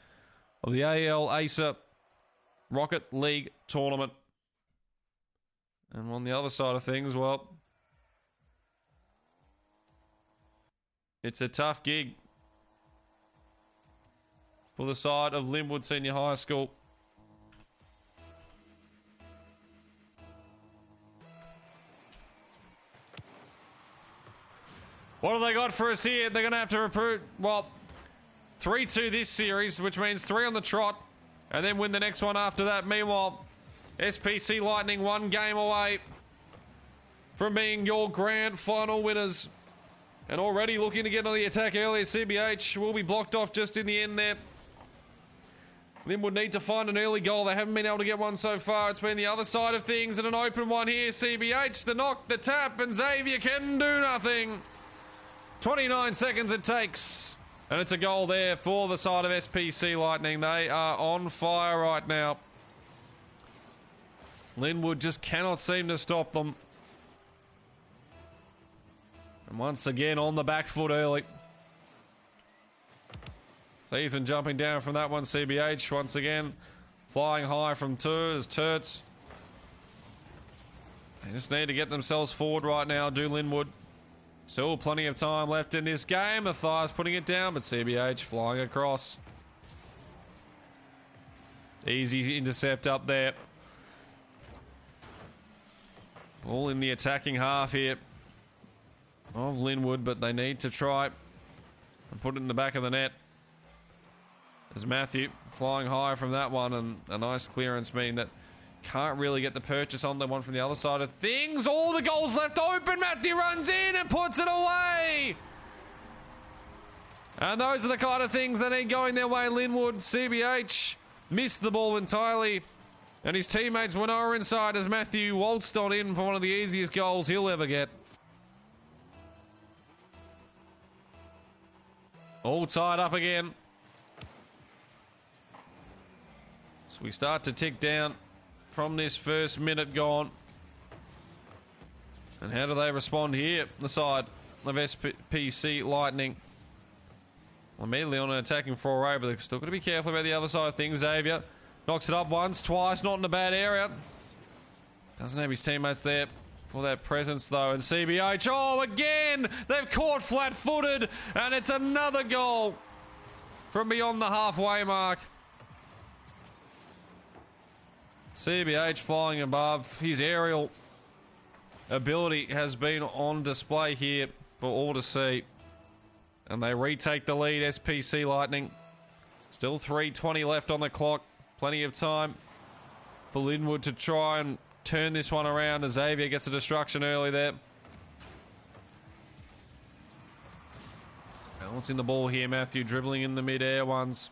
of the AL Acer Rocket League tournament. And on the other side of things, well, it's a tough gig for the side of Linwood Senior High School. What have they got for us here? They're going to have to recruit, well, 3-2 this series, which means 3 on the trot, and then win the next one after that. Meanwhile, SPC Lightning 1 game away from being your grand final winners. And already looking to get on the attack earlier. CBH will be blocked off just in the end there. Linwood need to find an early goal. They haven't been able to get one so far. It's been the other side of things, and an open one here. CBH, the knock, the tap, and Xavier can do nothing. 29 seconds it takes. And it's a goal there for the side of SPC Lightning. They are on fire right now. Linwood just cannot seem to stop them. And once again on the back foot early. So Ethan jumping down from that one. CBH once again flying high from 2 as Turts. They just need to get themselves forward right now, do Linwood. Still plenty of time left in this game. Matthias putting it down, but CBH flying across. Easy intercept up there. All in the attacking half here of Linwood, but they need to try and put it in the back of the net. As Matthew flying high from that one, and a nice clearance, meaning that can't really get the purchase on the one from the other side of things. All the goals left open. Matthew runs in and puts it away. And those are the kind of things that need going their way. Linwood, CBH missed the ball entirely. And his teammates went over inside as Matthew waltzed on in for one of the easiest goals he'll ever get. All tied up again. So we start to tick down from this first minute gone. And how do they respond here? The side of SPC Lightning. Well, immediately on an attacking foray, but they're still got to be careful about the other side of things. Xavier knocks it up once, twice, not in a bad area. Doesn't have his teammates there for that presence, though. And CBH, oh, again! They've caught flat-footed, and it's another goal from beyond the halfway mark. CBH flying above. His aerial ability has been on display here for all to see. And they retake the lead, SPC Lightning. Still 3:20 left on the clock. Plenty of time for Linwood to try and turn this one around as Xavier gets a destruction early there. Balancing the ball here, Matthew dribbling in the mid-air ones.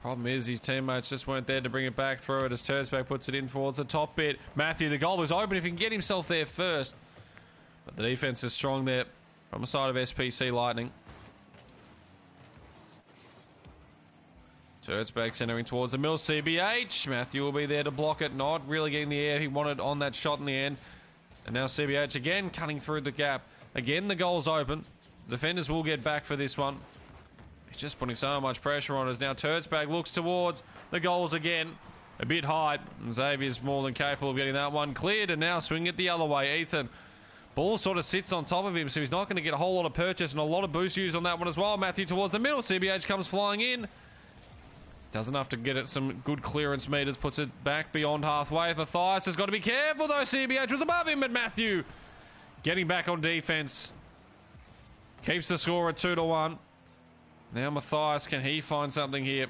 Problem is his teammates just weren't there to bring it back through it as Tersback puts it in towards the top bit. Matthew, the goal was open if he can get himself there first. But the defense is strong there from the side of SPC Lightning. Tersback centering towards the middle. CBH. Matthew will be there to block it. Not really getting the air he wanted on that shot in the end. And now CBH again cutting through the gap. Again, the goal's open. The defenders will get back for this one. He's just putting so much pressure on us. Now Tersback looks towards the goals again. A bit high. And Xavier's more than capable of getting that one cleared. And now swing it the other way. Ethan. Ball sort of sits on top of him, so he's not going to get a whole lot of purchase and a lot of boost used on that one as well. Matthew towards the middle. CBH comes flying in. Does enough to get it some good clearance meters. Puts it back beyond halfway. Matthias has got to be careful though. CBH was above him, but Matthew getting back on defense. Keeps the score at 2-1. Now Matthias, can he find something here?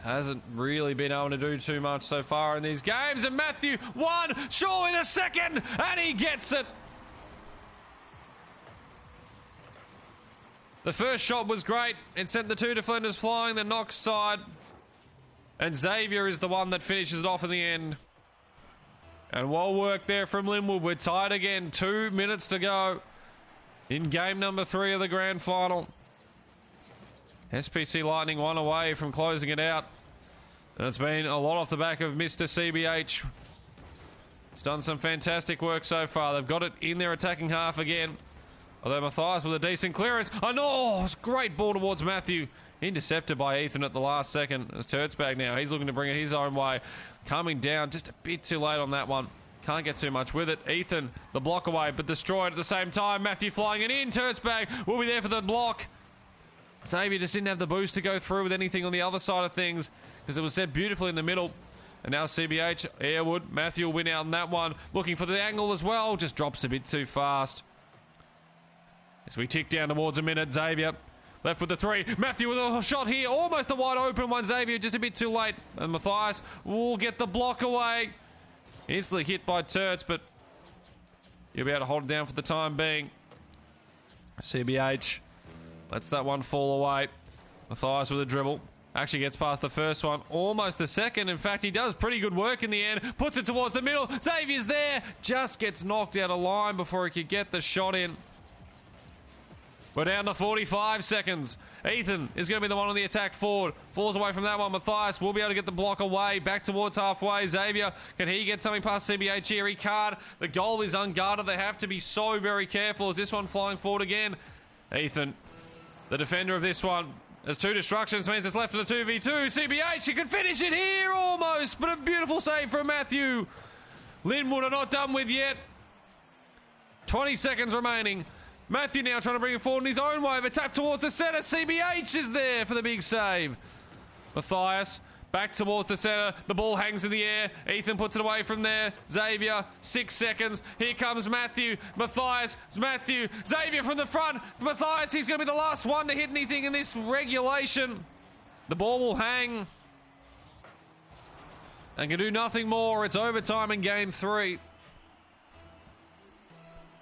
Hasn't really been able to do too much so far in these games. And Matthew, one, surely the second, and he gets it. The first shot was great. It sent the two defenders flying, the knock side. And Xavier is the one that finishes it off in the end. And well worked there from Linwood. We're tied again. 2 minutes to go in game number 3 of the grand final. SPC Lightning one away from closing it out. And it's been a lot off the back of Mr. CBH. He's done some fantastic work so far. They've got it in their attacking half again. Although Matthias with a decent clearance. I know, it's a great ball towards Matthew. Intercepted by Ethan at the last second. It's Turtzbag now. He's looking to bring it his own way. Coming down just a bit too late on that one. Can't get too much with it. Ethan, the block away, but destroyed at the same time. Matthew flying it in. Turtzbag will be there for the block. Xavier just didn't have the boost to go through with anything on the other side of things because it was set beautifully in the middle. And now CBH, Airwood, Matthew will win out on that one. Looking for the angle as well. Just drops a bit too fast. As we tick down towards a minute, Xavier left with the 3. Matthew with a shot here. Almost a wide open one. Xavier just a bit too late. And Matthias will get the block away. Instantly hit by Turts, but you'll be able to hold it down for the time being. CBH lets that one fall away. Matthias with a dribble. Actually gets past the first one. Almost the second. In fact, he does pretty good work in the end. Puts it towards the middle. Xavier's there. Just gets knocked out of line before he could get the shot in. We're down to 45 seconds. Ethan is going to be the one on the attack forward. Falls away from that one. Matthias will be able to get the block away. Back towards halfway. Xavier, can he get something past CBH here? He can't. The goal is unguarded. They have to be so very careful. Is this one flying forward again? Ethan, the defender of this one. There's 2 destructions, means it's left to the 2v2. CBH, he could finish it here almost, but a beautiful save from Matthew. Linwood are not done with yet. 20 seconds remaining. Matthew now trying to bring it forward in his own way. But tap towards the centre. CBH is there for the big save. Matthias back towards the centre. The ball hangs in the air. Ethan puts it away from there. Xavier, 6 seconds. Here comes Matthew. Matthias, Matthew. Xavier from the front. Matthias, he's going to be the last one to hit anything in this regulation. The ball will hang and can do nothing more. It's overtime in game 3.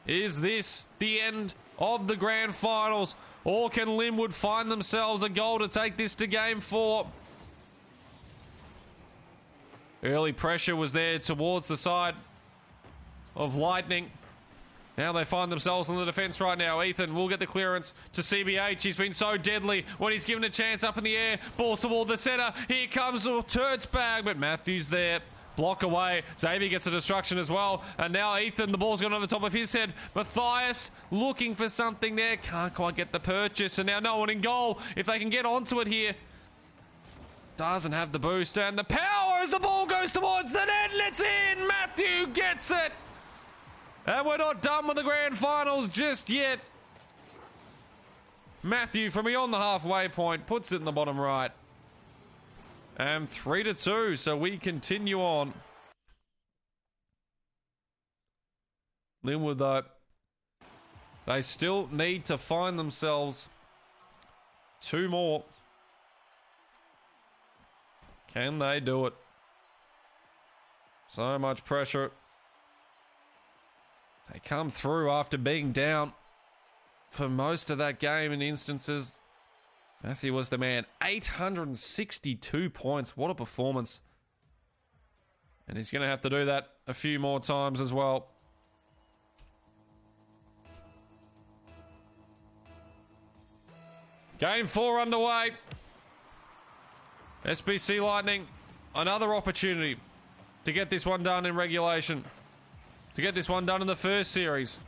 Is this the end of the grand finals? Or can Linwood find themselves a goal to take this to game 4? Early pressure was there towards the side of Lightning. Now they find themselves on the defence right now. Ethan will get the clearance to CBH. He's been so deadly when he's given a chance up in the air. Balls toward the centre. Here comes Turtzbag, but Matthews there. Block away. Xavier gets a destruction as well. And now Ethan, the ball's gone over the top of his head. Matthias looking for something there. Can't quite get the purchase. And now no one in goal. If they can get onto it here. Doesn't have the boost. And the power as the ball goes towards the net. And it's in. Matthew gets it. And we're not done with the grand finals just yet. Matthew from beyond the halfway point puts it in the bottom right. And 3-2, so we continue on. Linwood, though, they still need to find themselves 2 more. Can they do it? So much pressure. They come through after being down for most of that game in instances. Matthew was the man. 862 points. What a performance. And he's going to have to do that a few more times as well. Game 4 underway. SBC Lightning, another opportunity to get this one done in regulation. To get this one done in the first series.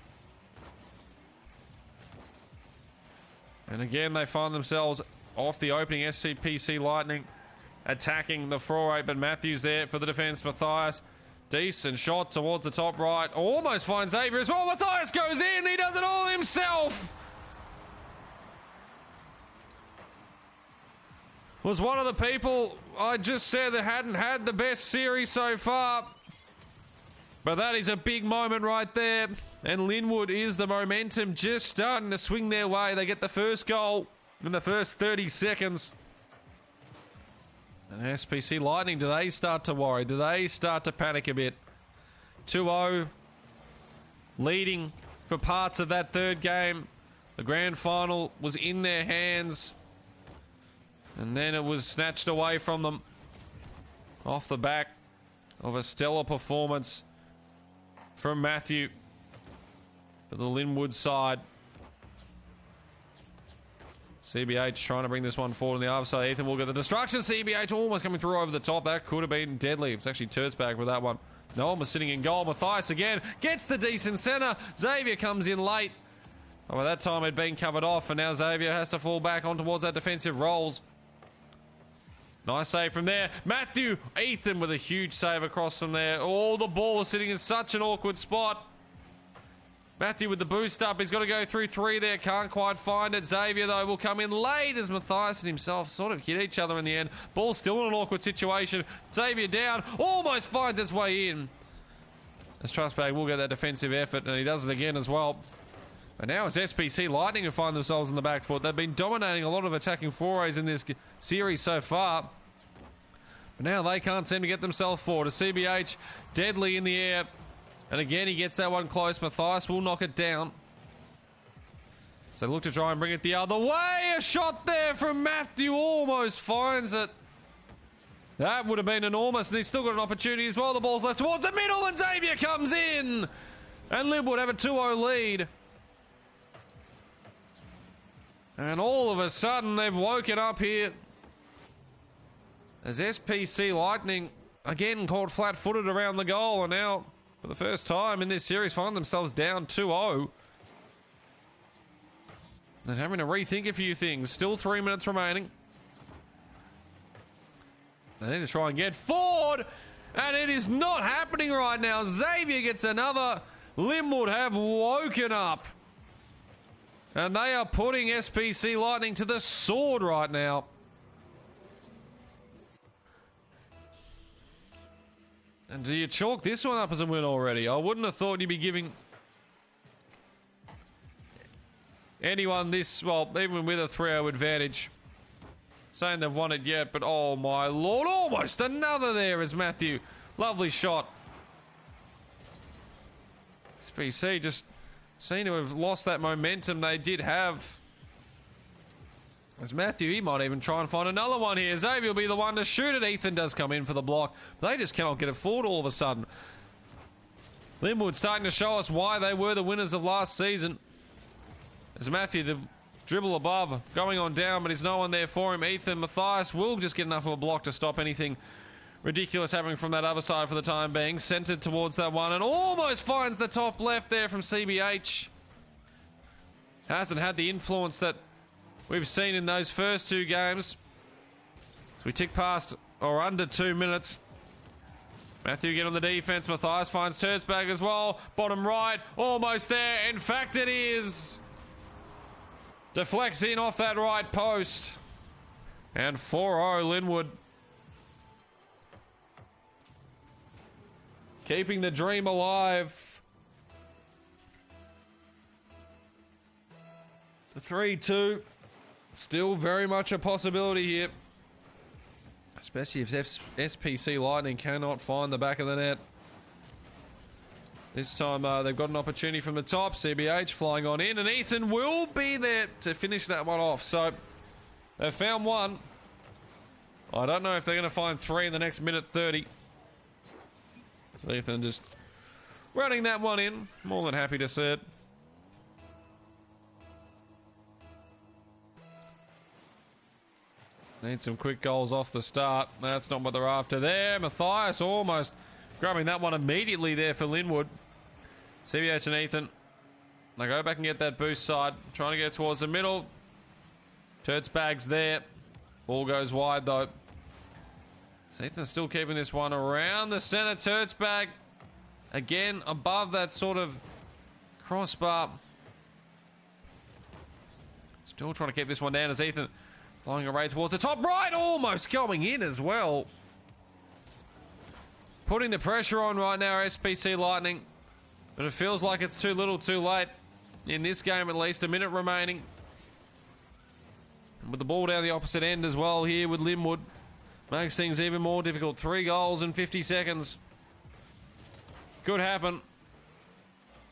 And again, they find themselves off the opening. SCPC Lightning attacking the 4-8, but Matthews there for the defence. Matthias, decent shot towards the top right. Almost finds Xavier as well. Matthias goes in. He does it all himself. Was one of the people I just said that hadn't had the best series so far. But that is a big moment right there. And Linwood is the momentum just starting to swing their way. They get the first goal in the first 30 seconds. And SPC Lightning, do they start to worry? Do they start to panic a bit? 2-0, leading for parts of that third game. The grand final was in their hands. And then it was snatched away from them off the back of a stellar performance from Matthew for the Linwood side. CBH trying to bring this one forward on the other side. Ethan will get the destruction. CBH almost coming through over the top. That could have been deadly. It's actually Turtzbag with that one. No one was sitting in goal. Matthias again gets the decent centre. Xavier comes in late. Oh, by that time it'd been covered off, and now Xavier has to fall back on towards that defensive rolls. Nice save from there. Matthew, Ethan with a huge save across from there. Oh, the ball was sitting in such an awkward spot. Matthew with the boost up. He's got to go through three there. Can't quite find it. Xavier, though, will come in late as Matthias and himself sort of hit each other in the end. Ball still in an awkward situation. Xavier down. Almost finds its way in. As Trustbag will get that defensive effort, and he does it again as well. And now it's SPC Lightning who find themselves in the back foot. They've been dominating a lot of attacking forays in this series so far. But now they can't seem to get themselves forward. A CBH deadly in the air. And again, he gets that one close. Matthias will knock it down. So look to try and bring it the other way. A shot there from Matthew. Almost finds it. That would have been enormous. And he's still got an opportunity as well. The ball's left towards the middle. And Xavier comes in. And Linwood have a 2-0 lead. And all of a sudden, they've woken up here. As SPC Lightning, again, caught flat-footed around the goal. And now, for the first time in this series, find themselves down 2-0. And having to rethink a few things. Still 3 minutes remaining. They need to try and get forward. And it is not happening right now. Xavier gets another. Linwood have woken up. And they are putting SPC Lightning to the sword right now. And do you chalk this one up as a win already? I wouldn't have thought you'd be giving anyone this, well, even with a 3-0 advantage, saying they've won it yet, but oh my lord, almost another there as Matthew. Lovely shot. SPC just seem to have lost that momentum they did have. As Matthew, he might even try and find another one here. Xavier will be the one to shoot it. Ethan does come in for the block. They just cannot get it forward all of a sudden. Linwood starting to show us why they were the winners of last season. As Matthew, the dribble above, going on down, but there's no one there for him. Ethan, Matthias will just get enough of a block to stop anything ridiculous happening from that other side for the time being. Centered towards that one and almost finds the top left there from CBH. Hasn't had the influence that we've seen in those first two games. So we tick past or under 2 minutes. Matthew again on the defense. Matthias finds Turtzbag as well. Bottom right, almost there. In fact, it is. Deflects in off that right post. And 4-0 Linwood. Keeping the dream alive. The 3-2. Still very much a possibility here. Especially if SPC Lightning cannot find the back of the net. This time they've got an opportunity from the top. CBH flying on in. And Ethan will be there to finish that one off. So they've found one. I don't know if they're going to find three in the next minute 30. So Ethan just running that one in. More than happy to see it. Need some quick goals off the start. That's not what they're after there. Matthias almost grabbing that one immediately there for Linwood. CBH and Ethan. They go back and get that boost side. Trying to get towards the middle. Turtzbag's there. Ball goes wide though. So Ethan's still keeping this one around the centre. Turtzbag again above that sort of crossbar. Still trying to keep this one down as Ethan flying away towards the top right, almost going in as well. Putting the pressure on right now, SPC Lightning. But it feels like it's too little too late. In this game at least, a minute remaining. And with the ball down the opposite end as well here with Linwood. Makes things even more difficult. 3 goals in 50 seconds. Could happen.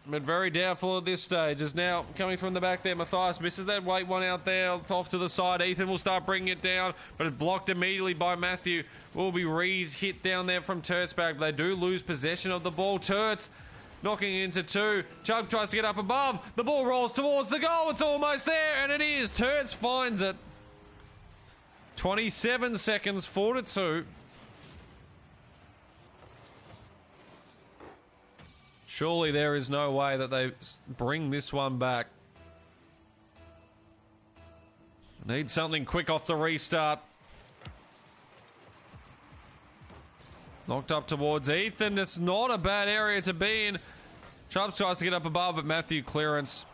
But very doubtful at this stage. Is now coming from the back there. Matthias misses that weight one out there. Off to the side. Ethan will start bringing it down. But it's blocked immediately by Matthew. Will be re-hit down there from Turtzbag. They do lose possession of the ball. Turtz knocking it into 2. Chubb tries to get up above. The ball rolls towards the goal. It's almost there, and it is. Turts finds it. 27 seconds, 4-2. Surely there is no way that they bring this one back. Need something quick off the restart. Knocked up towards Ethan. It's not a bad area to be in. Chubbs tries to get up above, but Matthew clearance.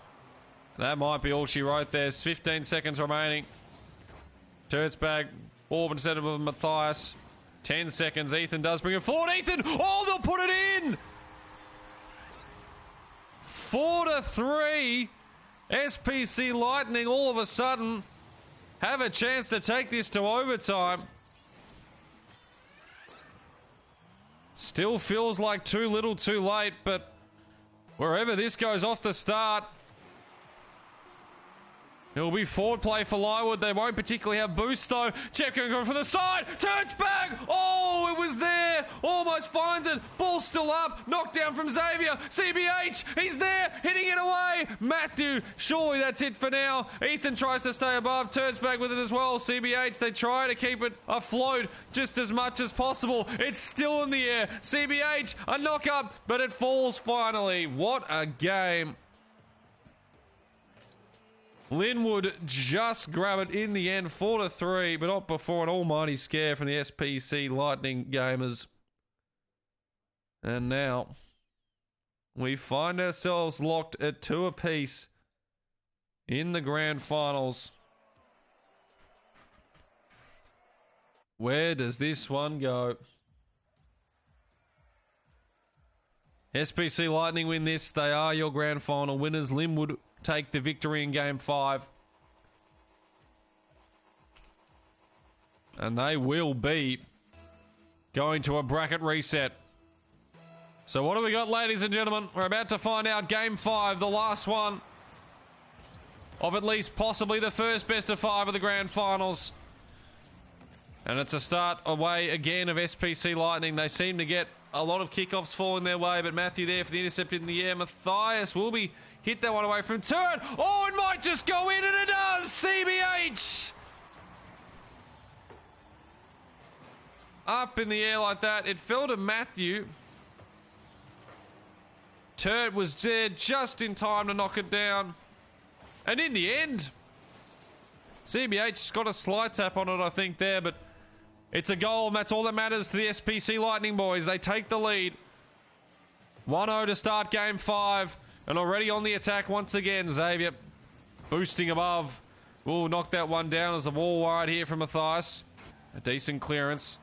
That might be all she wrote there. 15 seconds remaining. Turts back. Orb instead of Matthias. 10 seconds. Ethan does bring it forward. Ethan! Oh, they'll put it in! 4-3. SPC Lightning all of a sudden have a chance to take this to overtime. Still feels like too little too late, but wherever this goes off the start, it'll be forward play for Lywood. They won't particularly have boost though. Chepkin going for the side. Turns back. Oh, it was there. Almost finds it. Ball still up. Knocked down from Xavier. CBH. He's there. Hitting it away. Matthew. Surely that's it for now. Ethan tries to stay above. Turns back with it as well. CBH. They try to keep it afloat just as much as possible. It's still in the air. CBH. A knock up, but it falls finally. What a game. Linwood just grab it in the end, 4-3, but not before an almighty scare from the SPC Lightning gamers. And now we find ourselves locked at 2 apiece in the grand finals. Where does this one go? SPC Lightning win this. They are your grand final winners. Linwood take the victory in Game 5. And they will be going to a bracket reset. So what do we got, ladies and gentlemen? We're about to find out Game 5, the last one of at least possibly the first best of 5 of the grand finals. And it's a start away again of SPC Lightning. They seem to get a lot of kickoffs falling their way, but Matthew there for the intercept in the air. Matthias will be hit that one away from turn. Oh, it might just go in, and it does! CBH! Up in the air like that. It fell to Matthew. Turt was there just in time to knock it down. And in the end, CBH's got a slide tap on it, I think, there, but it's a goal, and that's all that matters to the SPC Lightning boys. They take the lead. 1-0 to start Game 5. And already on the attack once again. Xavier boosting above. Will knock that one down as the wall wide here from Matthias. A decent clearance.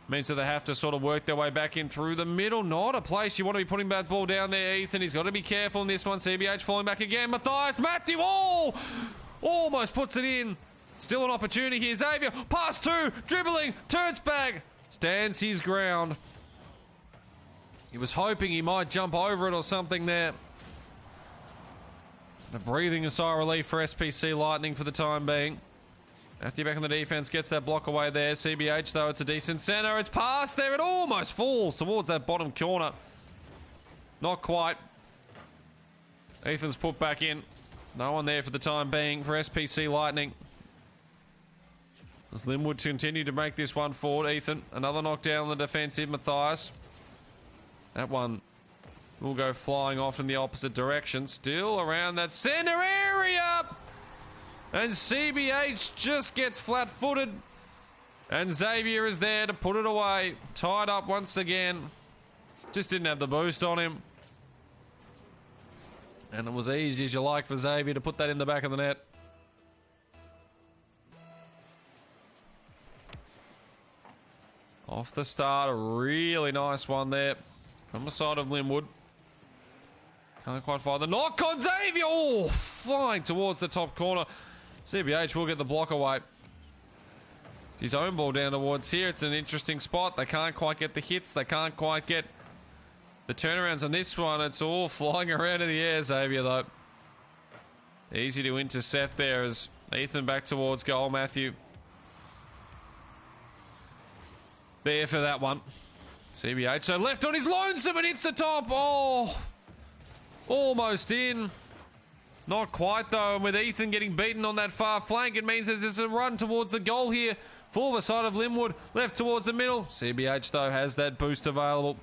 Means that they have to sort of work their way back in through the middle. Not a place you want to be putting that ball down there, Ethan. He's got to be careful in this one. CBH falling back again. Matthias, Matthew, oh! Almost puts it in. Still an opportunity here. Xavier, pass 2, dribbling, turns back. Stands his ground. He was hoping he might jump over it or something there. A breathing a sigh of relief for SPC Lightning for the time being. Matthew back on the defense, gets that block away there. CBH, though, it's a decent center. It's past there. It almost falls towards that bottom corner. Not quite. Ethan's put back in. No one there for the time being for SPC Lightning. As Linwood continue to make this one forward. Ethan, another knockdown on the defensive. Matthias. That one will go flying off in the opposite direction. Still around that center area. And CBH just gets flat-footed. And Xavier is there to put it away. Tied up once again. Just didn't have the boost on him. And it was easy as you like for Xavier to put that in the back of the net. Off the start, a really nice one there from the side of Linwood. Can't quite find the knock on Xavier. Oh, flying towards the top corner. CBH will get the block away. His own ball down towards here. It's an interesting spot. They can't quite get the hits. They can't quite get the turnarounds on this one. It's all flying around in the air, Xavier, though. Easy to intercept there as Ethan back towards goal. Matthew there for that one. CBH, so left on his lonesome and hits the top. Oh, almost in. Not quite, though. And with Ethan getting beaten on that far flank, it means that there's a run towards the goal here for the side of Linwood. Left towards the middle. CBH, though, has that boost available.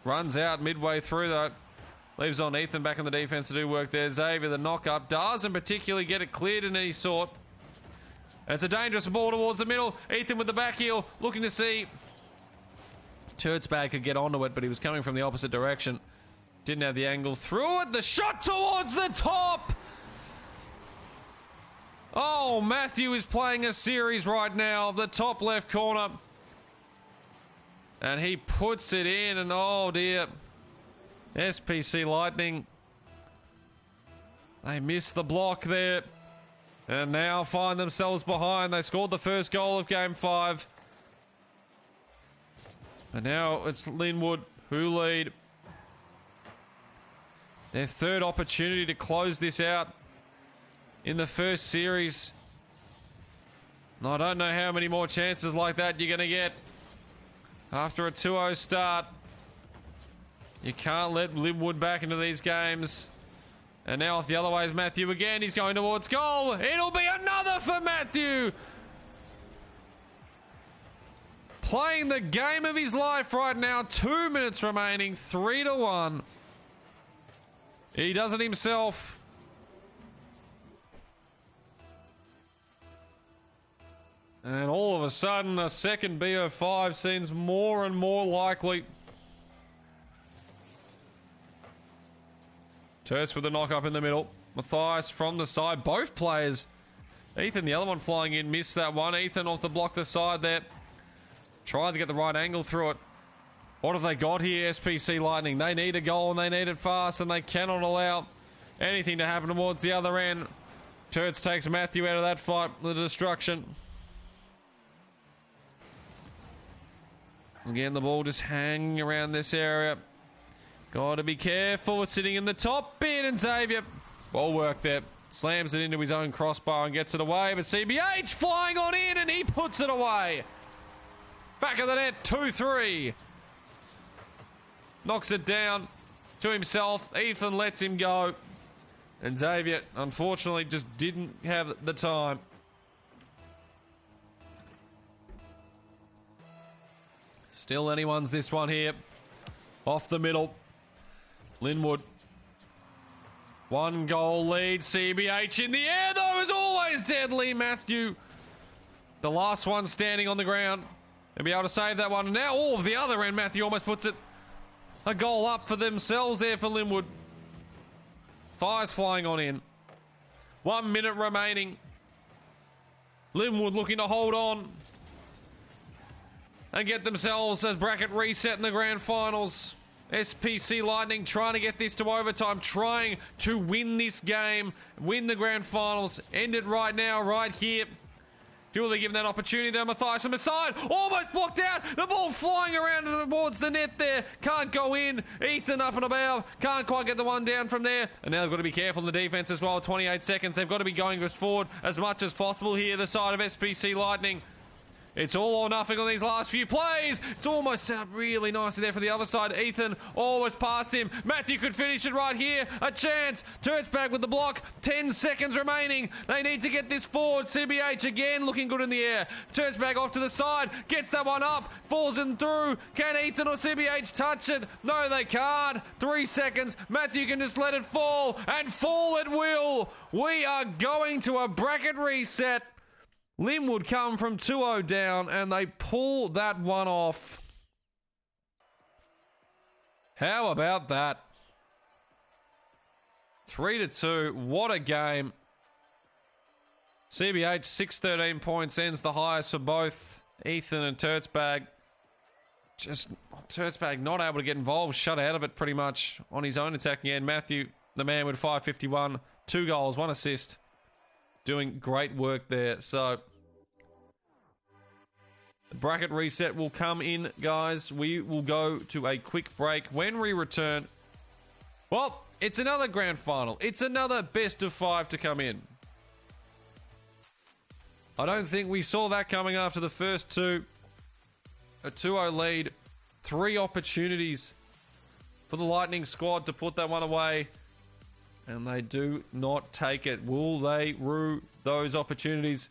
Runs out midway through, though. Leaves on Ethan back in the defense to do work there. Xavier, the knock-up, doesn't particularly get it cleared in any sort. And it's a dangerous ball towards the middle. Ethan with the back heel, looking to see Turtsbag could get onto it, but he was coming from the opposite direction. Didn't have the angle through it. The shot towards the top. Oh, Matthew is playing a series right now. The top left corner. And he puts it in, and oh dear. SPC Lightning. They missed the block there. And now find themselves behind. They scored the first goal of Game 5. And now it's Linwood who lead. Their third opportunity to close this out in the first series. And I don't know how many more chances like that you're going to get after a 2-0 start. You can't let Linwood back into these games. And now off the other way is Matthew again. He's going towards goal. It'll be another for Matthew. Playing the game of his life right now. 2 minutes remaining. 3-1. He does it himself. And all of a sudden, a second BO5 seems more and more likely. Terce with the knock-up in the middle. Matthias from the side. Both players. Ethan, the other one flying in, missed that one. Ethan off the block the side there. Tried to get the right angle through it. What have they got here, SPC Lightning? They need a goal and they need it fast, and they cannot allow anything to happen towards the other end. Turts takes Matthew out of that fight. The destruction. Again, the ball just hanging around this area. Got to be careful. It's sitting in the top bit, and Xavier, ball work there. Slams it into his own crossbar and gets it away, but CBH flying on in, and he puts it away. Back of the net, 2-3. Knocks it down to himself. Ethan lets him go. And Xavier, unfortunately, just didn't have the time. Still anyone's this one here. Off the middle. Linwood. 1 goal lead. CBH in the air, though, is always deadly. Matthew, the last one standing on the ground. And be able to save that one. And now all of the other end, Matthew almost puts it a goal up for themselves there for Linwood. Fires flying on in. 1 minute remaining. Linwood looking to hold on and get themselves a bracket reset in the grand finals. SPC Lightning trying to get this to overtime, trying to win this game, win the grand finals, end it right now, right here. Duly given that opportunity there. Matthias from the side, almost blocked out. The ball flying around towards the net there. Can't go in. Ethan up and about. Can't quite get the one down from there. And now they've got to be careful in the defense as well. 28 seconds. They've got to be going forward as much as possible here, the side of SPC Lightning. It's all or nothing on these last few plays. It's almost set up really nicely there for the other side. Ethan almost past him. Matthew could finish it right here. A chance. Turtsbag with the block. 10 seconds remaining. They need to get this forward. CBH again looking good in the air. Turtsbag off to the side. Gets that one up. Falls in through. Can Ethan or CBH touch it? No, they can't. 3 seconds. Matthew can just let it fall. And fall it will. We are going to a bracket reset. Linwood come from 2-0 down, and they pull that one off. How about that? 3-2. What a game. CBH, 6-13 points, ends the highest for both Ethan and Turtsbag. Just Turtsbag not able to get involved, shut out of it pretty much on his own attacking end. Matthew, the man with 551, 2 goals, 1 assist. Doing great work there. So the bracket reset will come in, guys. We will go to a quick break. When we return, well, it's another grand final. It's another best of 5 to come in. I don't think we saw that coming after the first two. A 2-0 lead, 3 opportunities for the Lightning squad to put that one away, and they do not take it. Will they rue those opportunities?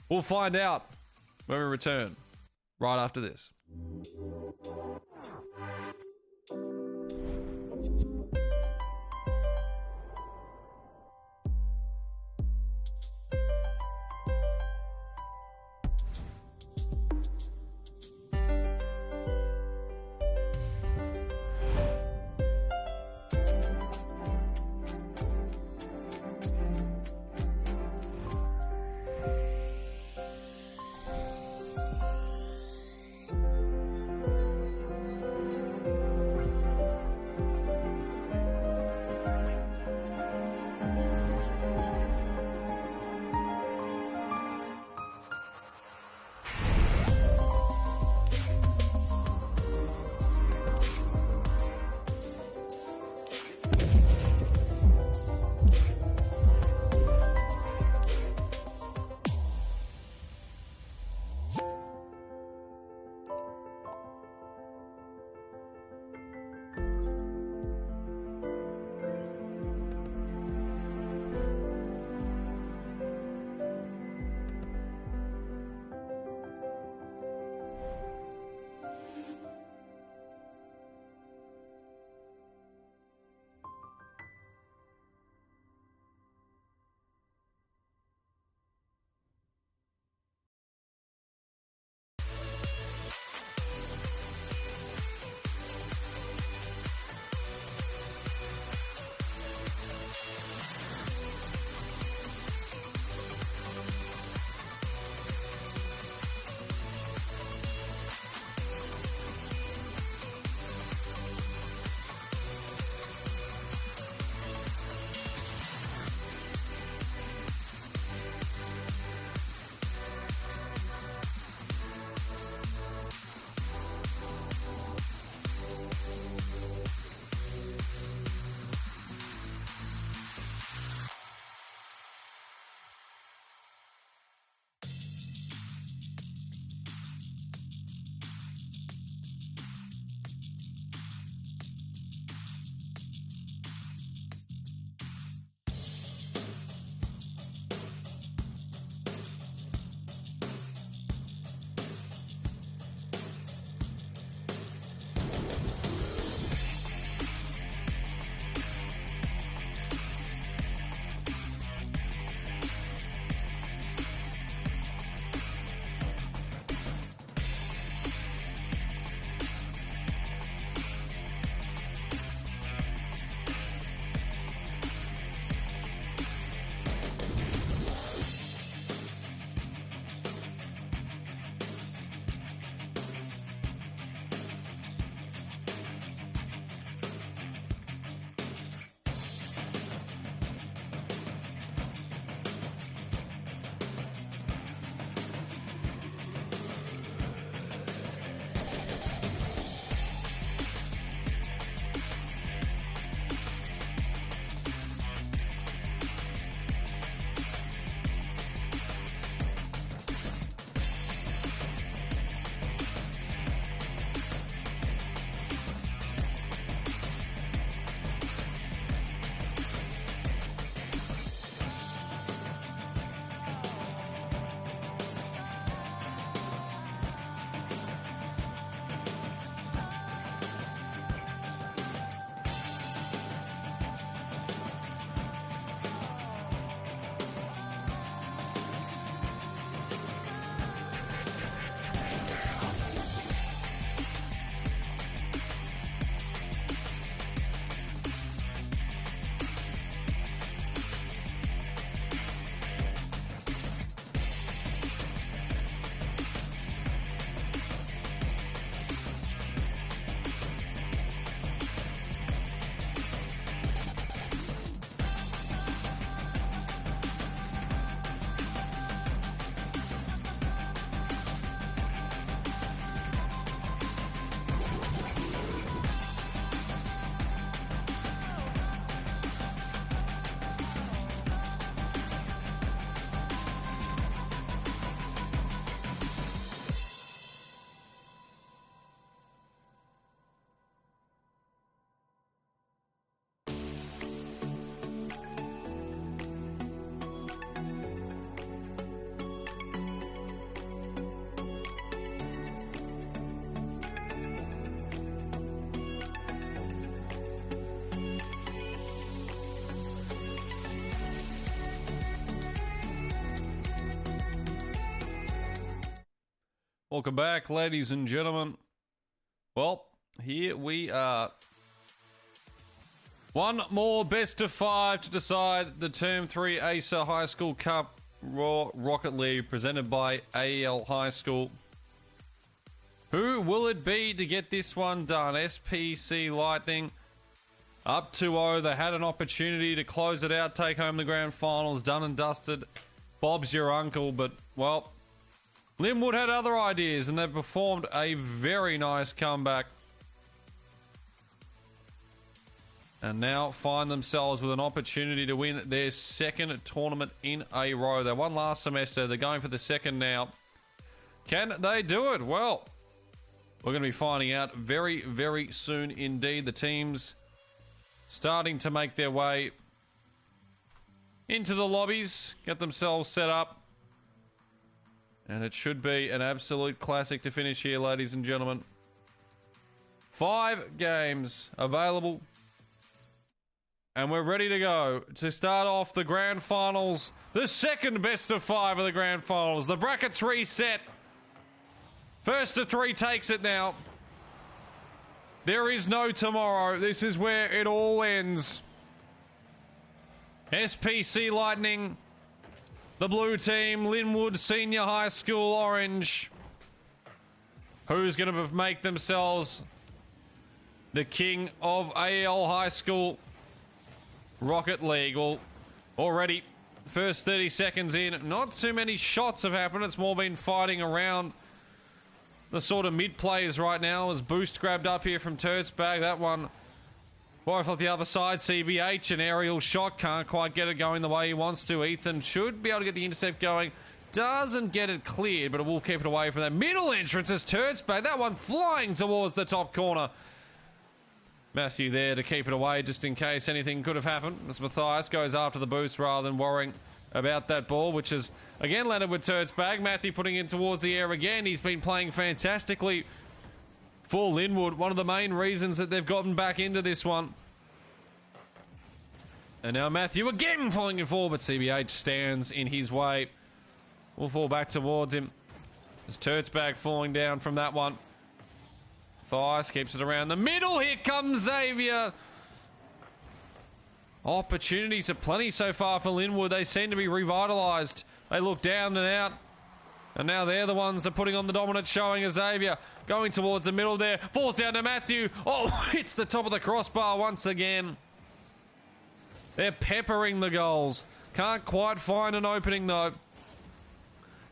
We'll find out when we return right after this. Welcome back, ladies and gentlemen. Well, here we are. One more best of 5 to decide the Term 3 Acer High School Cup Raw Rocket League presented by AEL High School. Who will it be to get this one done? SPC Lightning up 2-0. They had an opportunity to close it out, take home the grand finals, done and dusted. Bob's your uncle, but, well, Linwood had other ideas, and they've performed a very nice comeback. And now find themselves with an opportunity to win their second tournament in a row. They won last semester. They're going for the second now. Can they do it? Well, we're going to be finding out very, very soon indeed. The teams starting to make their way into the lobbies, get themselves set up. And it should be an absolute classic to finish here, ladies and gentlemen. 5 games available. And we're ready to go to start off the grand finals. The second best of 5 of the grand finals. The brackets reset. First of 3 takes it now. There is no tomorrow. This is where it all ends. SPC Lightning, the blue team, Linwood Senior High School Orange. Who's going to make themselves the king of AEL High School Rocket League? Well, already, first 30 seconds in, not too many shots have happened. It's more been fighting around the sort of mid-plays right now. As Boost grabbed up here from Turtsbag. That one, both off the other side. CBH, an aerial shot. Can't quite get it going the way he wants to. Ethan should be able to get the intercept going. Doesn't get it cleared, but it will keep it away from that middle entrance as Turtsbag. That one flying towards the top corner. Matthew there to keep it away just in case anything could have happened. As Matthias goes after the boost rather than worrying about that ball, which is again landed with Turtsbag. Matthew putting it towards the air again. He's been playing fantastically for Linwood. One of the main reasons that they've gotten back into this one. And now Matthew again falling it forward, but CBH stands in his way. We'll fall back towards him. As Turtsbag falling down from that one. Thias keeps it around the middle. Here comes Xavier. Opportunities are plenty so far for Linwood. They seem to be revitalised. They look down and out. And now they're the ones that are putting on the dominant showing as Xavier. Going towards the middle there. Falls down to Matthew. Oh, hits the top of the crossbar once again. They're peppering the goals. Can't quite find an opening though.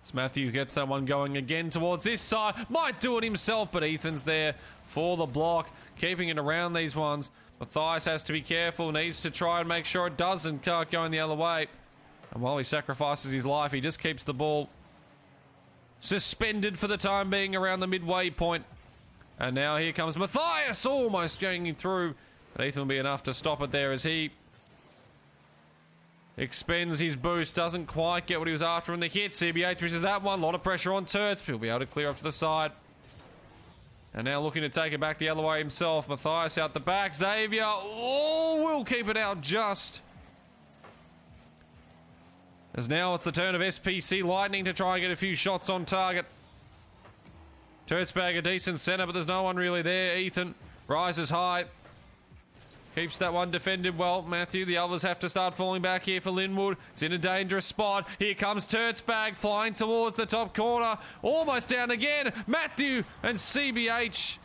As Matthew gets that one going again towards this side. Might do it himself, but Ethan's there for the block. Keeping it around these ones. Matthias has to be careful. Needs to try and make sure it doesn't. Can't go in the other way. And while he sacrifices his life, he just keeps the ball suspended for the time being around the midway point. And now here comes Matthias, almost going through. But Ethan will be enough to stop it there as he expends his boost. Doesn't quite get what he was after in the hit. CBH misses that one. A lot of pressure on Turts. He'll be able to clear off to the side. And now looking to take it back the other way himself. Matthias out the back. Xavier, oh, will keep it out just. As now it's the turn of SPC Lightning to try and get a few shots on target. Turtsbag a decent centre, but there's no one really there. Ethan rises high. Keeps that one defended well. Matthew, the others have to start falling back here for Linwood. It's in a dangerous spot. Here comes Turtsbag flying towards the top corner. Almost down again. Matthew and CBH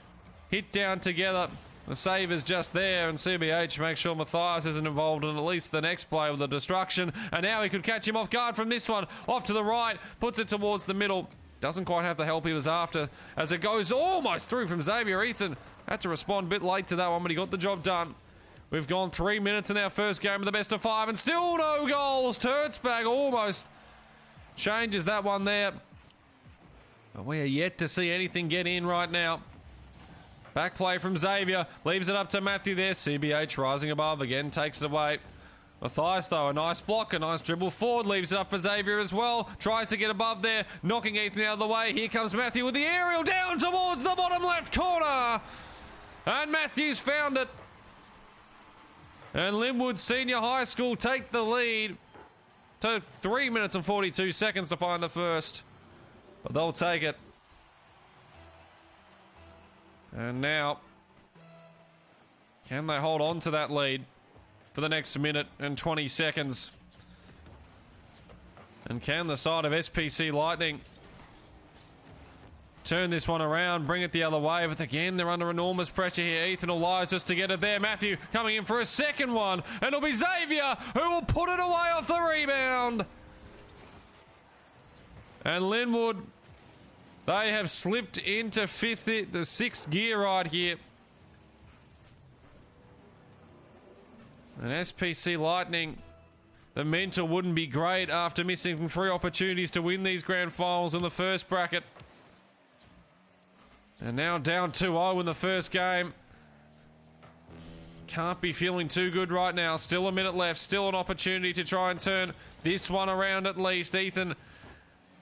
hit down together. The save is just there, and CBH makes sure Matthias isn't involved in at least the next play with the destruction. And now he could catch him off guard from this one. Off to the right, puts it towards the middle. Doesn't quite have the help he was after as it goes almost through from Xavier. Ethan had to respond a bit late to that one, but he got the job done. We've gone 3 minutes in our first game of the best of 5 and still no goals. Turtsbag almost changes that one there. But we are yet to see anything get in right now. Back play from Xavier. Leaves it up to Matthew there. CBH rising above again. Takes it away. Matthias though, a nice block, a nice dribble forward. Leaves it up for Xavier as well. Tries to get above there. Knocking Ethan out of the way. Here comes Matthew with the aerial down towards the bottom left corner. And Matthew's found it. And Linwood Senior High School take the lead. Took 3 minutes and 42 seconds to find the first. But they'll take it. And now, can they hold on to that lead for the next minute and 20 seconds? And can the side of SPC Lightning turn this one around, bring it the other way? But again, they're under enormous pressure here. Ethan will lie just to get it there. Matthew coming in for a second one. And it'll be Xavier who will put it away off the rebound. And Linwood, they have slipped into the sixth gear right here. And SPC Lightning, the mental wouldn't be great after missing 3 opportunities to win these grand finals in the first bracket. And now down 2-0 in the first game. Can't be feeling too good right now. Still a minute left. Still an opportunity to try and turn this one around at least. Ethan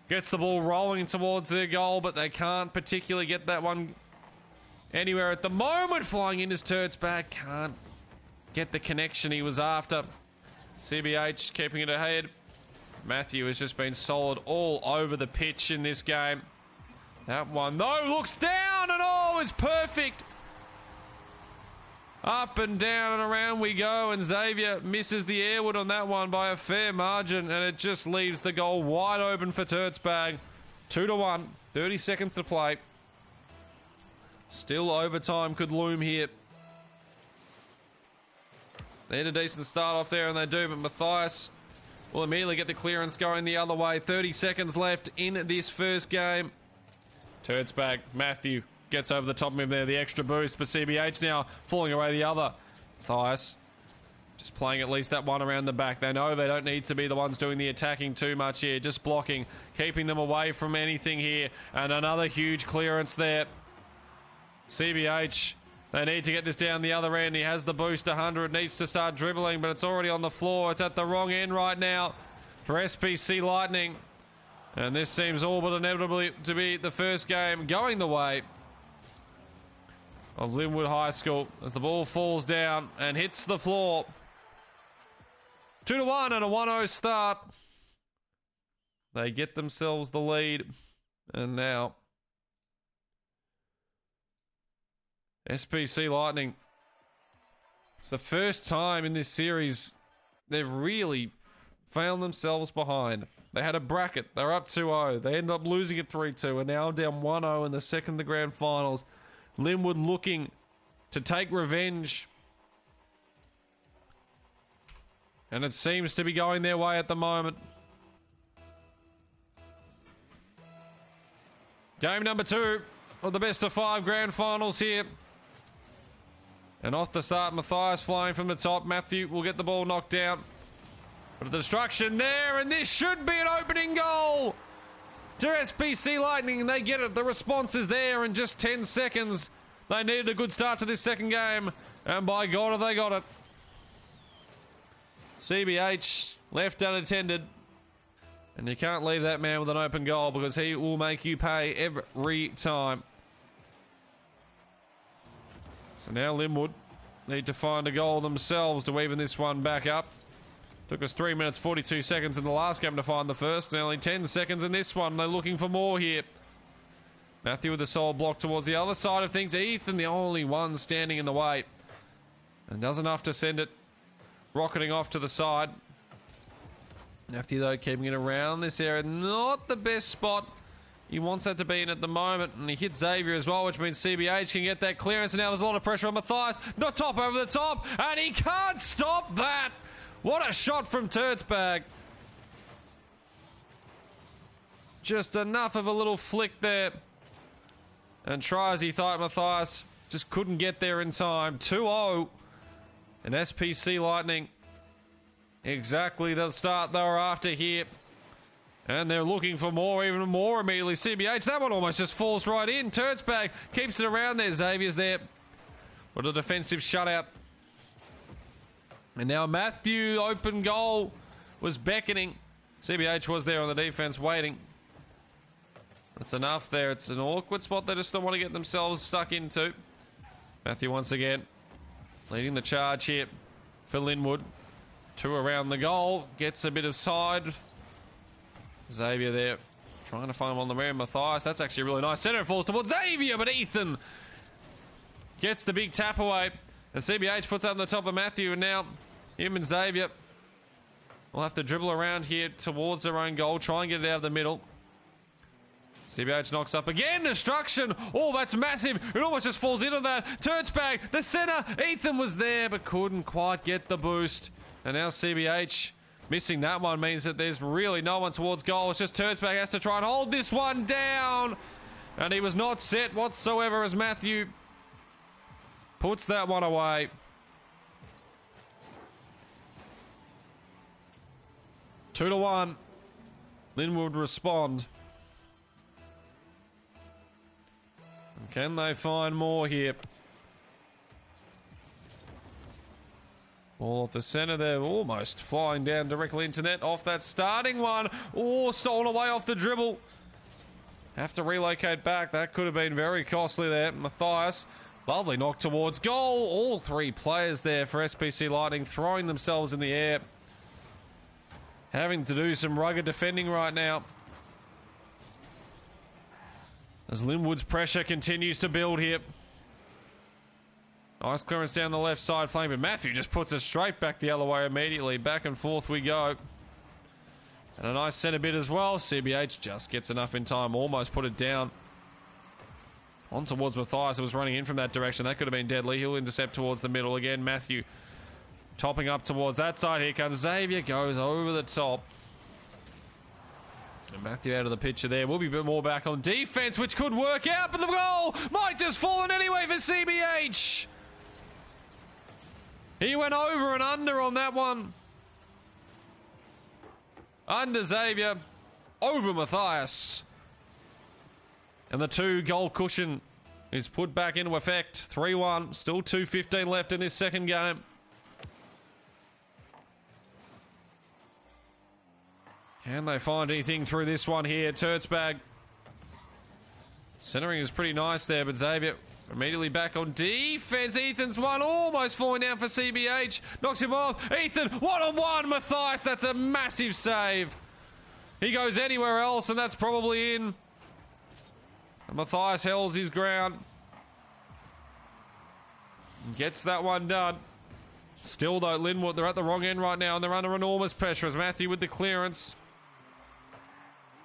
gets the ball rolling towards their goal, but they can't particularly get that one anywhere at the moment. Flying in his Turtsbag. Can't get the connection he was after. CBH keeping it ahead. Matthew has just been solid all over the pitch in this game. That one, though, looks down and is perfect. Up and down and around we go, and Xavier misses the airwood on that one by a fair margin, and it just leaves the goal wide open for Turtsbag. 2-1, 30 seconds to play. Still overtime could loom here. They had a decent start off there, and they do, but Matthias will immediately get the clearance going the other way. 30 seconds left in this first game. Turtsbag, Matthew gets over the top of him there, the extra boost, but CBH now falling away the other. Matthias just playing at least that one around the back. They know they don't need to be the ones doing the attacking too much here, just blocking, keeping them away from anything here, and another huge clearance there. CBH, they need to get this down the other end. He has the boost 100, needs to start dribbling, but it's already on the floor. It's at the wrong end right now for SPC Lightning. And this seems all but inevitably to be the first game going the way of Linwood High School as the ball falls down and hits the floor. 2-1 and a 1-0 start. They get themselves the lead. And now SPC Lightning. It's the first time in this series they've really found themselves behind. They had a bracket. They were up 2-0. They ended up losing it 3-2 and now down 1-0 in the second of the grand finals. Linwood looking to take revenge. And it seems to be going their way at the moment. Game number 2 of the best of 5 grand finals here. And off the start, Matthias flying from the top. Matthew will get the ball knocked down. But the destruction there, and this should be an opening goal to SPC Lightning, and they get it. The response is there in just 10 seconds. They needed a good start to this second game, and by God have they got it. CBH left unattended, and you can't leave that man with an open goal because he will make you pay every time. So now Linwood need to find a goal themselves to even this one back up. Took us 3 minutes 42 seconds in the last game to find the first, and only 10 seconds in this one. They're looking for more here. Matthew with a solid block towards the other side of things. Ethan, the only one standing in the way, and does enough to send it rocketing off to the side. Matthew, though, keeping it around this area. Not the best spot he wants that to be in at the moment, and he hits Xavier as well, which means CBH can get that clearance, and now there's a lot of pressure on Matthias. Not top over the top, and he can't stop that. What a shot from Turtsbag. Just enough of a little flick there. And try as he thought, Matthias just couldn't get there in time. 2-0. And SPC Lightning. Exactly the start they were after here. And they're looking for more, even more immediately. CBH, that one almost just falls right in. Turtsbag keeps it around there. Xavier's there. What a defensive shutout. And now Matthew, open goal, was beckoning. CBH was there on the defense waiting. That's enough there. It's an awkward spot they just don't want to get themselves stuck into. Matthew once again leading the charge here for Linwood. 2 around the goal. Gets a bit of side. Xavier there trying to find him on the rim. Matthias, that's actually really nice. Center falls towards Xavier, but Ethan gets the big tap away. And CBH puts up on the top of Matthew, and now him and Xavier will have to dribble around here towards their own goal, try and get it out of the middle. CBH knocks up again. Destruction. Oh, that's massive. It almost just falls into that. Turtzbag, the center. Ethan was there, but couldn't quite get the boost. And now CBH missing that one means that there's really no one towards goal. It's just Turtzbag has to try and hold this one down. And he was not set whatsoever as Matthew puts that one away. Two to one. Linwood respond. Can they find more here? Ball off the centre there, almost flying down directly into net off that starting one. Oh, stolen away off the dribble. Have to relocate back. That could have been very costly there. Matthias, lovely knock towards goal. All three players there for SPC Lightning throwing themselves in the air. Having to do some rugged defending right now. As Linwood's pressure continues to build here. Nice clearance down the left side flank, but Matthew just puts it straight back the other way immediately. Back and forth we go. And a nice centre bit as well. CBH just gets enough in time, almost put it down. On towards Matthias, who was running in from that direction. That could have been deadly. He'll intercept towards the middle again. Matthew topping up towards that side. Here comes Xavier, goes over the top. And Matthew out of the picture there. Will be a bit more back on defense, which could work out, but the goal might just fall in anyway for CBH. He went over and under on that one. Under Xavier, over Matthias. And the 2-goal cushion is put back into effect. 3-1, still 2:15 left in this second game. Can they find anything through this one here? Turtzbag. Centering is pretty nice there, but Xavier immediately back on defense. Ethan's one almost falling down for CBH. Knocks him off. Ethan, one-on-one. Matthias, that's a massive save. He goes anywhere else, and that's probably in. And Matthias holds his ground. Gets that one done. Still, though, Linwood, they're at the wrong end right now, and they're under enormous pressure as Matthew with the clearance.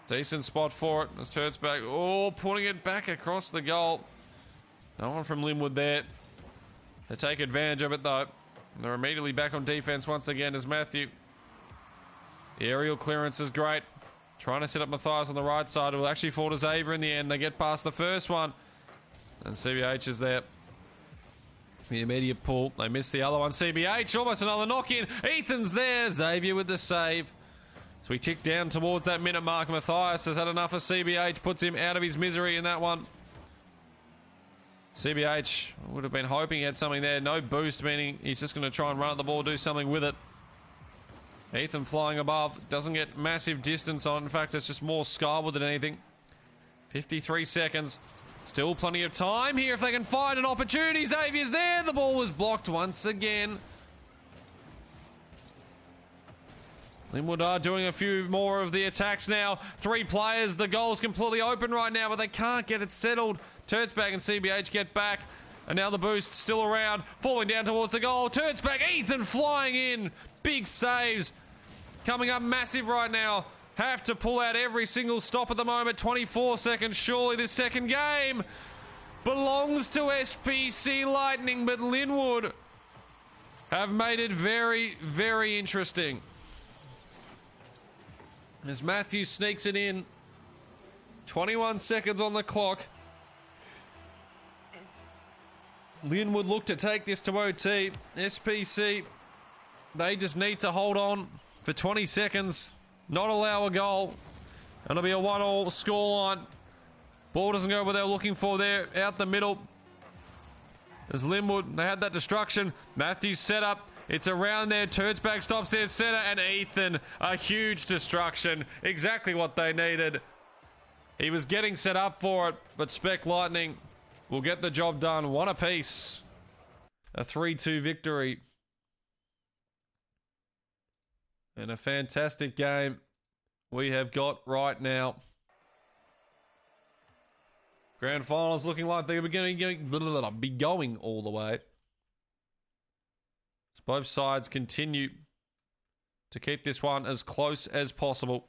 Decent spot for it. As Turtzbag, putting it back across the goal. No one from Linwood there. They take advantage of it, though. And they're immediately back on defense once again as Matthew. The aerial clearance is great. Trying to set up Matthias on the right side. It will actually fall to Xavier in the end. They get past the first one. And CBH is there. The immediate pull. They miss the other one. CBH, almost another knock-in. Ethan's there. Xavier with the save. So we tick down towards that minute mark. Matthias has had enough of CBH. Puts him out of his misery in that one. CBH would have been hoping he had something there. No boost, meaning he's just going to try and run at the ball, do something with it. Ethan flying above. Doesn't get massive distance on. In fact, it's just more skyward than anything. 53 seconds. Still plenty of time here if they can find an opportunity. Xavier's there. The ball was blocked once again. Linwood are doing a few more of the attacks now. 3 players. The goal's completely open right now, but they can't get it settled. Turtzbag and CBH get back. And now the boost still around. Falling down towards the goal. Turtzbag, Ethan flying in. Big saves. Coming up massive right now. Have to pull out every single stop at the moment. 24 seconds. Surely this second game belongs to SPC Lightning, but Linwood have made it very, very interesting. As Matthew sneaks it in. 21 seconds on the clock. Linwood look to take this to OT. SPC, they just need to hold on for 20 seconds. Not allow a goal. And it'll be a 1-1 scoreline. Ball doesn't go where they're looking for there. Out the middle. As Linwood, they had that destruction. Matthews set up. It's around there. Turtzbag stops there at centre. And Ethan, a huge destruction. Exactly what they needed. He was getting set up for it. But Spec Lightning will get the job done. One apiece. A 3-2 victory. And a fantastic game we have got right now. Grand finals looking like they're going to be going all the way. So both sides continue to keep this one as close as possible.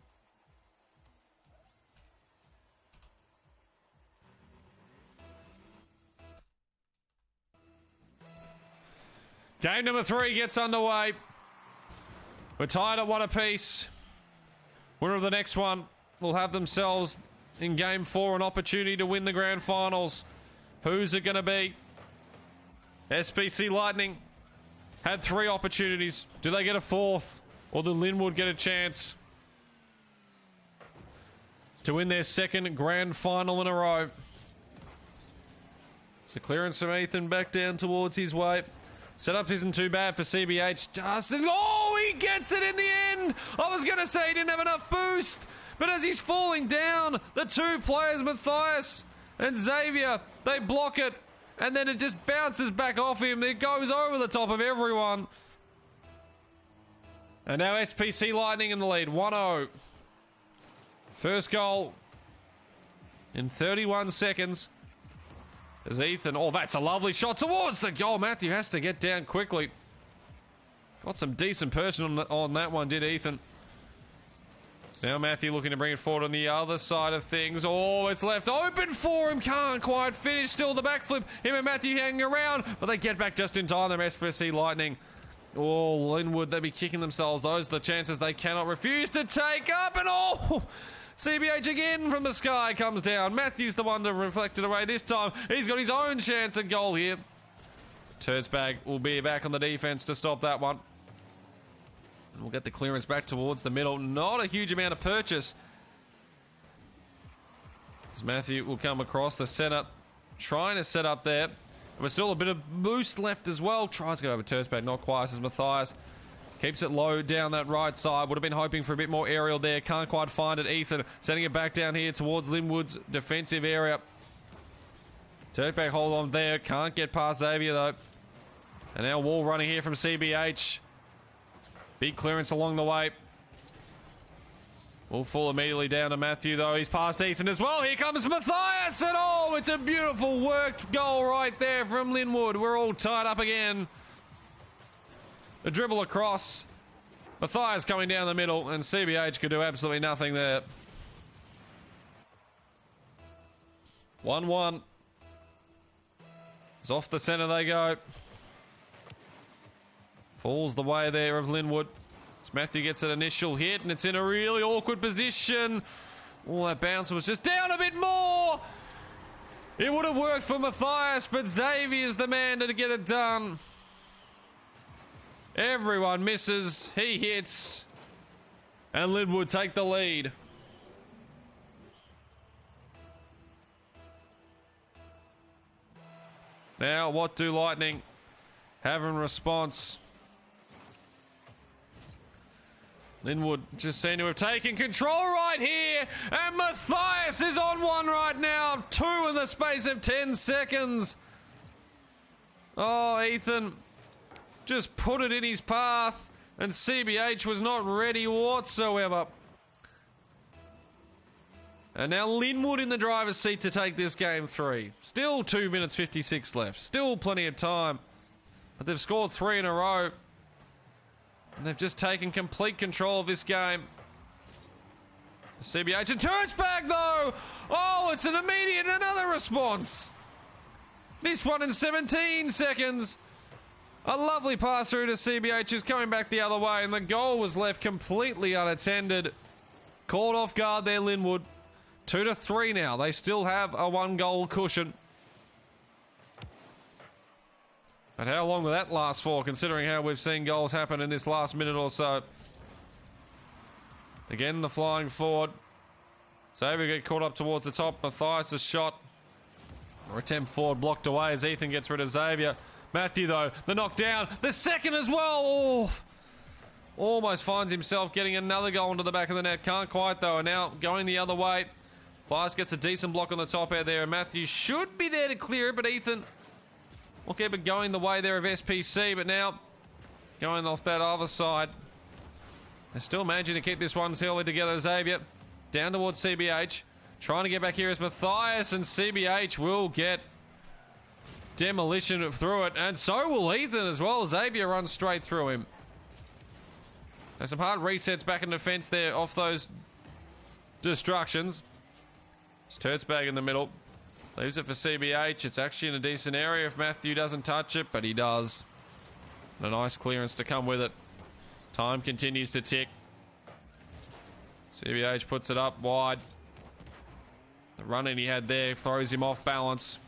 Game number 3 gets underway. We're tied at 1 apiece. Winner of the next one will have themselves in Game 4 an opportunity to win the grand finals. Who's it going to be? SPC Lightning had 3 opportunities. Do they get a 4th? Or do Linwood get a chance to win their 2nd grand final in a row? It's a clearance from Ethan back down towards his way. Setup isn't too bad for CBH. Justin, oh, he gets it in the end. I was going to say he didn't have enough boost, but as he's falling down, the 2 players, Matthias and Xavier, they block it, and then it just bounces back off him. It goes over the top of everyone. And now SPC Lightning in the lead, 1-0. First goal in 31 seconds. As Ethan, oh, that's a lovely shot towards the goal. Matthew has to get down quickly. Got some decent person on that one, did Ethan. So now Matthew looking to bring it forward on the other side of things. Oh, it's left open for him. Can't quite finish. Still the backflip. Him and Matthew hanging around, but they get back just in time. Them SPC Lightning. Oh, Linwood, they'll be kicking themselves. Those are the chances they cannot refuse to take up. And oh, CBH again from the sky comes down. Matthew's the one to reflect it away this time. He's got his own chance at goal here. Turdsbag will be back on the defense to stop that one. And we'll get the clearance back towards the middle. Not a huge amount of purchase. As Matthew will come across the center, trying to set up there. There's still a bit of boost left as well. Tries to get over Turdsbag, not quite as Matthias. Keeps it low down that right side. Would have been hoping for a bit more aerial there. Can't quite find it. Ethan sending it back down here towards Linwood's defensive area. Turkback hold on there. Can't get past Xavier though. And now wall running here from CBH. Big clearance along the way. Will fall immediately down to Matthew though. He's past Ethan as well. Here comes Matthias. And oh, it's a beautiful worked goal right there from Linwood. We're all tied up again. A dribble across. Matthias coming down the middle, and CBH could do absolutely nothing there. 1-1. It's off the centre they go. Falls the way there of Linwood. As Matthew gets an initial hit, and it's in a really awkward position. Oh, that bounce was just down a bit more. It would have worked for Matthias, but Xavier's the man to get it done. Everyone misses. He hits. And Linwood take the lead. Now, what do Lightning have in response? Linwood just seem to have taken control right here. And Matthias is on one right now. 2 in the space of 10 seconds. Oh, Ethan just put it in his path, and CBH was not ready whatsoever. And now Linwood in the driver's seat to take this game 3. Still 2 minutes 56 left. Still plenty of time. But they've scored 3 in a row. And they've just taken complete control of this game. CBH and Turchback though! Oh, it's an immediate another response. This one in 17 seconds. A lovely pass through to CBH, who's coming back the other way, and the goal was left completely unattended. Caught off guard there, Linwood. 2-3 now. They still have a 1-goal cushion. But how long will that last for, considering how we've seen goals happen in this last minute or so? Again, the flying forward. Xavier get caught up towards the top. Matthias' shot. Or attempt forward blocked away as Ethan gets rid of Xavier. Matthew, though, the knockdown. The second as well. Oh, almost finds himself getting another goal into the back of the net. Can't quite, though. And now going the other way. Fires gets a decent block on the top end there. And Matthew should be there to clear it, but Ethan will keep it going the way there of SPC. But now going off that other side. They're still managing to keep this one solely together. Xavier down towards CBH. Trying to get back here is Matthias, and CBH will get demolition through it, and so will Ethan as well. Xavier runs straight through him. There's some hard resets back in defense there off those destructions. It's Turtzbag in the middle. Leaves it for CBH. It's actually in a decent area if Matthew doesn't touch it, but he does. And a nice clearance to come with it. Time continues to tick. CBH puts it up wide. The run-in he had there throws him off balance.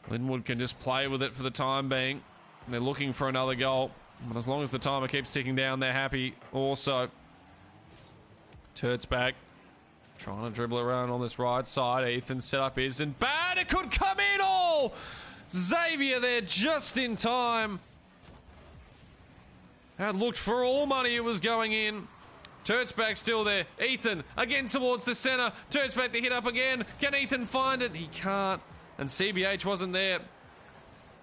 Linwood can just play with it for the time being. They're looking for another goal. But as long as the timer keeps ticking down, they're happy also. Turtzbag trying to dribble around on this right side. Ethan's setup isn't bad. It could come in all. Xavier there just in time. Had looked for all money it was going in. Turtzbag still there. Ethan again towards the centre. Turtzbag to hit up again. Can Ethan find it? He can't. And CBH wasn't there.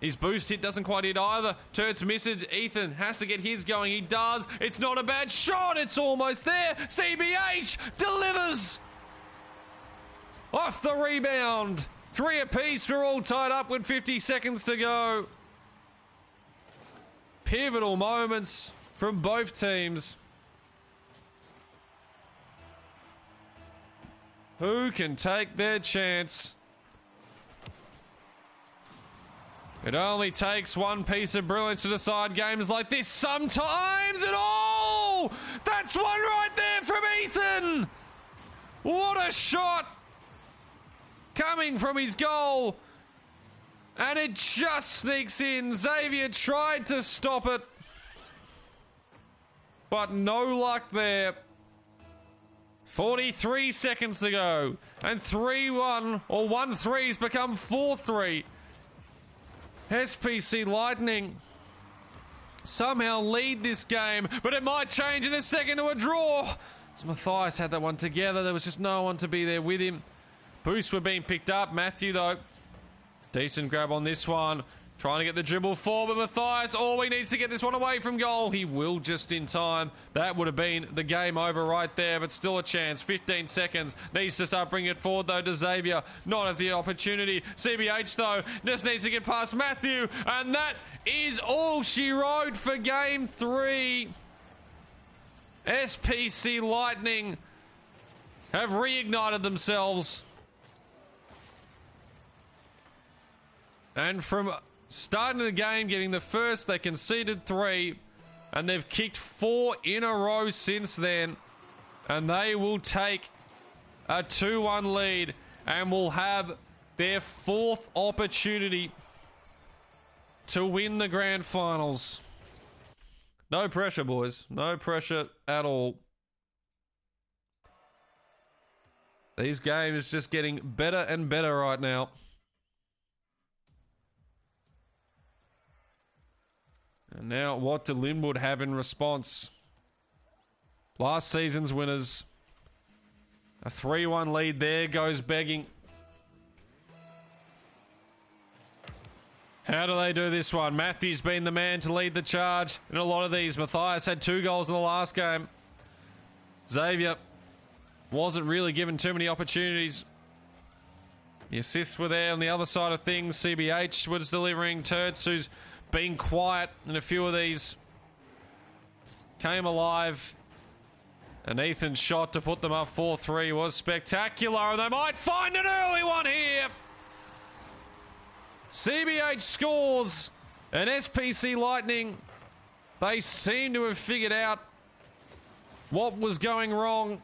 His boost hit doesn't quite hit either. Turt's misses. Ethan has to get his going. He does. It's not a bad shot. It's almost there. CBH delivers. Off the rebound. 3 apiece. We're all tied up with 50 seconds to go. Pivotal moments from both teams. Who can take their chance? It only takes one piece of brilliance to decide games like this sometimes, and oh! That's one right there from Ethan! What a shot! Coming from his goal. And it just sneaks in. Xavier tried to stop it. But no luck there. 43 seconds to go. And 3-1, or 1-3's become 4-3. SPC Lightning somehow lead this game, but it might change in a second to a draw. As Matthias had that one together, there was just no one to be there with him. Boosts were being picked up. Matthew, though, decent grab on this one. Trying to get the dribble forward, but Matthias, he needs to get this one away from goal. He will just in time. That would have been the game over right there, but still a chance. 15 seconds. Needs to start bringing it forward, though, to Xavier. Not at the opportunity. CBH, though, just needs to get past Matthew, and that is all she wrote for Game 3. SPC Lightning have reignited themselves. And from starting the game, getting the first, they conceded 3, and they've kicked 4 in a row since then. And they will take a 2-1 lead and will have their 4th opportunity to win the grand finals. No pressure, boys. No pressure at all. These games just getting better and better right now. And now, what do Linwood have in response? Last season's winners. A 3-1 lead there goes begging. How do they do this one? Matthew's been the man to lead the charge in a lot of these. Matthias had 2 goals in the last game. Xavier wasn't really given too many opportunities. The assists were there on the other side of things. CBH was delivering. Turts, who's been quiet in a few of these, came alive. And Ethan's shot to put them up 4-3 was spectacular, and they might find an early one here. CBH scores, and SPC Lightning, they seem to have figured out what was going wrong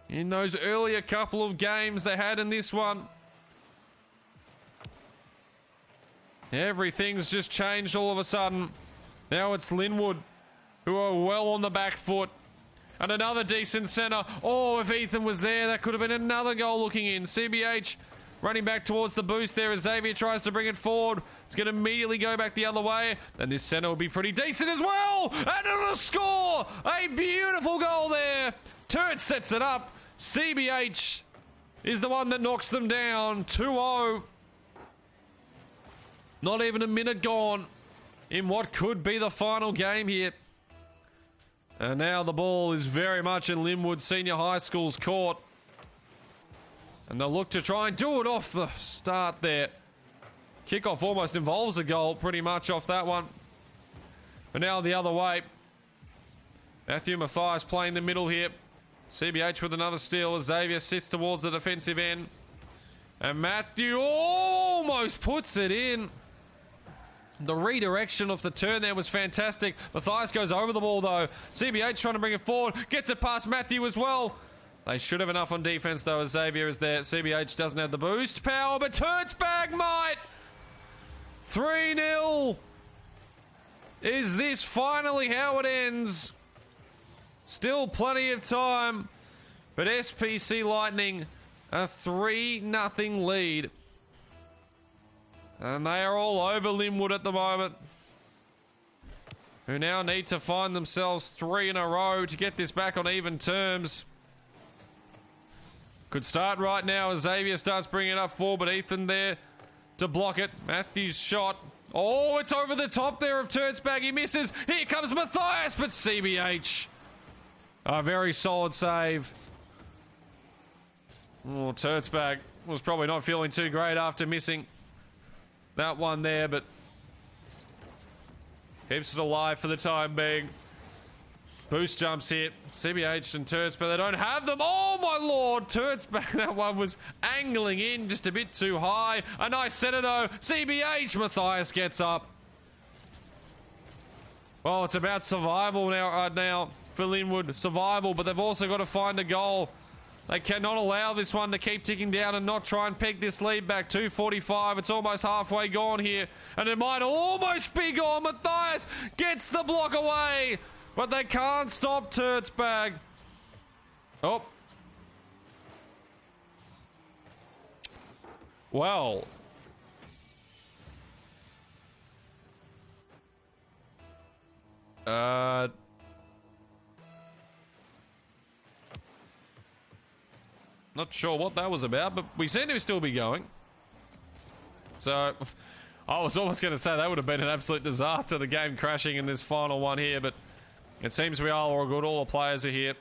in those earlier couple of games they had in this one. Everything's just changed all of a sudden. Now it's Linwood, who are well on the back foot. And another decent centre. Oh, if Ethan was there, that could have been another goal looking in. CBH running back towards the boost there as Xavier tries to bring it forward. It's going to immediately go back the other way. And this centre will be pretty decent as well. And it'll score. A beautiful goal there. Turt sets it up. CBH is the one that knocks them down. 2-0. Not even a minute gone in what could be the final game here. And now the ball is very much in Linwood Senior High School's court. And they'll look to try and do it off the start there. Kickoff almost involves a goal pretty much off that one. But now the other way. Matthew Mathias playing the middle here. CBH with another steal as Xavier sits towards the defensive end. And Matthew almost puts it in. The redirection off the turn there was fantastic. Mathias goes over the ball though. CBH trying to bring it forward. Gets it past Matthew as well. They should have enough on defense though as Xavier is there. CBH doesn't have the boost power, but Turtsbag might. 3-0. Is this finally how it ends? Still plenty of time. But SPC Lightning a 3-0 lead. And they are all over Linwood at the moment, who now need to find themselves 3 in a row to get this back on even terms. Could start right now as Xavier starts bringing it up forward, but Ethan there to block it. Matthews shot. Oh, it's over the top there of Turtsbag. He misses. Here comes Mathias, but CBH. A very solid save. Oh, Turtsbag was probably not feeling too great after missing that one there, but keeps it alive for the time being. Boost jumps hit. CBH and Turtsbag, they don't have them. Oh my lord, Turtsbag, that one was angling in just a bit too high. A nice center though. CBH, Mathias gets up. Well, it's about survival now for Linwood. Survival, but they've also got to find a goal. They cannot allow this one to keep ticking down and not try and peg this lead back. 2:45. It's almost halfway gone here. And it might almost be gone. Mathias gets the block away. But they can't stop Turtsbag. Oh. Well. Not sure what that was about, but we seem to still be going. So, I was almost going to say that would have been an absolute disaster, the game crashing in this final one here, but it seems we are all good. All the players are here.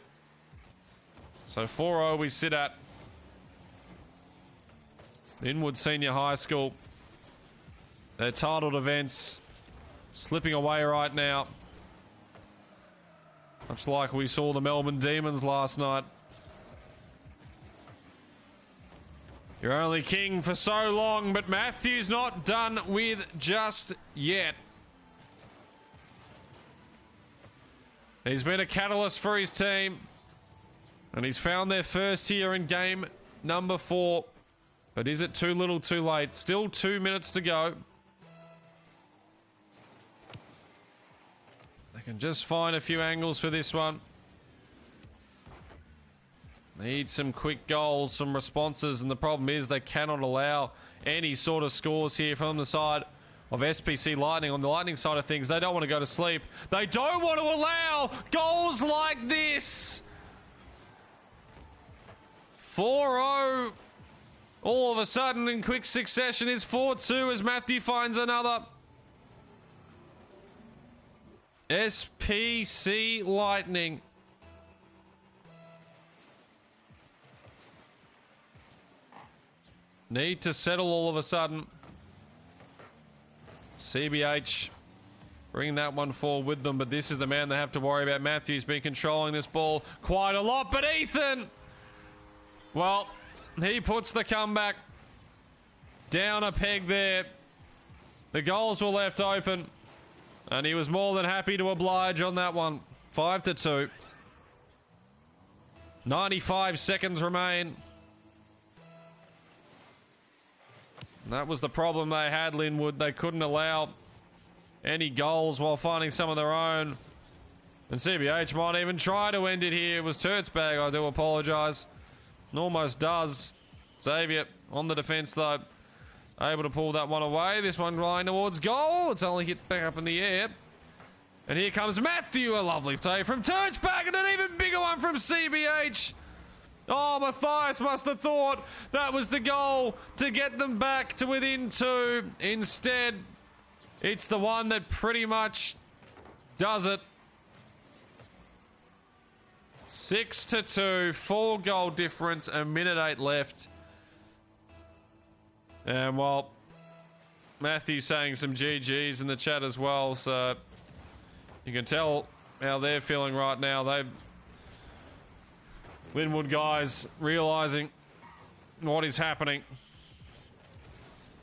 So 4-0 we sit at. Linwood Senior High School. Their titled events slipping away right now. Much like we saw the Melbourne Demons last night. You're only king for so long, but Matthew's not done with just yet. He's been a catalyst for his team, and he's found their first here in game number 4. But is it too little too late? Still 2 minutes to go. They can just find a few angles for this one. Need some quick goals, some responses, and the problem is they cannot allow any sort of scores here from the side of SPC Lightning. On the Lightning side of things, they don't want to go to sleep. They don't want to allow goals like this. 4-0. All of a sudden, in quick succession, is 4-2 as Matthew finds another. SPC Lightning. Need to settle all of a sudden. CBH bringing that one forward with them, but this is the man they have to worry about. Matthew's been controlling this ball quite a lot, but Ethan, well, he puts the comeback down a peg there. The goals were left open, and he was more than happy to oblige on that one. 5-2. 95 seconds remain. That was the problem they had, Linwood. They couldn't allow any goals while finding some of their own. And CBH might even try to end it here. It was Turtsbag, I do apologise. It almost does. Xavier on the defence, though. Able to pull that one away. This one lying towards goal. It's only hit back up in the air. And here comes Matthew. A lovely play from Turtsbag and an even bigger one from CBH. Oh, Mathias must have thought that was the goal to get them back to within 2. Instead, it's the one that pretty much does it. 6-2, 4-goal difference, a minute 8 left. And well, Matthew's saying some GGs in the chat as well, so you can tell how they're feeling right now. Linwood guys realising what is happening.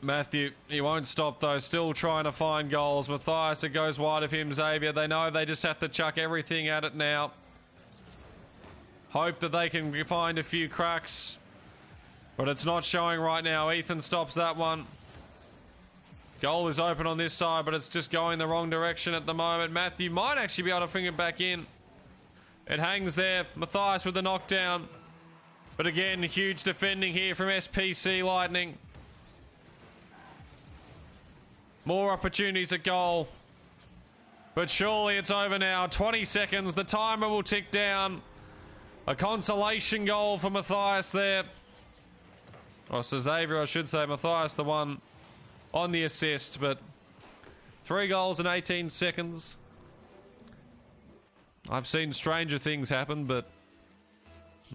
Matthew, he won't stop though, still trying to find goals. Matthias, it goes wide of him. Xavier, they know they just have to chuck everything at it now. Hope that they can find a few cracks, but it's not showing right now. Ethan stops that one. Goal is open on this side, but it's just going the wrong direction at the moment. Matthew might actually be able to fling it back in. It hangs there. Matthias with the knockdown. But again, huge defending here from SPC Lightning. More opportunities at goal. But surely it's over now. 20 seconds. The timer will tick down. A consolation goal for Matthias there. Oh, so Xavier, I should say. Matthias, the one on the assist. But 3 goals in 18 seconds. I've seen stranger things happen, but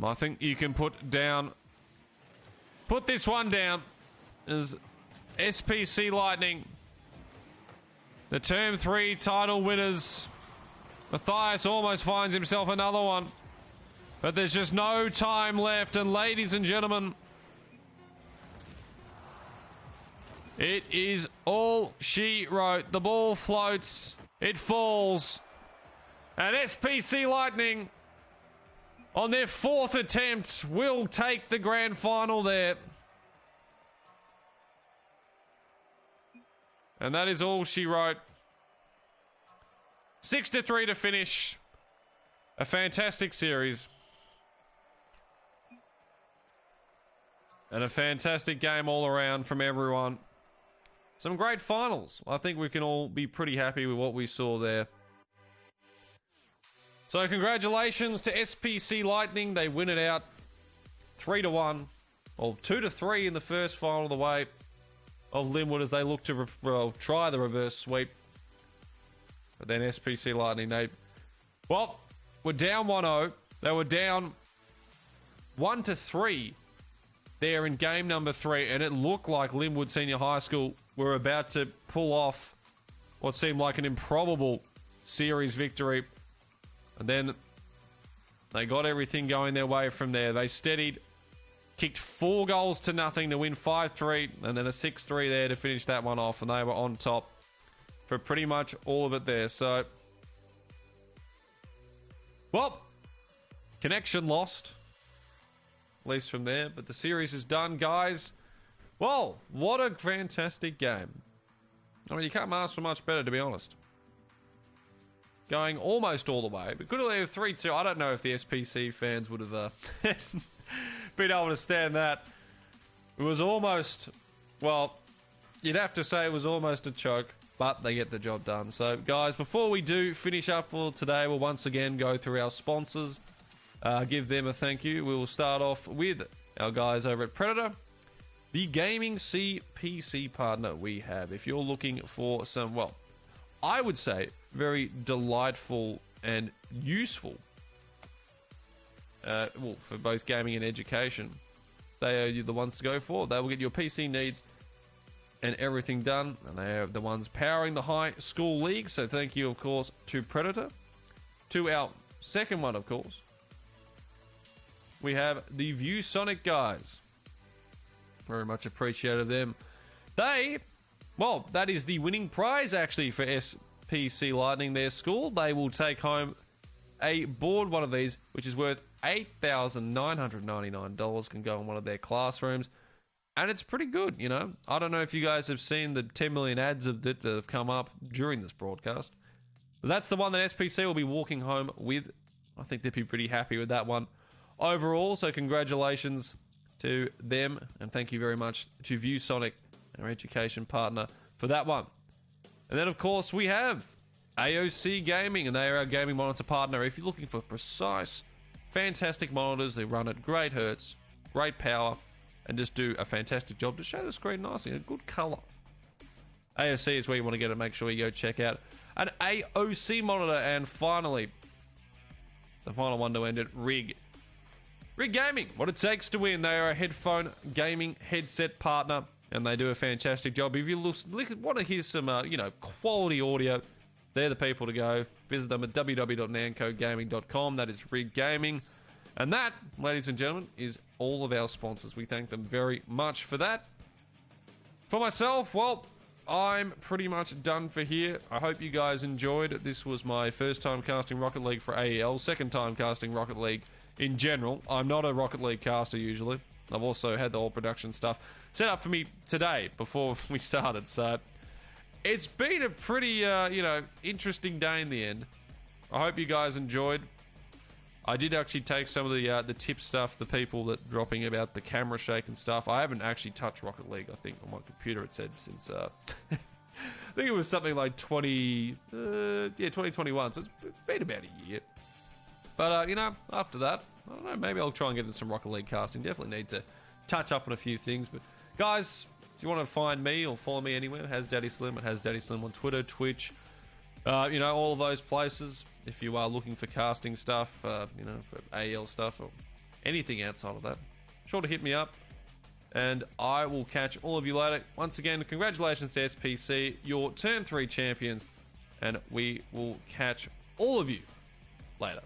I think you can put this one down as SPC Lightning, the Term 3 title winners. Matthias almost finds himself another one, but there's just no time left. And ladies and gentlemen, it is all she wrote. The ball floats, it falls, and SPC Lightning, on their 4th attempt, will take the grand final there. And that is all she wrote. 6-3 to finish. A fantastic series. And a fantastic game all around from everyone. Some great finals. I think we can all be pretty happy with what we saw there. So congratulations to SPC Lightning. They win it out 3-1. Or 2-3 in the first final of the way of Linwood as they look to try the reverse sweep. But then SPC Lightning, were down 1-0. They were down 1-3 there in game number 3. And it looked like Linwood Senior High School were about to pull off what seemed like an improbable series victory. And then they got everything going their way from there. They steadied, kicked 4 goals to nothing to win 5-3, and then a 6-3 there to finish that one off. And they were on top for pretty much all of it there. So, well, connection lost, at least from there. But the series is done, guys. Well, what a fantastic game. I mean, you can't ask for much better, to be honest. Going almost all the way, but could have led 3-2. I don't know if the SPC fans would have been able to stand that. It was almost, well, you'd have to say it was almost a choke, but they get the job done. So, guys, before we do finish up for today, we'll once again go through our sponsors, give them a thank you. We will start off with our guys over at Predator, the gaming CPC partner we have. If you're looking for some, well, I would say very delightful and useful, for both gaming and education, they are the ones to go for. They will get your PC needs and everything done, and they are the ones powering the high school league. So thank you, of course, to Predator. To our second one, of course, we have the ViewSonic guys. Very much appreciated them. That is the winning prize actually for SPC Lightning, their school. They will take home a board, one of these, which is worth $8,999, can go in one of their classrooms. And it's pretty good, you know. I don't know if you guys have seen the 10 million ads that have come up during this broadcast. But that's the one that SPC will be walking home with. I think they'd be pretty happy with that one overall. So congratulations to them. And thank you very much to ViewSonic, our education partner, for that one. And then, of course, we have AOC Gaming, and they are our gaming monitor partner. If you're looking for precise, fantastic monitors, they run at great hertz, great power, and just do a fantastic job to show the screen nicely, a good color. AOC is where you want to get it. Make sure you go check out an AOC monitor. And finally, the final one to end it, Rig. Rig Gaming, what it takes to win. They are a headphone gaming headset partner, and they do a fantastic job. If you want to hear some, quality audio, they're the people to go. Visit them at www.nancogaming.com. That is Rig Gaming. And that, ladies and gentlemen, is all of our sponsors. We thank them very much for that. For myself, well, I'm pretty much done for here. I hope you guys enjoyed. This was my first time casting Rocket League for AEL, second time casting Rocket League in general. I'm not a Rocket League caster usually. I've also had the whole production stuff set up for me today before we started. So it's been a pretty, interesting day in the end. I hope you guys enjoyed. I did actually take some of the tip stuff, the people that dropping about the camera shake and stuff. I haven't actually touched Rocket League, I think, on my computer it said, since, I think it was something like 2021, so it's been about a year. But, after that, I don't know, maybe I'll try and get into some Rocket League casting. Definitely need to touch up on a few things. But, guys, if you want to find me or follow me anywhere, it has Daddy Slim. It has Daddy Slim on Twitter, Twitch, all of those places. If you are looking for casting stuff, for AEL stuff or anything outside of that, sure to hit me up. And I will catch all of you later. Once again, congratulations to SPC, your Turn 3 champions. And we will catch all of you later.